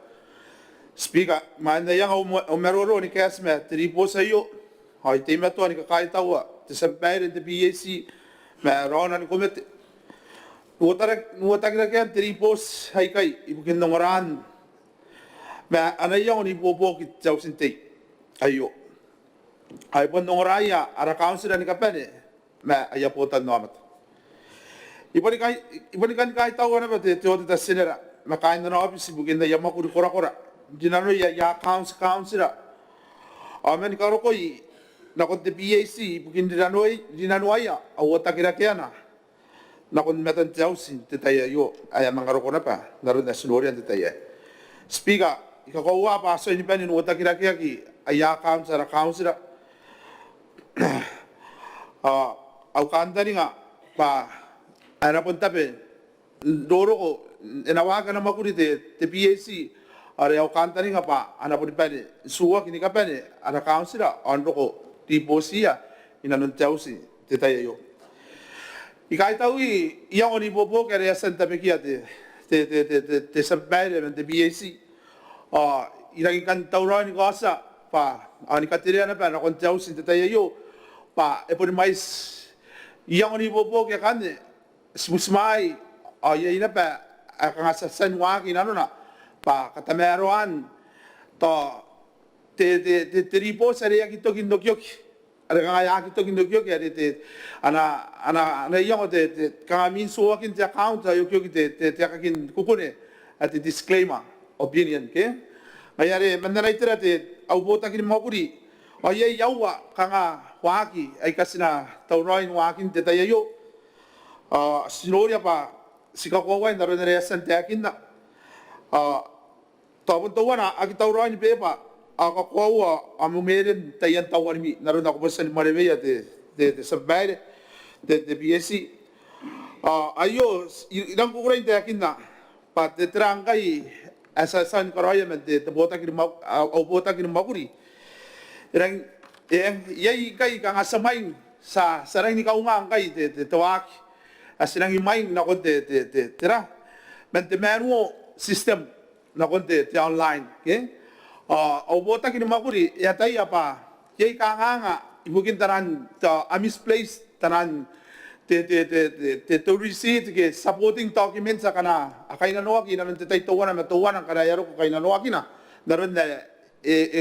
speaker man na yang meroro ni kasme tri po sa iyo ay tema to ni kakay tawa te sampere de BAC ma rona ni komite nuwatag na kaya tripos hay kay ibukin ng oran ma anayaw ni bobokit jaw sinte ayo ay pon ng oraya ara council ni kapane ma ayapotan no amat ibalikan kay tawa na ba te ta senera makain na office ibukin na yamakuri kora dinano ya council amen karo koy na kon te BAC bukin dinanoya awata kira-kira na kon metan tiyausin te tayo yo ay mga roko na pa naroon na sinurian te tayo speaker ikakawa pa so ini pa ninuwata kira-kira ki aya council au kanta ni nga pa ana pun tape doro ko inawagan na makuri te BAC are au kanta ni nga pa ana pun pa suwa kini ka pa ni ana council on roko di posia ina non tausi te tayo yo ikai taui ia oni bobo ke rea santa pekia te sampere de BAC ina kan taurani gosa pa ani kateria na pa na kon tausi te tayo yo pa e por mais ia oni bobo ke kane smusmai ia ina pa akanga sa sanwa ki na pa katameroan to te ripo sa rea kito kindokyok. Ada kaya kito kindokyok ya te ana yung te kami so akin te account ayo kyok te akin kukune at disclaimer opinion ke. Kaya re mandaray tira te au bota kin makuri. O ye yawa kanga waki ay kasina tauroin wakin te tayo. Sinoria pa sikakawai na rin na san te akin na. Tapon tawana aki tauroin pepa akakuwa amumerin tayan tawan mi naroon ako pa sa Maneaba de sabay de BSC ayo ilang kukuray te akin na pat de trangkay asasan karaya men de bota kin makuri irang yay kay kang asamay sa sarang ni kaungang kay de tawak asinang imain na konte tira men de manual system na konte te online okay au bota kin makuri ya tay apa yay kanganga ibukin tanan ta amis place tanan te to receipt ke supporting documents sa kana akay na noa kina te tay tuwan na tuwan ang kana yaro ko kay na noa kina daron na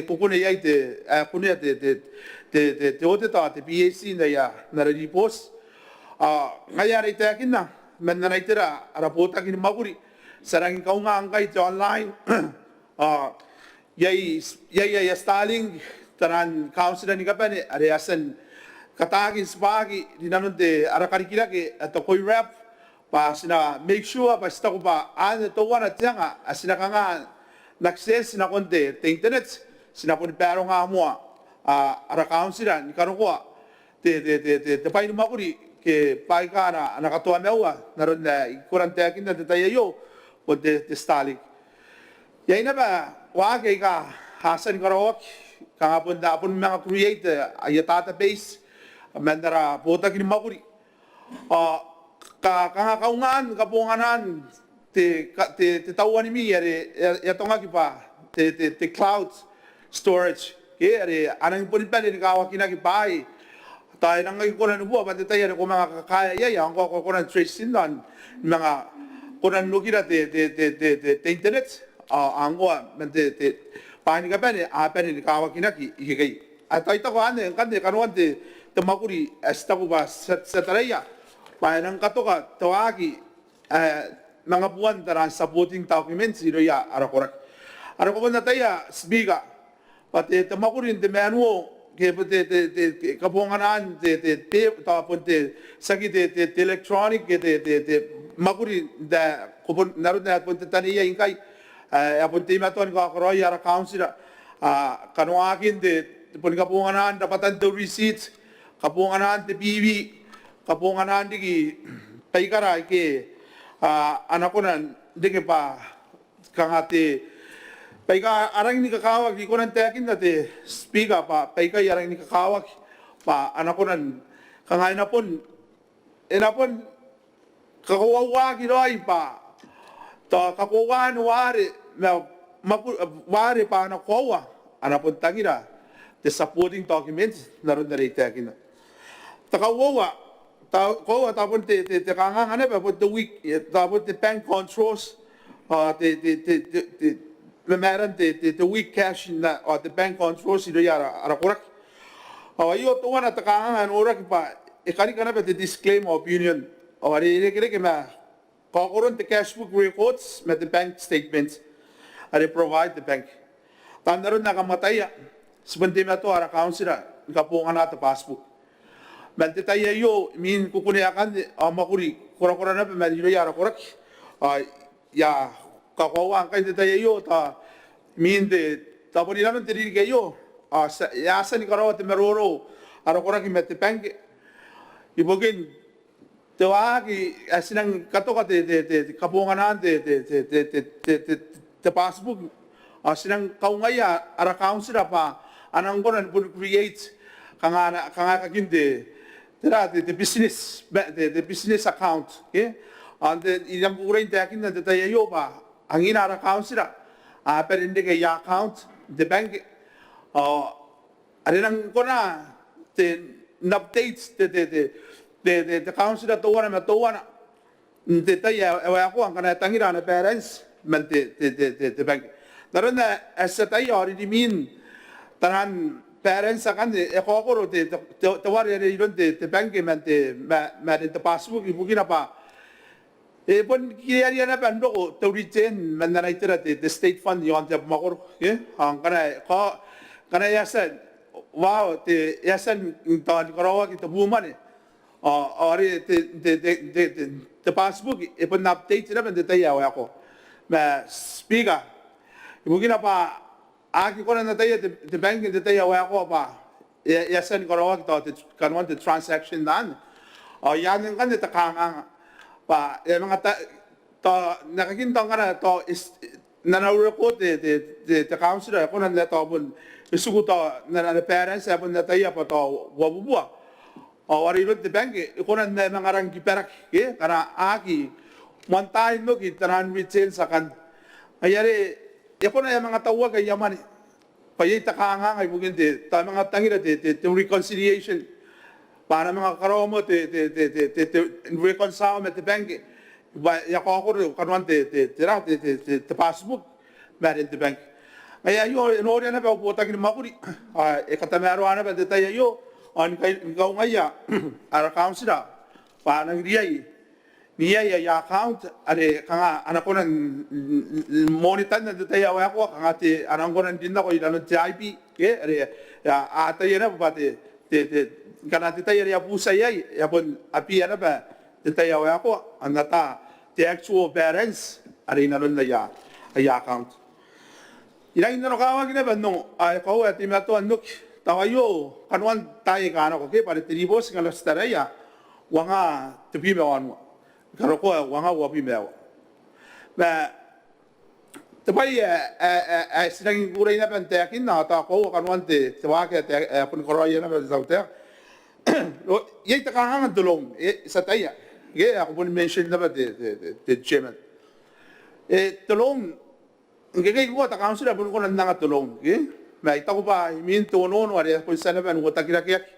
kukune yay te kunya te ote ta te PAC na ya na repos ngayari te akin na men na itira rapota kin makuri sarang kaunga ang kay te online yay staling tanan council ni kapane areasan katagin spagi dinanunte arakarikila ke ato koi rap pa sina make sure pa sta ko pa ano to wana tianga asina kanga access na konte te internet sina pun pero nga mo ara council ni karuwa te pai makuri ke pai kana nakatoa mewa naron na kurante akin na tayo o te staling yay na ba wag ka hasan karawak kangapon da apon mga create ay database mandara bota kin makuri kaungan kapunganan te tawan mi ya tonga ki pa te cloud storage ke are anang pun pa ni kawa kinaki pai tayo nang ko na nubo ba tayo ko mga kaya ya ang ko na trace sindan mga kunan nukira te internet angwa mente pani ka pene ni kawa kinaki ikai atay ta ko ane kande kanuan te makuri esta ko ba sa taraya panang katoka tawagi mga buwan taran supporting documents ino ya arakorak ko na taya sbiga pati makuri te manual ke te kapunganan te tapon te sagi te electronic te makuri da kupon narud na pun te taniya ingkay apun tima ton ko akroy ara council kanuakin de pun kapunganan dapatan to receipts kapunganan te PV kapunganan digi paikara ke anakunan digi pa kangate paika arang ni kakawag di ko nan tekin na te speaker pa paika arang ni kakawag pa anakunan kangay na pun enapon kakuwawa giroy pa ta kakuwan wari wari pa na kowa anapon tangira the supporting documents naron na rite akin ta kawawa ta kowa tapon te kangang ano pa the week tapon the bank controls meron the week cash na the bank controls ito yara arakurak ayo to wana ta kangang orak pa ikani kana pa the disclaimer opinion o ari kire ke ma kakuron the cash book records met the bank statements and they provide the bank. Tandaron na kamataya, sebentar itu ara council kapungan na passbook. Bante tayo yo min kukuniakan makuri kura-kura na pemedyo yara kurak. Ya kakawan kayo tayo yo ta min de tapon ilan tiri kayo. Ya sa ni karawa te meroro ara kurak met the bank. Ibogin tawagi asinang katoka te kapunganan te passbook asinang kaungaya ara council pa anang konan pun create kanga kakinde tera the business account okay and then ilang kuray takin na tayo pa ang inara council pero hindi kay account the bank arinang kona te updates the council to one te tayo ako ang kana tangira na parents man te bank naron na as tayo already mean tanan parents akan e kokoro te wari re iron te bank man te ma te passbook ibugina pa e pon kiri na pa ndo te retain man na itera te state fund yon te makor ke hang kana yasan wow te yasan ta karawa ki te bumane ori te passbook e pon update na te ya ko ma speaker ibugina pa aki kona na tayo te banking te tayo wa ko pa ya sen ko rawag to kanwan te transaction dan yan ng kan te kanga pa mga to nakakinto nga to is nanawre ko te councilor ko na to bun isugo to na parents apon na tayo pa to wabubua wari ro te bank ko na mga rang kiperak ke kana aki montahin no ki tran retail sa kan ayari ko na yung mga tawag ay yaman payay takanga ay bugin de ta mga tangira de reconciliation para mga karomo te reconcile met the bank ba ya ko ko kanwan te passbook met in the bank ay yo no ore na ba po ta kin makuri e katamaro ana ba de tayo yo on kay gaw ngaya ara councilor pa nang riyay niya ya account are kanga anak ko nan monitor na tayo ako kanga ti anang ko nan din ako ilan ti IP ke are ya atay na ba te kana ti tayo ya pusa yay ya pon api na ba ti tayo ako anata the actual parents are inanon na ya account ilang no kawag na ba no ay ko at imato anok tawayo kanwan tayo kana ko ke para tribos ngalas taraya wanga tupi mewan karo ko wanga wapi mewa ba tapai sinang uray na pante akin na ta ko kanwan te tawake te pun koroya na ba sauter yey ta kangang dulong sa taya ge ako pun mention na ba te chairman tulong ngegay ko ta council pun ko nang tulong ge may ta ko ba min to no no are pun sana ba ngo ta kirakiyak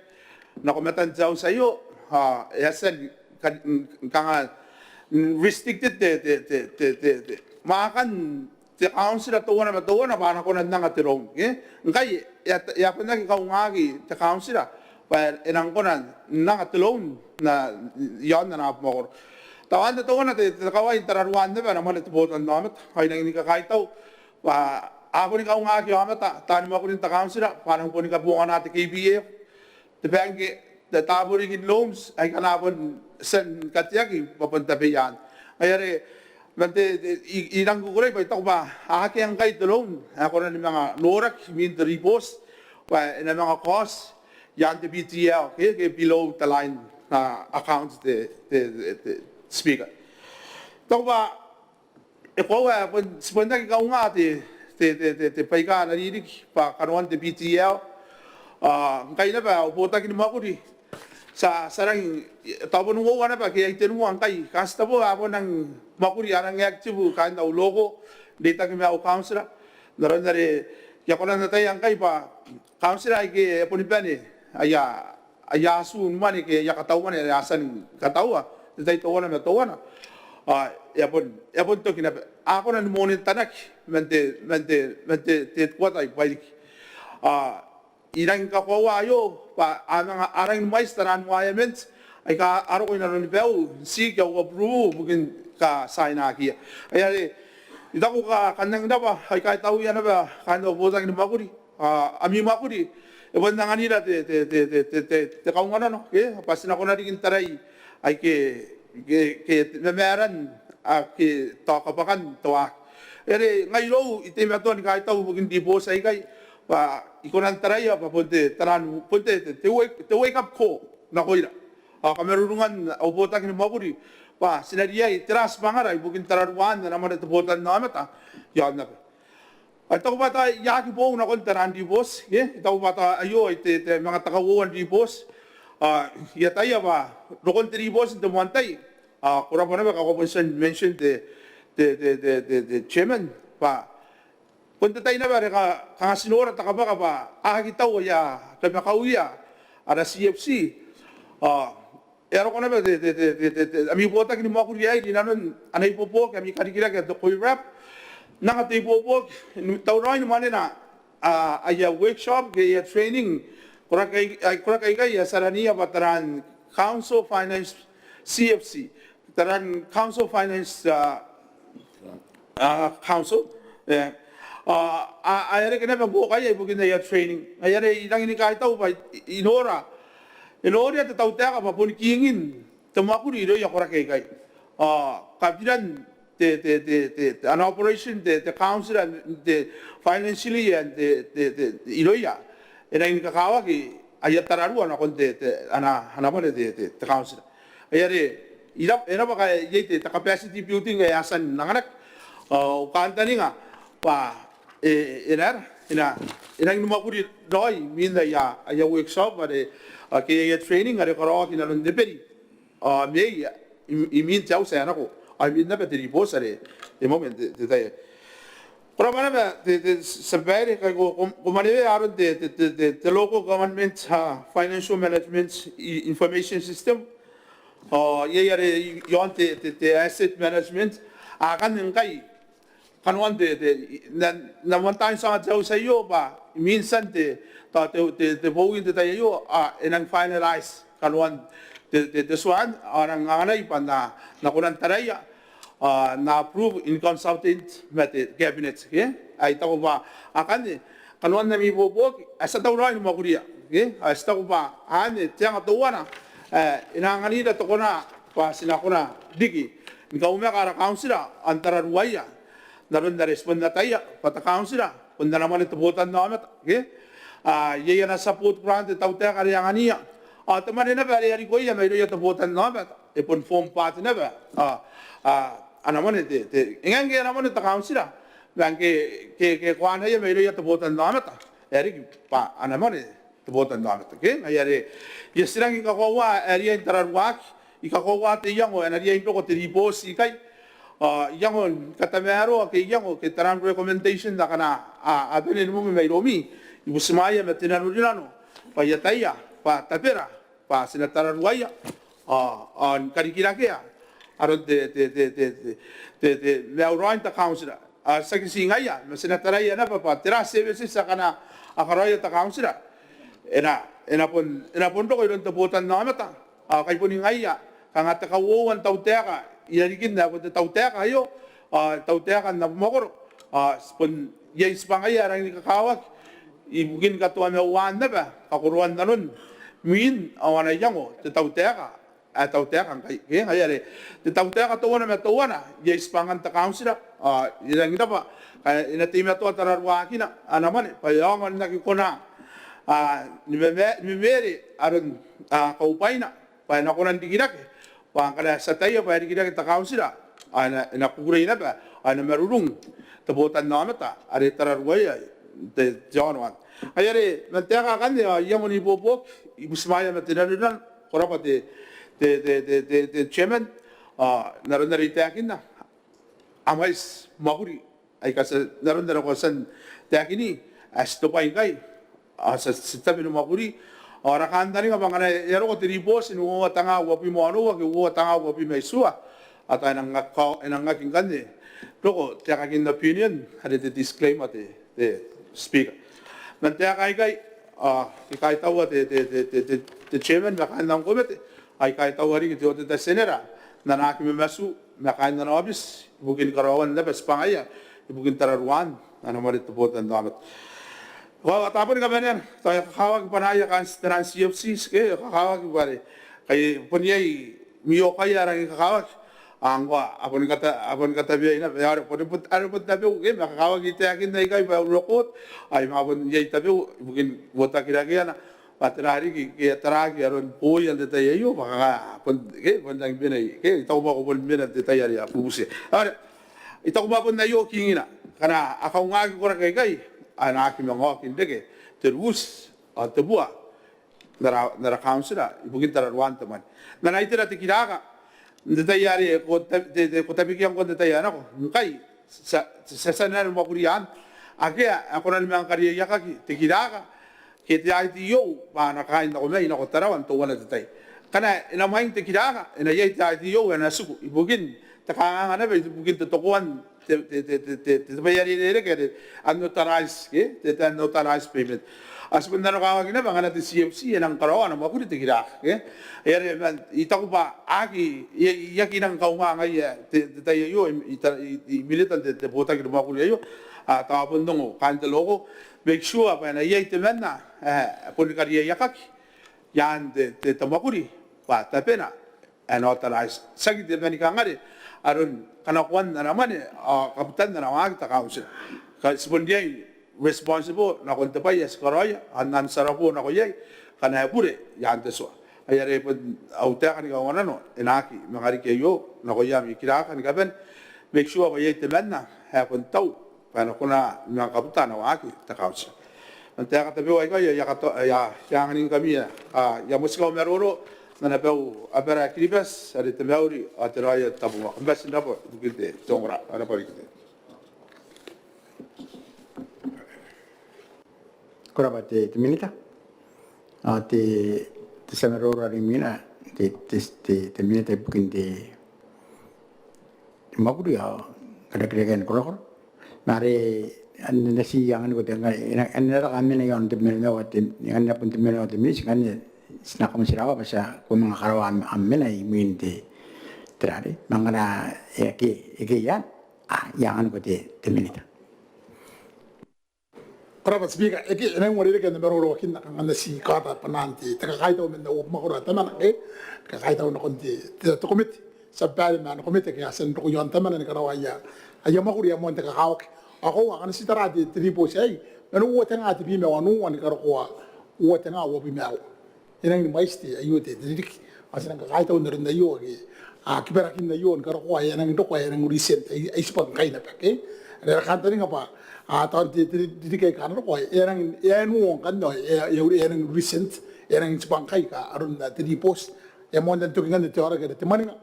na komatan jaw sayo yasan kanga restricted makan te council to na para ko nang tirong ngay ya pa na kaungagi te council pa enang ko nang tulong na yon na mo tawan to na te kawai tararuan na ba naman ito botan namat ay nang ni kakaitaw pa ako ni kaungagi amata tani mo ko ni ta council parang po ni kabuan natin KBF te bank the taburing loans ay kanapon sen katyaki papunta biyan ayari mante ilang kukulay pa ito ba aki ang kay tulong ako na ni mga norak min the repos pa na mga cost yan the BTL okay below the line accounts the speaker ito ba ikaw spenda ka nga te payka narinig pa kanuan the BTL kaya na ba uputa kin mo ako di sa sarang tapon ngo na ba kaya itenu ang kay kasta po ako nang makuri arang active kan daw logo data kami ako councilor naron na re ya ko na tay ang kay pa councilor ay ke punipani aya sun mani ke ya katawan ni asan katawa dai to na ya pon to kina ako na monin tanak mente te kwatay balik ilang kawayo pa ang arang mais tanan environment ay ka aro ko na ron bel si ka approve bugin ka sign aki ay ida ko ka kanang da ba ay ka taw yan ba kano botang ni makuri ami makuri e bon nang anira te kaung ano no ke pasin ako na rin taray ay ke memeran ke to kapakan to ay ngayon ite maton ka taw bugin di bo say kay pa ikonan taraya pa punte taran punte te wake up call na koira kamerungan obotak ni makuri pa sinariya itras pangaray bugin tararuan na naman ito botan na mata yan na at ako ba tayo yaki po na kon taran di boss ito ba tayo ayo ite mga takawuan di boss yataya ba rokon di boss ito muantay kura pa na ba ako mention the chairman pa punta tayo na ba kang sinora ta ka ba akitaw ya tamakauya ara CFC ero ko na ba ami bota kini mo ako riay dinanon anay popo kami kadikira ka to koy rap nangati popo taw na man na aya workshop ke training kura kai sarania bataran council finance CFC taran council finance council ayare kena bo kai bugin ya training ayare ilang ini kai tau ba inora te tau ta pa pun kingin temakuri ro ya kura kai kapiran an operation the council and the financially and the iroya era in kakawa ki ayatararu ana konte ana mole the council ayare era ba yete the capacity building ya san nanganak kantani nga pa ina in makuri doi minda ya workshop bare ke training are karo ki na lunde peri me imin chau sa na ko I mean, never did he boss at it. The moment they. But the Sabari, the local government financial management information system, or the asset management, I can't can one day the one time someone tells you, but means Sunday, the voting that you are and finalize can one the swan or an anaipa na kurang taraya. Na approve in consultant method cabinet ay tao ba akan kanuan na mi bobok asa daw rin mo kuriya as tao ba ani tiang tuwana inangani da to kona pa sina kona digi ikaw me kara councilor antara ruaya naron na respond na taya pata councilor kunda naman ito botan na amat yeya na support grant tao ta kariyangania teman na ba ari ko ya may ito botan na amat ipon form part na ba anamone ingange anamone ta councilor banke ke kwan ya mero ya to botan namata eri pa anamone to botan namata ke ayare yesirang ka ko wa eri interarwak ikako wa te yango eri into ko te ribos ikai yango katamero ke yango ke taran recommendation da kana adone mo mero mi ibusmaya metina nurino pa yataya pa tapera pa sinatararwaya on karikira aron the Maurant councilor. Second seeing aya, Senataraya na pa, tira services sa kana akaroya ta councilor. Enapon ko yung tabutan na mata. Kay puning aya, kang at kawawan tauteka, ilarigin na kung tauteka kayo, tauteka na mokoro. Spon yes pa ngaya rang nikakawag, ibugin ka tuwa na uwan na ba, kakuruan na nun. Min awan na yango, tauteka. Atau tekan kay ngayari the tawta ka tuwana matuwana yes pangan ta councilor ilang ita pa ina team to tararwa kina anaman payangan na kikona ni meri aron kaupaina pa na kunan digirak pa kada sa tayo pa digirak ta councilor ina kuray na ba ana marulung tabutan na mata ari tararwa ya the jonwan ayari manteka kan yamoni bobok ibusmaya matinalunan korapate the chairman naron na ritakin na amais maguri ay kasi naron na ko san takini as to pa ingay sa sitabi no maguri ora kanda ni nga bangana yaro ko tribos inu tanga wapi mo ano wa tanga wapi may suwa at anang ngaking kande loko takakin na opinion had the disclaimer the speaker nan takay ikay tawa the chairman makandang komite ay kahit tawari ito ito senera na nakimasu makain na nabis ibugin karawan na bes pangaya ibugin tararuan ano mo rito po ang damat wa tapon ka ba niyan tayo kakawag panaya kan CFCs kay kakawag bare kay punyay miyo kaya rang kakawag ang wa apon kata biya ina yaro po ano po tabi kay makakawag ite akin na ikay ba rokot ay mabon yay tabi ibugin wota kiragya na patrari ki taragi aron po yan detay yo baka ke pandang binay ke itaw ba ko pon binat detay ya puse ara itaw ba pon na yo kingina kana akaw nga ko ra kay anak mi ngo kindege terus atbua nara councilor ibugin tararwan taman na naitira tikiraga detay yari ko tabikiyan ko detay ana ko kay sa sanan mo kurian agya ako na limang kariya kaki tikiraga kita ITO pa nakain na kumay na ko tarawan to wala detay kana inamahin te kidaka ina yai ta ITO na suku ibugin takanga na ba ibugin to tokuan te bayari le ke unauthorized ke te unauthorized payment asbunda no kawag na bangana te CFC enang karawa na makuri te kira ke ere itaku ba aki yaki nang kaunga ngai te yo militan te bota ki makuri yo a ta bundongo kan te logo make sure ba na yai te menna polikari yakaki yan te makuri pa ta pena unauthorized sagi te bani kangare arun kana kwan na naman kapitan na naman kita kaunsel ka sibundiay responsible na kon tapay es karoya anan sarapo na ko yai kana pure yan te so ayare po auta kan ga wana no enaki mangari ke yo na ko yami kira kan gaben make sure ba yai te manna ha kon tau para kuna na kapitan na aki ta kaunsel ante ka tabi wa ya ka ya yang ni kami ya muska meroro na pau apera kribas ari te mauri ateraya tabu mbas na po gite tongra ara pa gite Koraba te minita. Te samerora ri mina te minita bukin te makuri ya kada kira korokor. Nare anda si yang anu te ngai anda kami na yon te mina wa te anda pun te mina wa te mis kan sina kami sirawa basa ko mga karawa amena i min te terare mangana eke ya yang anu te minita. Koraba speaker eki enang mo rile ke na meroro kin na kanga si kata pananti te ka kaito men na makura tamana ka kaito na konti te to komit sa bali man komit ke asen to yon tamana ni karawa ya aya makuri mo te ka kawak ako wa kan si tarati tripo sei menu wo tanga ti bi me wanu wan karo ko wo tanga wo bi me enang ni maisti ayute dirik asen ka kaito na rinda yo ke kibera kin na yo karo ko ya nang to ko ya nang recent ai spot kai na pa ke re kan tani ngapa tahun di kai kan ko erang enu kan no erang recent erang spangkai ka arun da di post mon dan to ngan te ora ke te maninga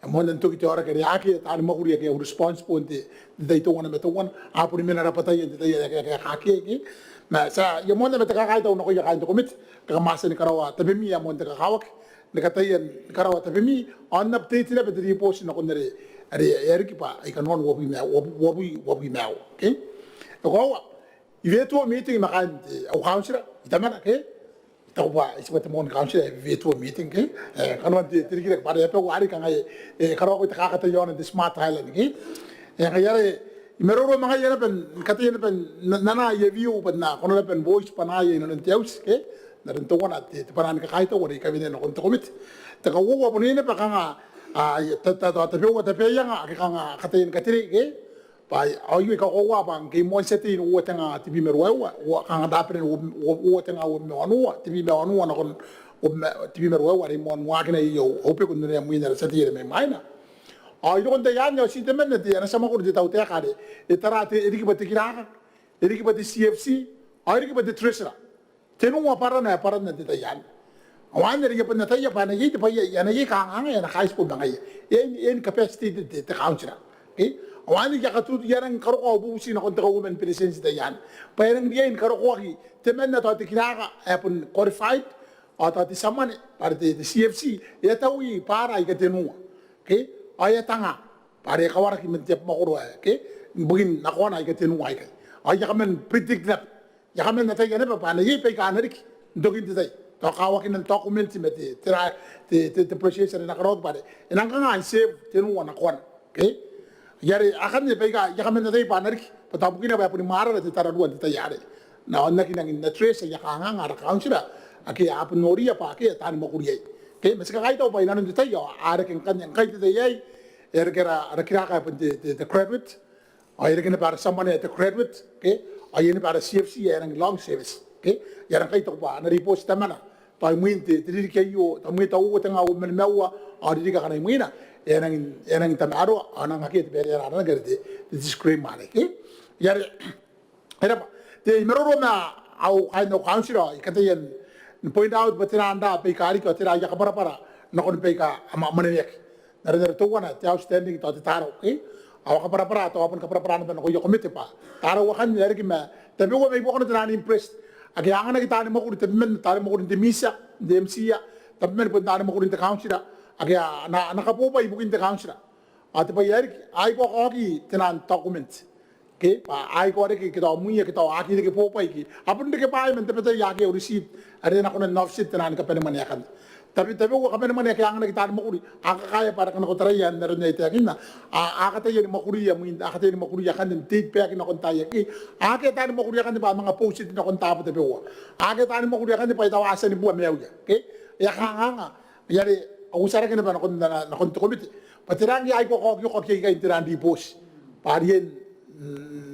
mon dan to ki te ora ke aki ta ma kuri ke response ponte dai to wana meto wan a puri mena rapata ye te ya ke aki ma sa mon dan te ka kai to no ko ya kan to komit ka masa ni karawa te mi ya mon te ka kawak ne ka tayen karawa te mi on update le be di post no ko nere are erki pa I kan non wobi ma okay ko ivetu meeting makan au council itamana ke tauba isbata mon council ivetu meeting ke kanwan tirikire pare pe wari kan ai karo ko taka kata yon the smart highland ke ngayare meroro mga yana pen kata yana pen nana ye view pen na kono pen voice pana ye no teus ke na ren to wana te panan ka kaito wori ka vine no kon to komit ta ka wo wo ne pa kanga ta pe yang ka kanga kata yan katiri ke pai au yu ka owa bang ke mo seti no tanga tibi merwa wa ka da pre wo tanga wo me anu tibi me anu na kon tibi merwa wa ri mon wa kene yo ope kun ne mu ina seti me maina au yu kon te yan yo sitemen ne te na sama ko de tau te ka de e tarate e diki bati kira e diki bati CFC au diki bati treasurer tenu wa para na te yan awan ne ri pa na ta ya pa na yi te pa ya na yi ka nga ya na high school ba ngai en capacity te council okay awani ya katu yarang karo ko busi na kon women presence da yan parang diyan karo ko ki temen na to tikira apun qualified o to ti samane par de CFC ya tawi para i katenu ke aya tanga pare kawara ki men tep makuro ke bugin na ko na i katenu ai ka aya kamen predict na ya kamen na tayi na pa na yi pe ka na rik dogin dai to kawakin ng document meti tira te process na karo pare enang ka nga save tenu na ko ke yare akan ne pega ya kamen dai panar ki patabuki na ba puni mara te taraduan te yare na onna ki nang na trace ya kanga ngara council aki apun nori ya pa ke tan mo kuriye ke mes ka kai to pa ina te yo are ken kan kai te yai ergera rakira ka pun te credit ay ken para samane te credit ke ay ni para CFC ya nang long service ke ya nang kai to pa na repost tamana pa muinte te ri ke yo ta muita u tanga u men mewa ari ka kana muina enang tamaro anang akit beri ana gerde discreet mane ke yare era te meroro na au ai no council ikaten point out batina anda pe kari ko tira ya kabara para no kon pe ka ama manek nare to wana te outstanding to taro ke au kabara para to apun kabara para no ko yo komite pa taro wakan yare ki ma te be wo me bo kon tira impressed agi angana ki tani mo ko te men tani mo ko te misa de MCA te men po tani mo ko te council agi na kapo pa ibukin te council At pa yari ai ko ki tenan document. Okay, pa ai ko ki kita muya kita aki ke po pa ki. Apun de ke pa men te pete ya ke receipt. Are na ko na nofsit tenan ka peneman yakan. Tapi ko ka peneman yak yang na kita mo kuri. Aka kaya para kana ko tarayan na rin ite akin na. Aka tayo ni makuri ya muin aka tayo ni makuri yakan den tit pa kin na kon tayo ki. Aka tayo ni makuri yakan ba mga post-it na kon tapo te po. Aka tayo ni makuri yakan pa itawasan ni buwa mewya. Okay? Ya nga. Yari usara kin ba na kon komite. Patirangi ay ko kay tiran di post. Parien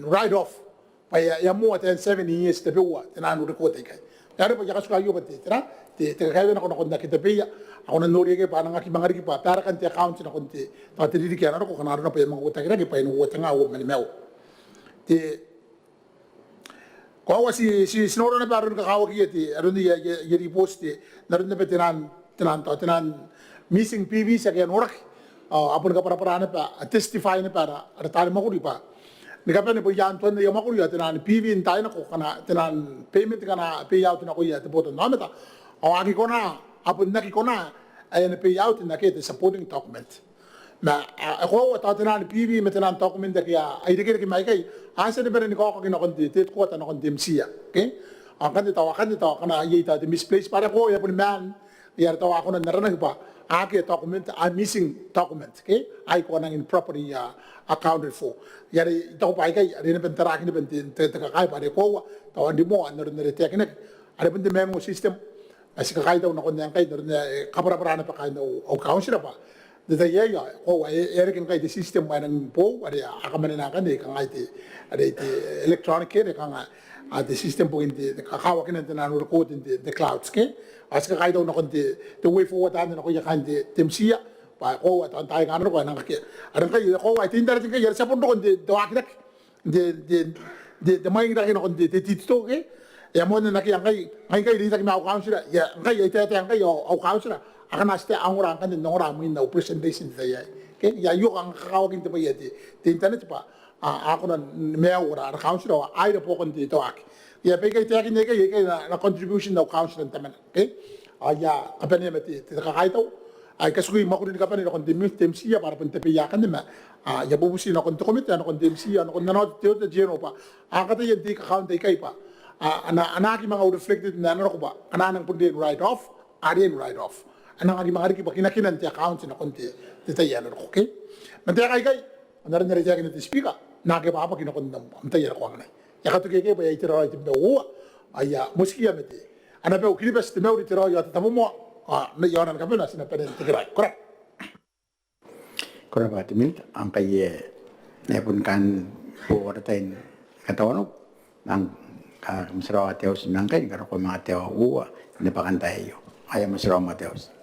write off. Pa ya mo at 7 years te po. Tinan ro ko te kay. Yari pa jakas kayo ba tira? Te kaya na ko na kita pe. Ako na nori kay pa nga ki mga ri pa para kan te account na kon te. Ta te di kaya na ko kana na pa mga utang ra kay pa no utang nga wo mel. Te ko si snoro na paron ka kawo ki ti aron di yeri post na ron na tinan missing PV sa kaya norak. Apun ka para na pa testify na para atali makuri pa ni ka pa ni po yan tuan na makuri tenan PV in tayo na ko kana tenan payment kana payout na ko ya te boto na meta awagi ko na apun na ki ko na ay na payout na kete supporting document na ako ta tenan PV metenan document da kaya ay dikir ki mai kai asa de beren ko ko kinakon tit ko ta na kon demsia okay ang kan dito kana yita de misplace para ko ya pun man ya tawa ako na naranag pa ake document missing document okay ay ko nang improperly accounted for yari ito pa kay ari na bentara kin bentin te kay pa de ko tawa di mo ano na rete kin ari bente memo system asi ka kay daw na kon nang kay kapara na pa kay no o council pa de ya ko ere kin kay the system man ng po ari akaman na kan de kan ay ari electronic kid kan the system po hindi kakawa kin na record in the clouds okay as ka kaya daw na kundi the way forward na ko yakan di temsia pa ko at antay kan ko nang kaya aran kay ko ay tinda rin kay sa pundo kundi dawakinak de may ngira kino kundi tito okay ya mo na kaya kay dito na council ya kay ite ang kay o council akan naste ang orang kan no orang mo na presentation ya okay ya yo ang kakawagin te pa yati internet pa ako na may ora council ay na po kundi to ak ya pe kay tiyakin ne kay na contribution na council taman okay ya kapanya mati kakay to ay kasugi makunin kapanya na kundi temsia para punte pe yakan ma ya bubusin na kundi komite na kundi temsia na kundi na to jeno pa akata yan di account kay pa anaki mga reflected na ko ba anang pundi write off arian write off anang agi mga ba kinakinan ti account na kundi detayan ko okay mante kay anaran na retiyakin na speaker na ke pa kinakundi am tayo ko ngay ya katu keke ba itira ite bewa aya muskia mete ana be ukilibes te meuri tira ya tamu mo na yona ka pena sina peden tigrai correct Korang berarti minta angkai ne pun kan po ratain katawono ang masarawa teos nangkai karo ko mga teo uwa ne pakantayo ay masarawa teos